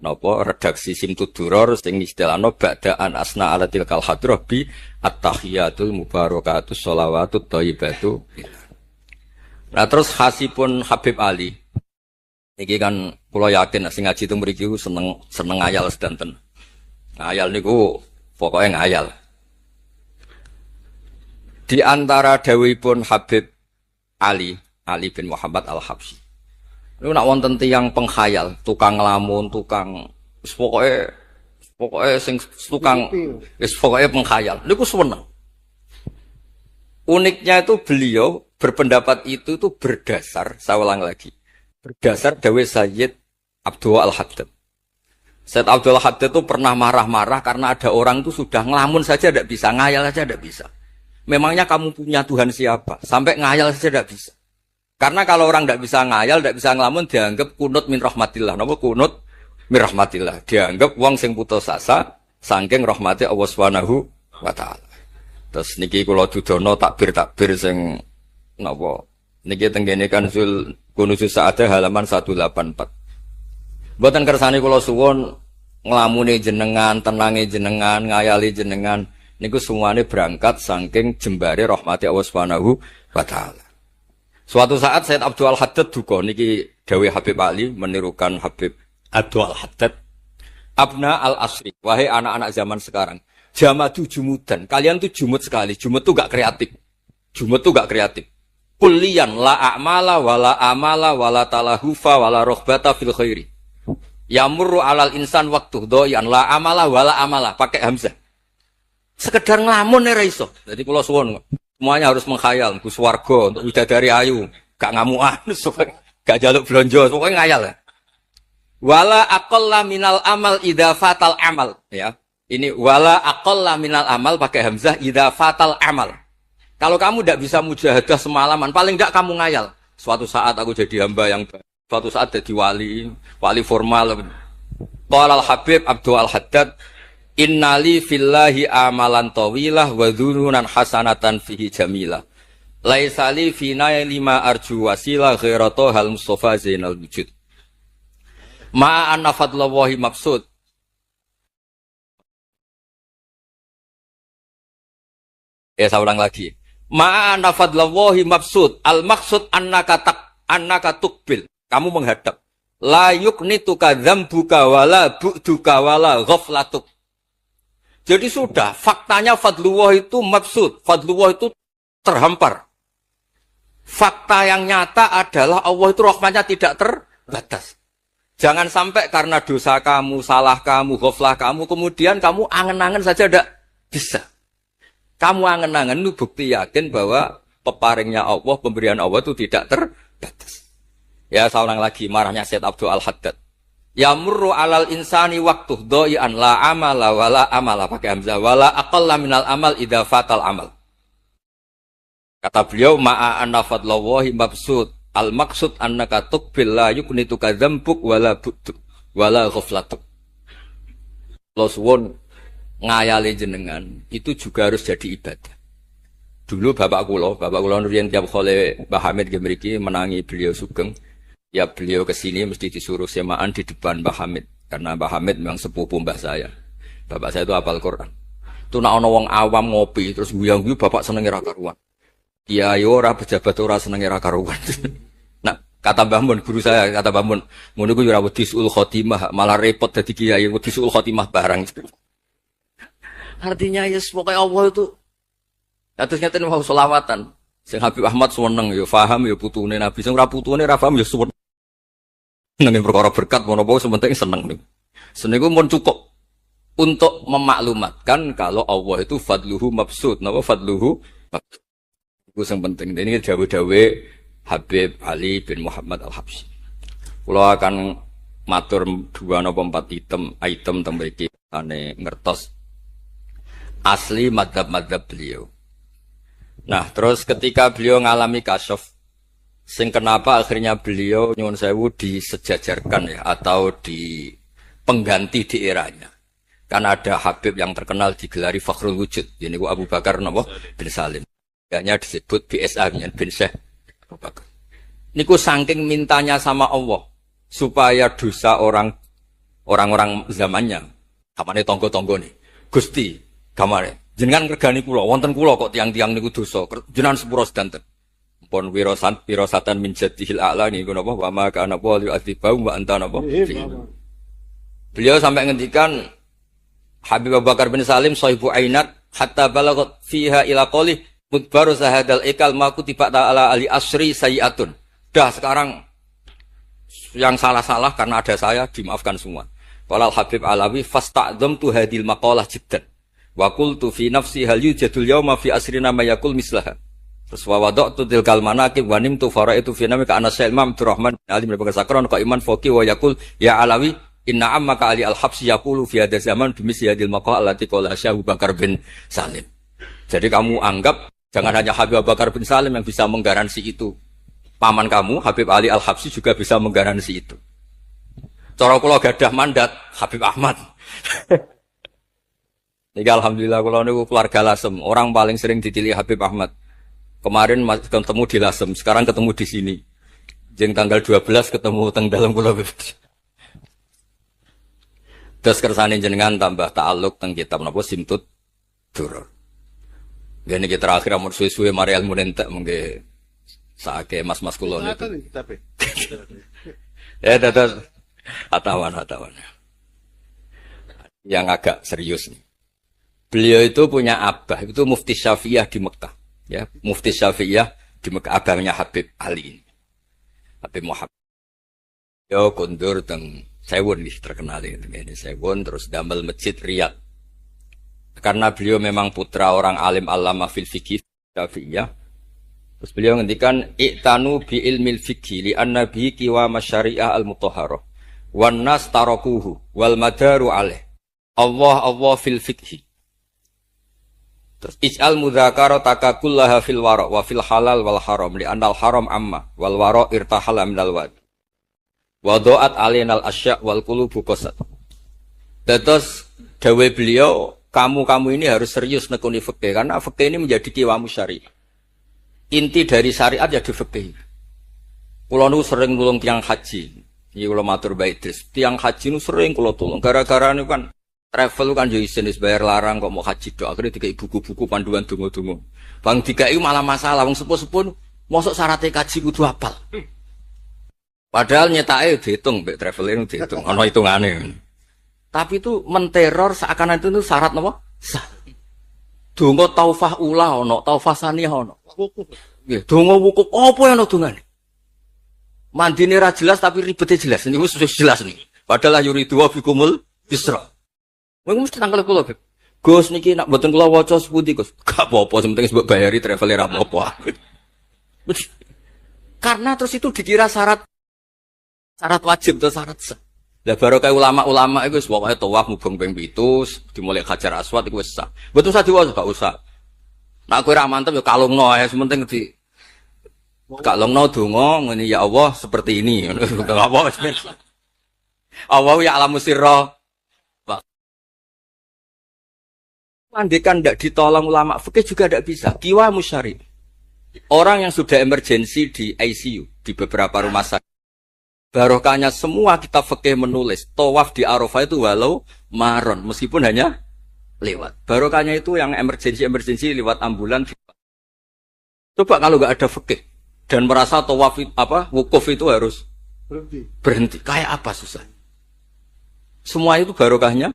napa redaksi Simtuduror sing istilahno ba'daan asna ala tilkal hadrah bi at-tahiyatul mubarakatus sholawatut thayyibatu. Nah terus khasipun Habib Ali niki kan kula yakin sing ngaji teng mriki seneng ngayal sedanten. Ngayal niku pokoke ngayal. Di antara dawuhipun Habib Ali bin Muhammad Al-Habsyi. Niku nak wonten tiyang pengkhayal, tukang nglamun, tukang wis pokoke sing tukang wis pokoke pengkhayal. Niku seneng. Uniknya itu beliau berpendapat itu berdasar, saya ulang lagi. Berdasar dawuh Sayyid Abdul Al-Haddad. Sayyid Abdul Al-Haddad itu pernah marah-marah karena ada orang itu sudah ngelamun saja tidak bisa, ngayal saja tidak bisa. Memangnya kamu punya Tuhan siapa? Sampai ngayal saja tidak bisa. Karena kalau orang tidak bisa ngayal, tidak bisa ngelamun, dianggap kunut min rahmatillah. Napa kunut min rahmatillah? Dianggap wong sing putus asa saking rahmati Allah Subhanahu wa taala. Terus niki kula dudono takbir sing napa? Niki tenggene Kanzul Kunuzus Sa'adah halaman 184. Mboten kersane kula suwun nglamune jenengan, tenange jenengan, ngayali jenengan niku semuanya berangkat saking jembare rahmati Allah Subhanahu wa taala. Suatu saat Sayyid Abdul Al-Haddad duka niki dawuh Habib Ali menirukan Habib Abdul Al-Haddad. Abna al-asri, wahai anak-anak zaman sekarang, jamadu jumudan. Kalian tuh jumud sekali. Jumud tuh gak kreatif. Jumud tuh gak kreatif. Kullian la a'mala wala amala wala talahufa wala rohbata fil khairi. Yamurru alal insan waktu doyan la amala wala amala pakai hamzah. Sekedar ngelamun ora iso. Jadi kula suwun semuanya harus menghayal, Gus Warga untuk widadari ayu, gak ngamuan, gak jaluk blonjo, pokoknya ngayal ya. Wala aqalla minal amal idza fatal amal, ya. Ini wala aqalla minal amal pakai hamzah idza fatal amal. Kalau kamu tidak bisa mujahadah semalaman, paling tidak kamu ngayal. Suatu saat aku jadi hamba yang baik, suatu saat jadi wali formal. Qala al-Habib Abdul Al-Haddad Innali fillahi amalan tawilah wa dhununan hasanatan fihi jamilah. Laisali fina lima arju wasilah ghairata hal Mustafa Zainal Wujud. Ma'an fadlallahi maksud. Ya saya ulang lagi. Ma'an fadlallahi maksud. Al maksud annaka tukbil. Kamu menghadap. La yuknituka dzambuka wala bu'duka wala ghaflatuk. Jadi sudah, faktanya fadlullah itu maksud. Fadlullah itu terhampar. Fakta yang nyata adalah Allah itu rahmatnya tidak terbatas. Jangan sampai karena dosa kamu, salah kamu, ghaflah kamu, kemudian kamu angen-angen saja tidak bisa. Kamu angen-angen itu bukti yakin bahwa peparingnya Allah, pemberian Allah itu tidak terbatas. Ya, saya ulang lagi, marahnya Syed Abdul Al-Haddad. Yamurru alal insani waktu doi'an la amala wala amala pakai hamzah wala aqalla minal amal idza fatal amal. Kata beliau ma'a anna fadlallahi mabsud al maksud annaka tuqbil la yuknituka dzambuk wala bu'du wala ghaflatuk. Kalau suwun ngayali jenengan itu juga harus jadi ibadah. Dulu bapak kula nuriyen tiap kali Mbah Hamid nggih mriki menangi beliau sugeng. Ya beliau kesini mesti disuruh semaan di depan Mbah Hamid. Karena Mbah Hamid memang sepupu mbah saya. Bapak saya itu hafal Quran. Itu nak ana wong awam ngopi terus guyang-guyu bapak senenge ra karuan. Kiai ora pejabat ora senenge ra karuan. Nah, kata Mbah Mun guru saya, kata Mbah Mun, ngono iku ora wedi suul khotimah, malah repot dadi kiai wedi suul khotimah barang. Artinya ya pokoke Allah itu terus ngeten mau selawatan. Sing Habib Ahmad seneng ya paham ya putune Nabi, sing ora putune ra paham ya suwun. Nang perkara berkat menapa sementing seneng niku. Seneng iku mun cukup untuk memaklumatkan kalau Allah itu fadluhu mabsud, napa fadluhu mabsud. Iku sing penting. Ini dawuh-dawuh Habib Ali bin Muhammad Al-Habsyi. Kula akan matur 2 napa 4 item teng mriki ane ngertos asli madzhab-madzhab beliau. Nah, terus ketika beliau ngalami kasyaf, sing kenapa akhirnya beliau nyuwun sewu disejajarkan ya atau di pengganti di eranya. Karena ada Habib yang terkenal digelari Fakhrul Wujud, ini Abu Bakar napa bin Salim. Hanya disebut BSA bin Syekh Abu Bakar. Niku saking mintanya sama Allah supaya dosa orang-orang zamannya, kamane tonggo-tonggo nih. Gusti, kamane jenengan ngregani kula, wonten kula kok tiang-tiang niku dosa, jenengan sepuro sedanten. Pun wirosatan min jadihil a'la niku napa wa ma kana wali azibau wa anta napa. Beliau sampai ngendikan Habib Abu Bakar bin Salim sahibu ainat hatta balagat fiha ila qali mudbaru sahadal ikal ma kutiba ta'ala ali asri sayiatun. Dah sekarang yang salah-salah karena ada saya dimaafkan semua. Qala Habib Alawi fasta'dzamtu hadil maqalah jiddan. Wa qultu fi nafsi hal yujadul yawma fi asrina ma yaqul mislaha. Terus wa wada'tu tilkal manaqib wa nimtu faraitu fi namika ana Syekh Imam Abdurrahman Ali bin Bakar Sakron ka iman faqih wa yaqul ya Alawi inna ammaka Ali al-Habsyi yaqulu fi hadha zaman bimisli hadil maqal allati qala Syekh Abu Bakar bin Salim. Jadi kamu anggap jangan hanya Habib Abu Bakar bin Salim yang bisa menggaransi itu. Paman kamu Habib Ali Al-Habsyi juga bisa menggaransi itu. Cara kula gadah mandat Habib Ahmad. Niki alhamdulillah kula niku keluarga Lasem, orang paling sering dipilih Habib Ahmad. Kemarin ketemu di Lasem, sekarang ketemu di sini. Jeng tanggal 12 ketemu teng dalam kula. Terus kersane jenengan tambah ta'alluq teng kitab napa Simtud Duror. Gene iki terakhir amun suwe-suwe mari ilmu entek mengke saake mas-mas kula niku. Ya dados hatawan. Yang agak serius nih. Beliau itu punya abah, itu Mufti Syafi'iyah di Mekah. Ya, Mufti Syafi'iyah di Mekah, abahnya Habib Ali. Habib Muhammad. Yo kondur teng Sewon nih terkenal ini Sewon terus damel masjid Riyadh. Karena beliau memang putra orang alim alama fil fikih Syafi'iyah. Terus beliau ngendikan i'tanu bi ilmil fikih li anna bihi qiwa masyari'ah al-mutahharah wan nas tarakuhu wal madaru alaih. Allah fil fikih. Terus ij'al mudzakarata kullaha fil wara' wa fil halal wal haram li anal haram amma wal wara' irtahala minal wad. Wa dha'at alainal asya' wal qulubu qasat. Terus dawe beliau, kamu ini harus serius nekuni fikih karena fikih ini menjadi kiwamu syariah. Inti dari syariat ya di fikih. Kulo nu sering nulung tiang haji. Iki kulo matur bae Idris. Tiang haji nu sering kulo tulung. Gara-gara niku kan travel kan yo isin wis bayar larang kok mau haji tok. Akhire dikai buku-buku panduan donga-donga. Bang dikai malah masalah wong sepuh-sepuh mosok syaratnya kaji kudu hafal. Padahal nyetake diitung mbek traveling diitung. Ana hitungane. Tapi itu menteror seakan itu syarat napa? Sah. Donga taufah ula ana, taufah saniyah ana. Nggih, donga wukuf apa ana dongane? Mandine ra jelas tapi ribete jelas. Niku wis jelas nih. Padahal yuridu wa bikumul yusra. Wong mesti tangkel kula, Beb. Gus niki nak mboten kula waca sepundi, Gus. Gak apa-apa, penting mbok bayari traveler apa-apa. Karena terus itu dikira syarat wajib atau syarat sah. Lah baru kayak ulama-ulama itu pokoknya tawaf mubeng ping 7 dimulai Hajar Aswad iku wis sah. Mboten usah diwaca, gak usah. Nek kowe ra mantep ya kalungno ae, sementing di kalungno donga ngene ya Allah seperti ini. Enggak apa Allah ya alamu sirra. Andekan tidak ditolong ulama fikih juga tidak bisa. Kiwa musyari. Orang yang sudah emergensi di ICU di beberapa rumah sakit. Barokahnya semua kitab fikih menulis tawaf di Arafah itu walau maron meskipun hanya lewat. Barokahnya itu yang emergensi lewat ambulan. Coba kalau nggak ada fikih dan merasa tawaf wukuf itu harus berhenti. Kayak apa susah? Semua itu barokahnya.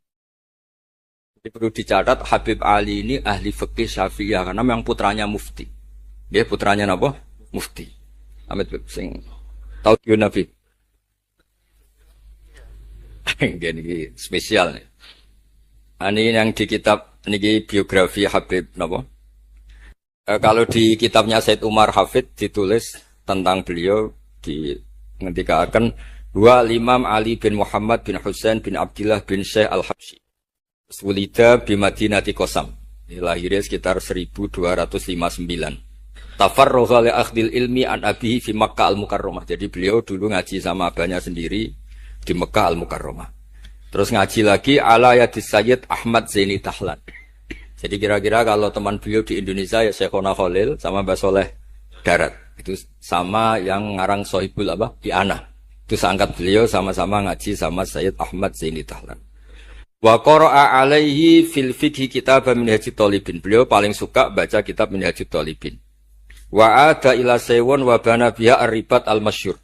Jadi perlu dicatat Habib Ali ini ahli fikih Syafi'iyah karena memang putranya mufti. Dia putranya apa? Mufti. Amit sing tahu Nabi. Ini spesial nih. Ini yang di kitab ini biografi Habib napa? Kalau di kitabnya Said Umar Hafid ditulis tentang beliau di ngendikaken dua Imam Ali bin Muhammad bin Husain bin Abdullah bin Syekh Al-Habsyi. Sulida bi Madinati Qasam. Lahirnya sekitar 1259. Tafarragha li akhdil ilmi an abihi fi Makkah Al-Mukarramah. Jadi beliau dulu ngaji sama abahnya sendiri di Mekah Al-Mukarramah. Terus ngaji lagi ala yadis Sayyid Ahmad Zaini Tahlan. Jadi kira-kira kalau teman beliau di Indonesia ya Syekhona Khalil sama Mbah Soleh Darat. Itu sama yang ngarang Sohibul Iana. Itu seangkat beliau sama-sama ngaji sama Sayyid Ahmad Zaini Tahlan. Wa qara'a alaihi fil fiqhi kitab Minhajut Thalibin. Beliau paling suka baca kitab Minhajut Thalibin. Wa ada ila saywun wa bana biha ar-ribat al-masyhur.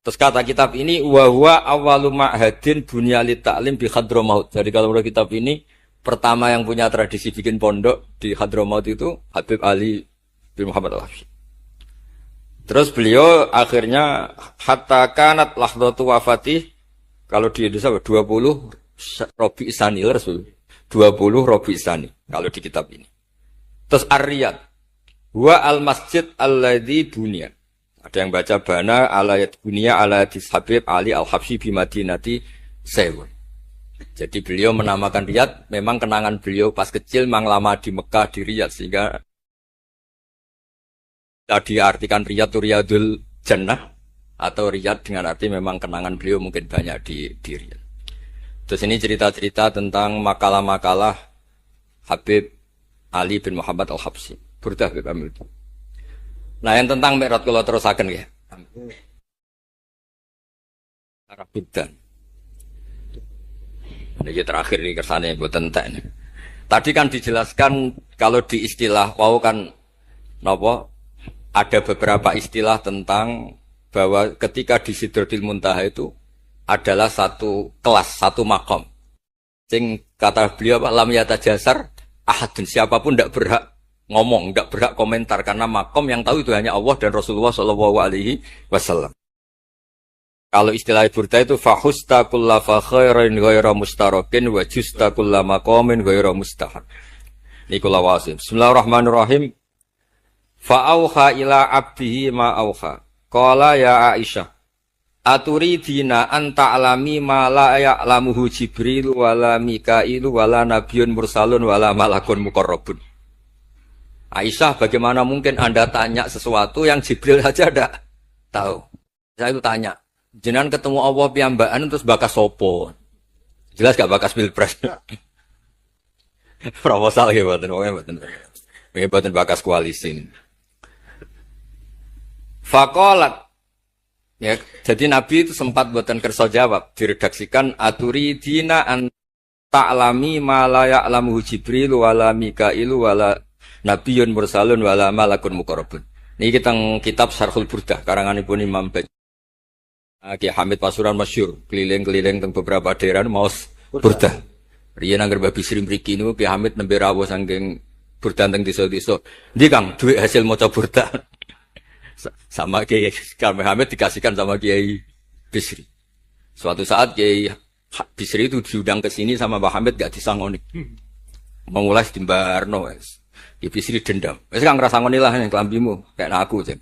Terus kata kitab ini wa huwa awwalu ma'hadin bunya li ta'lim bi Hadramaut. Jadi kalau menurut kitab ini pertama yang punya tradisi bikin pondok di Hadramaut itu Habib Ali bin Muhammad Al-Habsyi. Terus beliau akhirnya hatta kanat lahdatu wafati kalau di Indonesia 20 Robi Isani, 20 Robi Isani kalau di kitab ini. Terus Ar-Riyad wa al-masjid alladzi bunya. Ada yang baca bana alayat bunya ala Habib Ali Al-Habsyi bi Madinati Sewun. Jadi beliau menamakan Riyad memang kenangan beliau pas kecil memang lama di Mekah di Riyad sehingga tadi artikan Riyad itu Riyadul Jannah atau Riyad dengan arti memang kenangan beliau mungkin banyak di Riyad. Terus ini cerita-cerita tentang makalah-makalah Habib Ali bin Muhammad Al-Habsyi. Burdah Habib Amil. Nah yang tentang Mi'raj kalau terusaken ya. Arabidan. Ini terakhir nih kersane mboten entek. Tadi kan dijelaskan kalau di istilah wau kan napa ada beberapa istilah tentang bahwa ketika di Sidratul Muntaha itu adalah satu kelas, satu makom. Sing kata beliau lam yatajasar ahadun, siapapun tidak berhak ngomong, tidak berhak komentar karena makom yang tahu itu hanya Allah dan Rasulullah SAW. Kalau istilah burda itu fahusta kulla fakhairin ghaira mustarakin wa justa kulla maqamin ghaira mustahar. Nikulah wasim. Bismillahirrahmanirrahim. Fa'auha ila abdihi ma auha. Qala ya Aisyah, aturidina anta alami ma la ya'lamuhu Jibril wala Mikail wala nabiyyun mursalun wala malakun muqarrabun. Aisyah, bagaimana mungkin Anda tanya sesuatu yang Jibril saja tidak tahu? Saya itu tanya, jenengan ketemu Allah piyambakan terus bakas sopo. Jelas gak bakas pilpres. Proposal ya mboten, pokoke mboten. Nggih mboten bakas koalisi. Faqalat ya, jadi Nabi itu sempat buatan kerso jawab, diredaksikan aturi dina an ta'lami ma la ya'lamu Jibril wala Mikailu wala nabiyyun mursalun wala malakun muqarrabun. Niki teng kitab Syarhul Burdah karanganipun Imam Ki Hamid Pasuruan masyhur, keliling-keliling teng beberapa daerah maos Burdah. Riyen anggar Mbah Bisri mriki niku Ki Hamid nembe rawuh saking Burdah teng desa-desa. Ndi Kang, duit hasil maca Burdah. Sama Kiai Kamil Hamid dikasihkan sama Kiai Bisri. Suatu saat Kiai Bisri itu diundang ke sini sama Mbah Hamid gak disangoni. Mengulas di Mbarno wes. Kiai Bisri dendam. Wes Kang ngrasangoni lah yang kelambimu kayak aku Jen.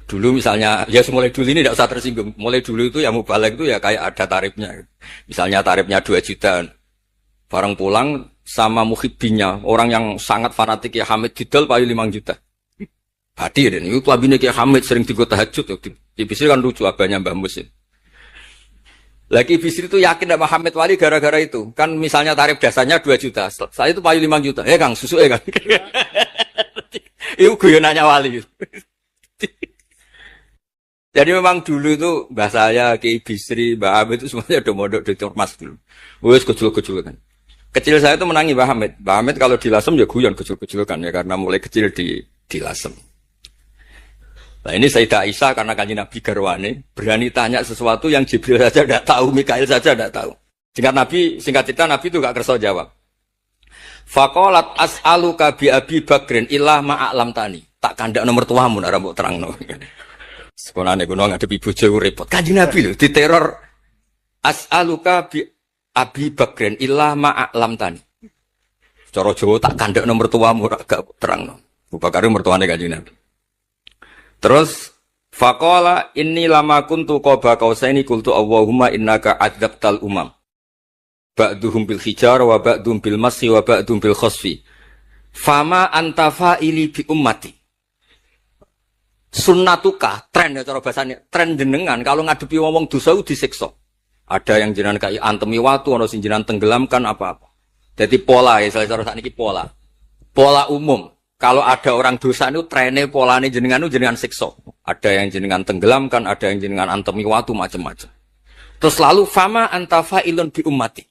Dulu misalnya ya mulai dulu ini tidak usah tersinggung. Mulai dulu itu ya mubalek itu ya kayak ada tarifnya. Misalnya tarifnya 2 juta. Barang pulang sama muhibbinya, orang yang sangat fanatik ya Hamid didol payu 5 juta. Hadir dan itu labine Kiai Hamid sering digo tahajud. Kiai Bisri kan lucu abahnya Mbah Mus. Lagi Bisri itu yakin sama Hamid Wali gara-gara itu. Kan misalnya tarif dasarnya 2 juta. Saya itu payu 5 juta. Kang, susu Kang. Itu guyonannya Wali. Jadi memang dulu itu mbah saya, Kiai Bisri, Mbah Hamid itu semuanya udah mondok di Ormas dulu. Wes kecil-kecil kan. Kecil saya itu menangi Mbah Hamid. Mbah Hamid kalau di Lasem ya guyon kecil-kecil kan ya karena mulai kecil di Lasem. Nah ini Sayyidah Aisyah karena kanjeng Nabi garwane berani tanya sesuatu yang Jibril saja tidak tahu, Mikail saja tidak tahu. Singkat cerita Nabi itu gak kerso jawab. Faqalat as'aluka bi Abi Bakrin illah ma'alam tani. Tak kandak nomor tuamu nek mbok terangno. Sekolahane kuno ngadepi bojo repot. Kanjeng Nabi lho diteror as'aluka bi Abi Bakrin illah ma'alam tani. Cara Jawa tak kandak nomor tuamu gak terangno. Abu Bakar mertuane kanjeng Nabi. Terus faqala inni lama kuntu qaba qausaini qultu Allahumma innaka adzabtal umam. Ba'duhum bil hijar wa ba'dhum bil masi wa ba'dhum bil khasfi. Fama anta fa'ili bi ummati. Sunnatuka, tren ya cara bahasane, tren jenengan kalau ngadepi wong dosa disiksa. Ada yang jenengan kaya antemi watu, ana sing jenengan tenggelamkan apa-apa. Jadi pola ya cara sakniki pola. Pola umum. Kalau ada orang dosa itu trennya polanya jenengan itu jenengan siksa. Ada yang jenengan tenggelamkan, ada yang jenengan antemi watu macam-macam. Terus lalu fama anta fa'ilun bi ummati.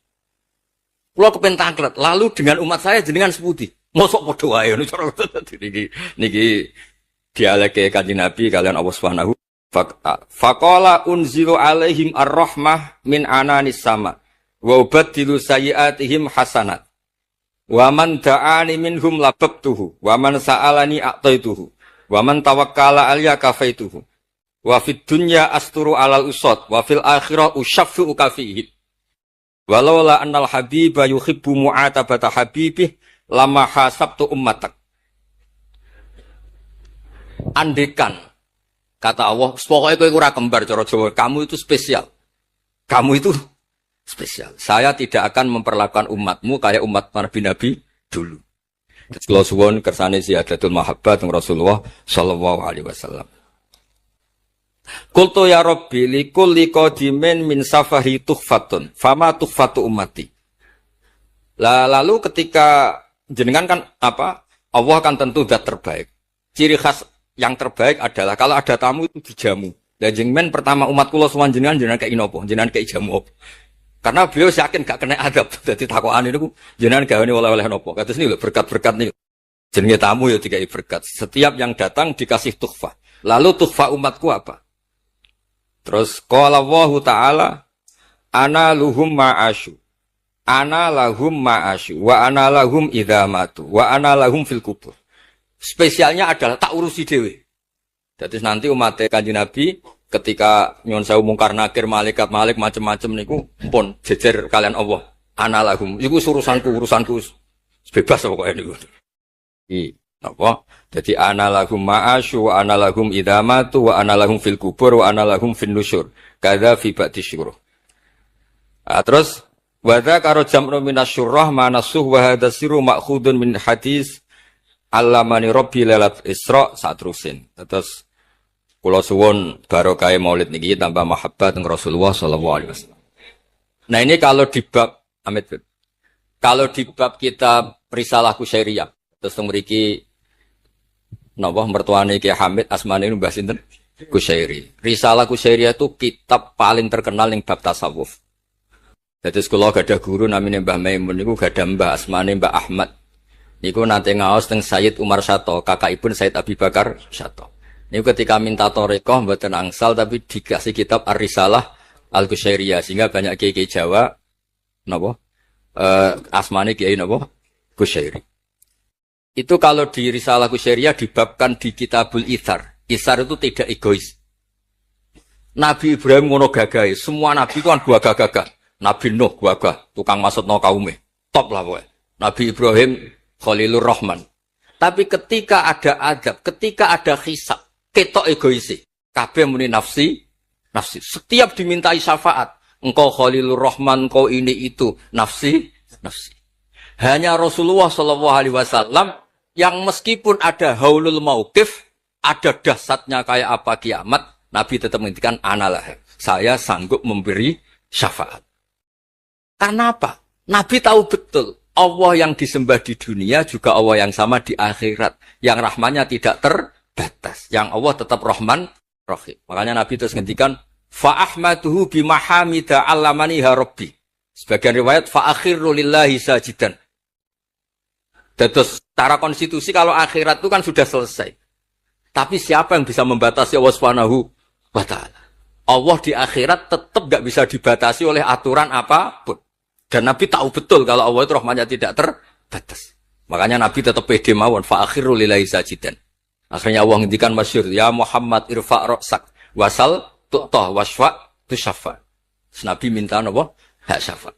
Kula kepen tanglet, lalu dengan umat saya jenengan sepundi? Mosok padha wae ngono cara niki dialeke Kanjeng Nabi kalian Allah Subhanahu faqala unzilu alaihim ar-rahmah min ananis sama wa ubaddilu sayyi'atihim hasanat. Wa man da'ani minhum lababtuhu wa man sa'alani a'taituhu wa man tawakkala alayya kafaituhu wa fid dunya asturu alal usad wa fil akhirah usyaffi'u kafihi walau la annal habiba yuhibbu mu'atabata habibih lama hasabtu ummatak. Andekan kata Allah pokoknya kowe ora kembar cara Jawa, kamu itu spesial, kamu itu spesial. Saya tidak akan memperlakukan umatmu kayak umat Nabi dulu. Kalau suwon kersane ziyadatul mahabbat Rasulullah sallallahu alaihi wasallam. Qultu ya Rabbi likulli qadimin min safari tuhfatun fama tuhfatu ummati. Lalu ketika jenengan kan apa? Allah kan tentu zat terbaik. Ciri khas yang terbaik adalah kalau ada tamu itu dijamu. Dan jenengan pertama umat kula suwan jenengan kayak inopo, jenengan kayak jamu. Karena beliau yakin gak kena adab. Jadi takwaan itu jenengan gawe oleh-oleh nopo. Kados niku berkat-berkat niku. Jenenge tamu ya dikai berkat. Setiap yang datang dikasih tuhfah. Lalu tuhfah umatku apa? Terus qala Allahu ta'ala ana luhum ma'asyu. Ana lahum ma'asyu wa ana lahum idza matu wa ana lahum fil kubur. Spesialnya adalah tak urusi dhewe. Jadi nanti umat Kanjeng Nabi ketika nyon sewu mungkar nakir malaikat malik macam-macam niku pun jejer kalian Allah analahum iku urusanku bebas pokoknya niku apa jadi analahum ma'asyu wa analahum idamatu wa analahum fil kubur wa analahum fin nusyur kadza fi ba'di syuruh. Terus wa dzakara jam'u minasyurrah manasuh wa hadza sirru ma'khudun min hadis allamani rabbi lailat isra satrusin. Terus kula suwun barokah maulid niki tambah mahabbat teng Rasulullah sallallahu alaihi wasallam. Nah ini kalau di bab Amit, kalau di bab kitab Risalah Kusyairiyah, terus memiliki napa mertuane Ki Hamid asmane Mbah sinten? Kusyairi. Risalah Kusyairiyah itu kitab paling terkenal ning bab tasawuf. Dadi kula gadah guru namine Mbah Maimun niku gadah Mbah asmane Mbah Ahmad. Niku nate ngaos teng Sayyid Umar Sato, kakakipun Sayyid Abi Bakar Sato. Niku ketika minta thariqah mboten angsal tapi dikasih kitab Ar-Risalah Al-Kusyairiyah sehingga banyak kiai Jawa napa asmane kiai napa Kusyairi. Itu kalau di Risalah Kusyairiyah dibabkan di Kitabul Itsar. Itsar itu tidak egois. Nabi Ibrahim ngono gagahe, semua nabi itu kan gagah-gagah. Nabi Nuh gagah, tukang maksudno kaume. Top lah pokoknya. Nabi Ibrahim Khalilur Rahman. Tapi ketika ada adab, ketika ada hisab, ketok egoisi. Kabeh muni nafsi. Setiap dimintai syafaat, engkau Khalilur Rahman, engkau ini itu, nafsi. Hanya Rasulullah Shallallahu Alaihi Wasallam yang meskipun ada haulul mauqif, ada dahsyatnya kayak apa kiamat, Nabi tetap menghentikan analah. Saya sanggup memberi syafaat. Karena apa? Nabi tahu betul Allah yang disembah di dunia juga Allah yang sama di akhirat. Yang rahmannya tidak terbatas. Yang Allah tetap Rahman Rahim. Makanya Nabi terus ngendikan fa'ahmaduhu bimahamida allamaniha rabbi. Sebagian riwayat fa'akhiru lillahi sajidan. Terus secara konstitusi kalau akhirat itu kan sudah selesai. Tapi siapa yang bisa membatasi Allah Subhanahu wa ta'ala? Allah di akhirat tetap gak bisa dibatasi oleh aturan apapun. Dan Nabi tahu betul kalau Allah itu rahmatnya tidak terbatas. Makanya Nabi tetap pede mawon fa'akhiru lillahi sajidan. Akhirnya Allah ngendikan masyhur, ya Muhammad irfa' ra'sak wasal tu'tah wasfa' tusyafa. Nabi minta apa? Hak syafaat.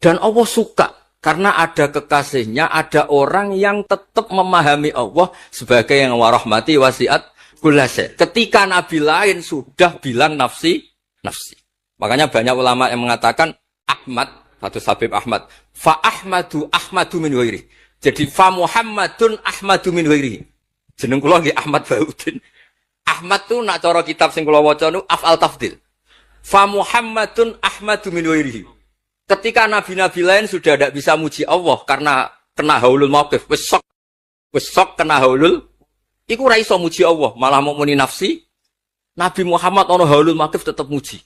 Dan Allah suka karena ada kekasihnya, ada orang yang tetap memahami Allah sebagai yang warahmati wasiat kullase. Ketika Nabi lain sudah bilang nafsi. Makanya banyak ulama yang mengatakan Ahmad atau Habib Ahmad, fa Ahmadu min ghairi. Jadi fa Muhammadun Ahmadu min ghairi. Jeneng kula nggih Ahmad Baudin. Ahmad tu nak cara kitab sing kula waca nu af'al tafdil. Fa Muhammadun Ahmadu min ghairi. Ketika nabi-nabi lain sudah tidak bisa muji Allah karena kena haulul mauqif, wis sok kena haulul, iku ora iso muji Allah, malah mau muni nafsi. Nabi Muhammad ono haulul mauqif tetap muji.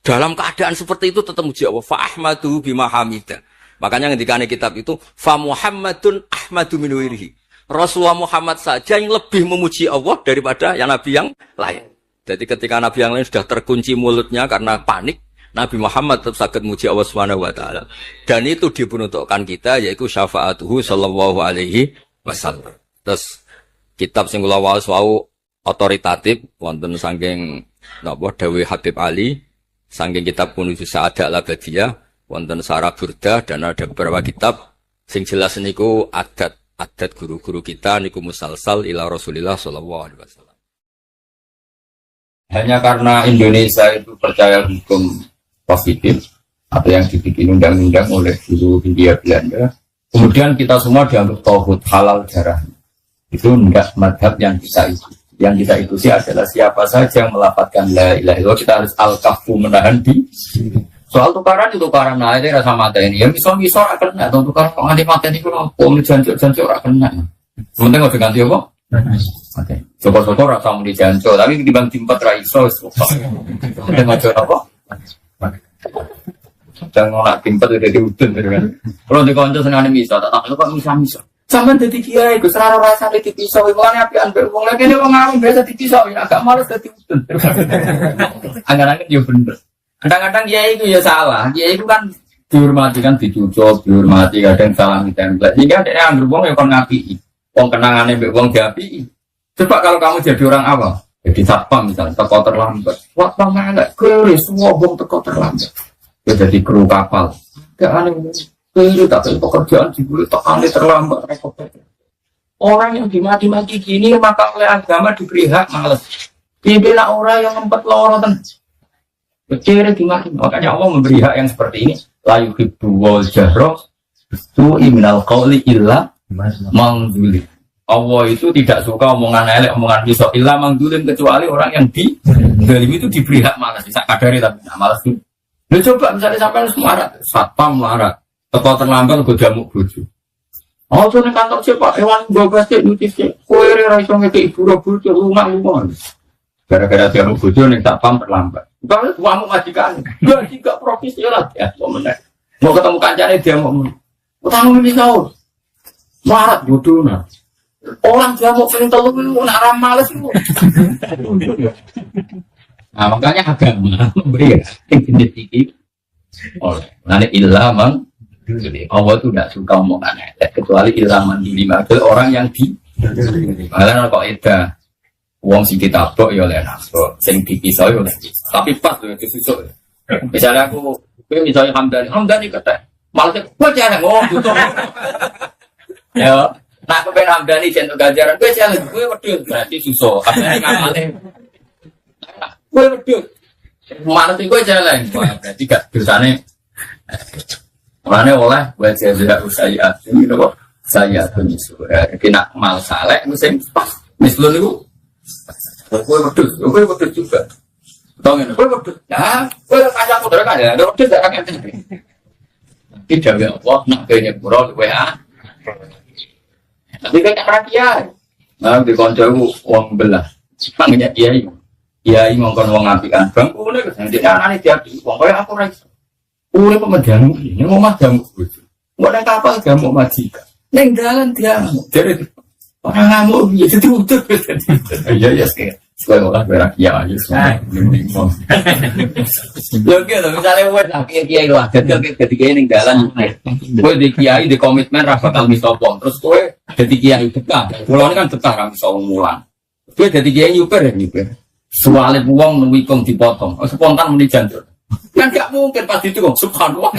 Dalam keadaan seperti itu tetap muji Allah. Fa ahmadu bima hamida. Makanya ketika kitab itu fa Muhammadun Ahmadu min ghairihi. Rasulullah Muhammad saja yang lebih memuji Allah daripada yang nabi yang lain. Jadi ketika nabi yang lain sudah terkunci mulutnya karena panik, Nabi Muhammad tetap sakit muji Allah Subhanahu wa taala. Dan itu diperuntukkan kita yaitu syafaatuhu sallallahu alaihi wasallam. Terus kitab sing kula waos wau otoritatif wonten saking napa dawuh Habib Ali. Saking kitab Kunuz Sa'adah Al-Abadiyah, wonten Sarah Burdah dan ada beberapa kitab sing jelas niku adat guru-guru kita niku musalsal ila Rasulillah sallallahu alaihi wasallam. Hanya karena Indonesia itu percaya hukum positif atau yang dibikin undang-undang oleh guru Hindia Belanda, kemudian kita semua dianggap tauhid halal darah. Itu enggak madhab yang bisa ikuti. Yang kita ikuti adalah siapa saja yang melafadzkan la ilaha illallah, kita harus al-kafu menahan di. Soal tukaran itu tukaran nah itu rasa mata ini. Yang bisa akan kena atau tukaran kok nganti mata ini kalau om jancu ora kena. Sementara nggak ganti apa? Oke. Syukur-syukur rasa mau dijancu, tapi dibang timpat ra iso wis kok. Dengan apa? Jangan nak timpat udah diudun kan. Kalau di kantor senane misa, tak kok misa. Sampai dadi kiai Gus ora rasane dipisah wong apian mbek wong lagi wong awam biasa dipisah agak males dadi udun. Angan-angan yo bener. Kadang-kadang kiai itu ya salah. Kiai itu kan dihormati kan dicucuk, dihormati kadang salah ditempel. Sehingga dia anggere wong yang kon ngapiki. Wong kenangane mbek wong diapiki. Coba kalau kamu jadi orang awam, jadi satpam misalnya teko terlambat. Wah, enggak kere semua wong teko terlambat. Ya jadi kru kapal. Gak aneh. Itu tapi pekerjaan dibeli tekane terlambat repot. Orang yang dimaki-maki gini maka oleh agama diberi hak males. Dibela orang yang ngempet loro ten. Kecil dimaki. Makanya Allah memberi hak yang seperti ini. La yuhibbu wal jahra itu minal qauli illa mangduli. Allah itu tidak suka omongan elek, omongan pisau illa mangdulin kecuali orang yang di dalam itu diberi hak malas. Bisa kadari tapi malas itu. Lu coba misalnya sampai semarat, satpam melarat, teko terlambat gue jamu bojo. Oh, tuh nih kantor siapa? Hewan 12 cek nutis cek. Kue raiso ngeke ibu roh bojo lunga. Gara-gara jamu bojo nih satpam terlambat. Kalau kamu majikan, gak profesional ya. Mau ketemu kancane dia mau. Utang ini kau. Melarat bodoh nah. Orang jamu pengen telu itu nak ram males itu. Nah makanya agama memberi genetik oleh nanti ilaman Allah itu tidak suka omong aneh kecuali ilaman di lima orang yang di malah kok itu uang si kita tok ya oleh nafsu sing dipisah ya oleh tapi pas tuh susuk misalnya aku misalnya Hamdani kata malah gue jangan ngomong tutup ya nah aku pengen Hamdani jentuk ganjaran gue jangan gue wedus berarti susuk Hamdani ngamalin gue wedus, mana sih gue jalan, berarti gak dosane. Mana oleh buat saya tidak usaya, ini kok saya tunjuk. Kena mal saleh, musim pas, misalnya itu, gue wedus juga. Tahu nggak? Gue wedus, ya, gue kasih aku terus aja, ada wedus tak kakek sendiri. Tidak ada apa, nak kayaknya kurang WA. Tapi kayak rakyat, nah di konco uang belah, panggilnya kiai. Ya, ini ngomong wong apikan bang, boleh kan? Jadi anak ini tiap wong kaya aku rais. Boleh pemegang ini ngomong jamu gitu. Nggak ada kapal jamu majikan. Neng jalan dia, jadi orang ngamuk ya jadi utuh. Iya sekian. Sekali orang berak ya aja semua. Oke, misalnya buat kiai lah, jadi ketika ini jalan, gue di kiai di komitmen rapat al-misopong, terus gue jadi kiai dekat. Pulau ini kan dekat kan bisa mulan. Gue jadi kiai nyuper. Soalnya uang nuwikong dipotong, spontan meni jantur. Kan gak mungkin pas itu subhanallah.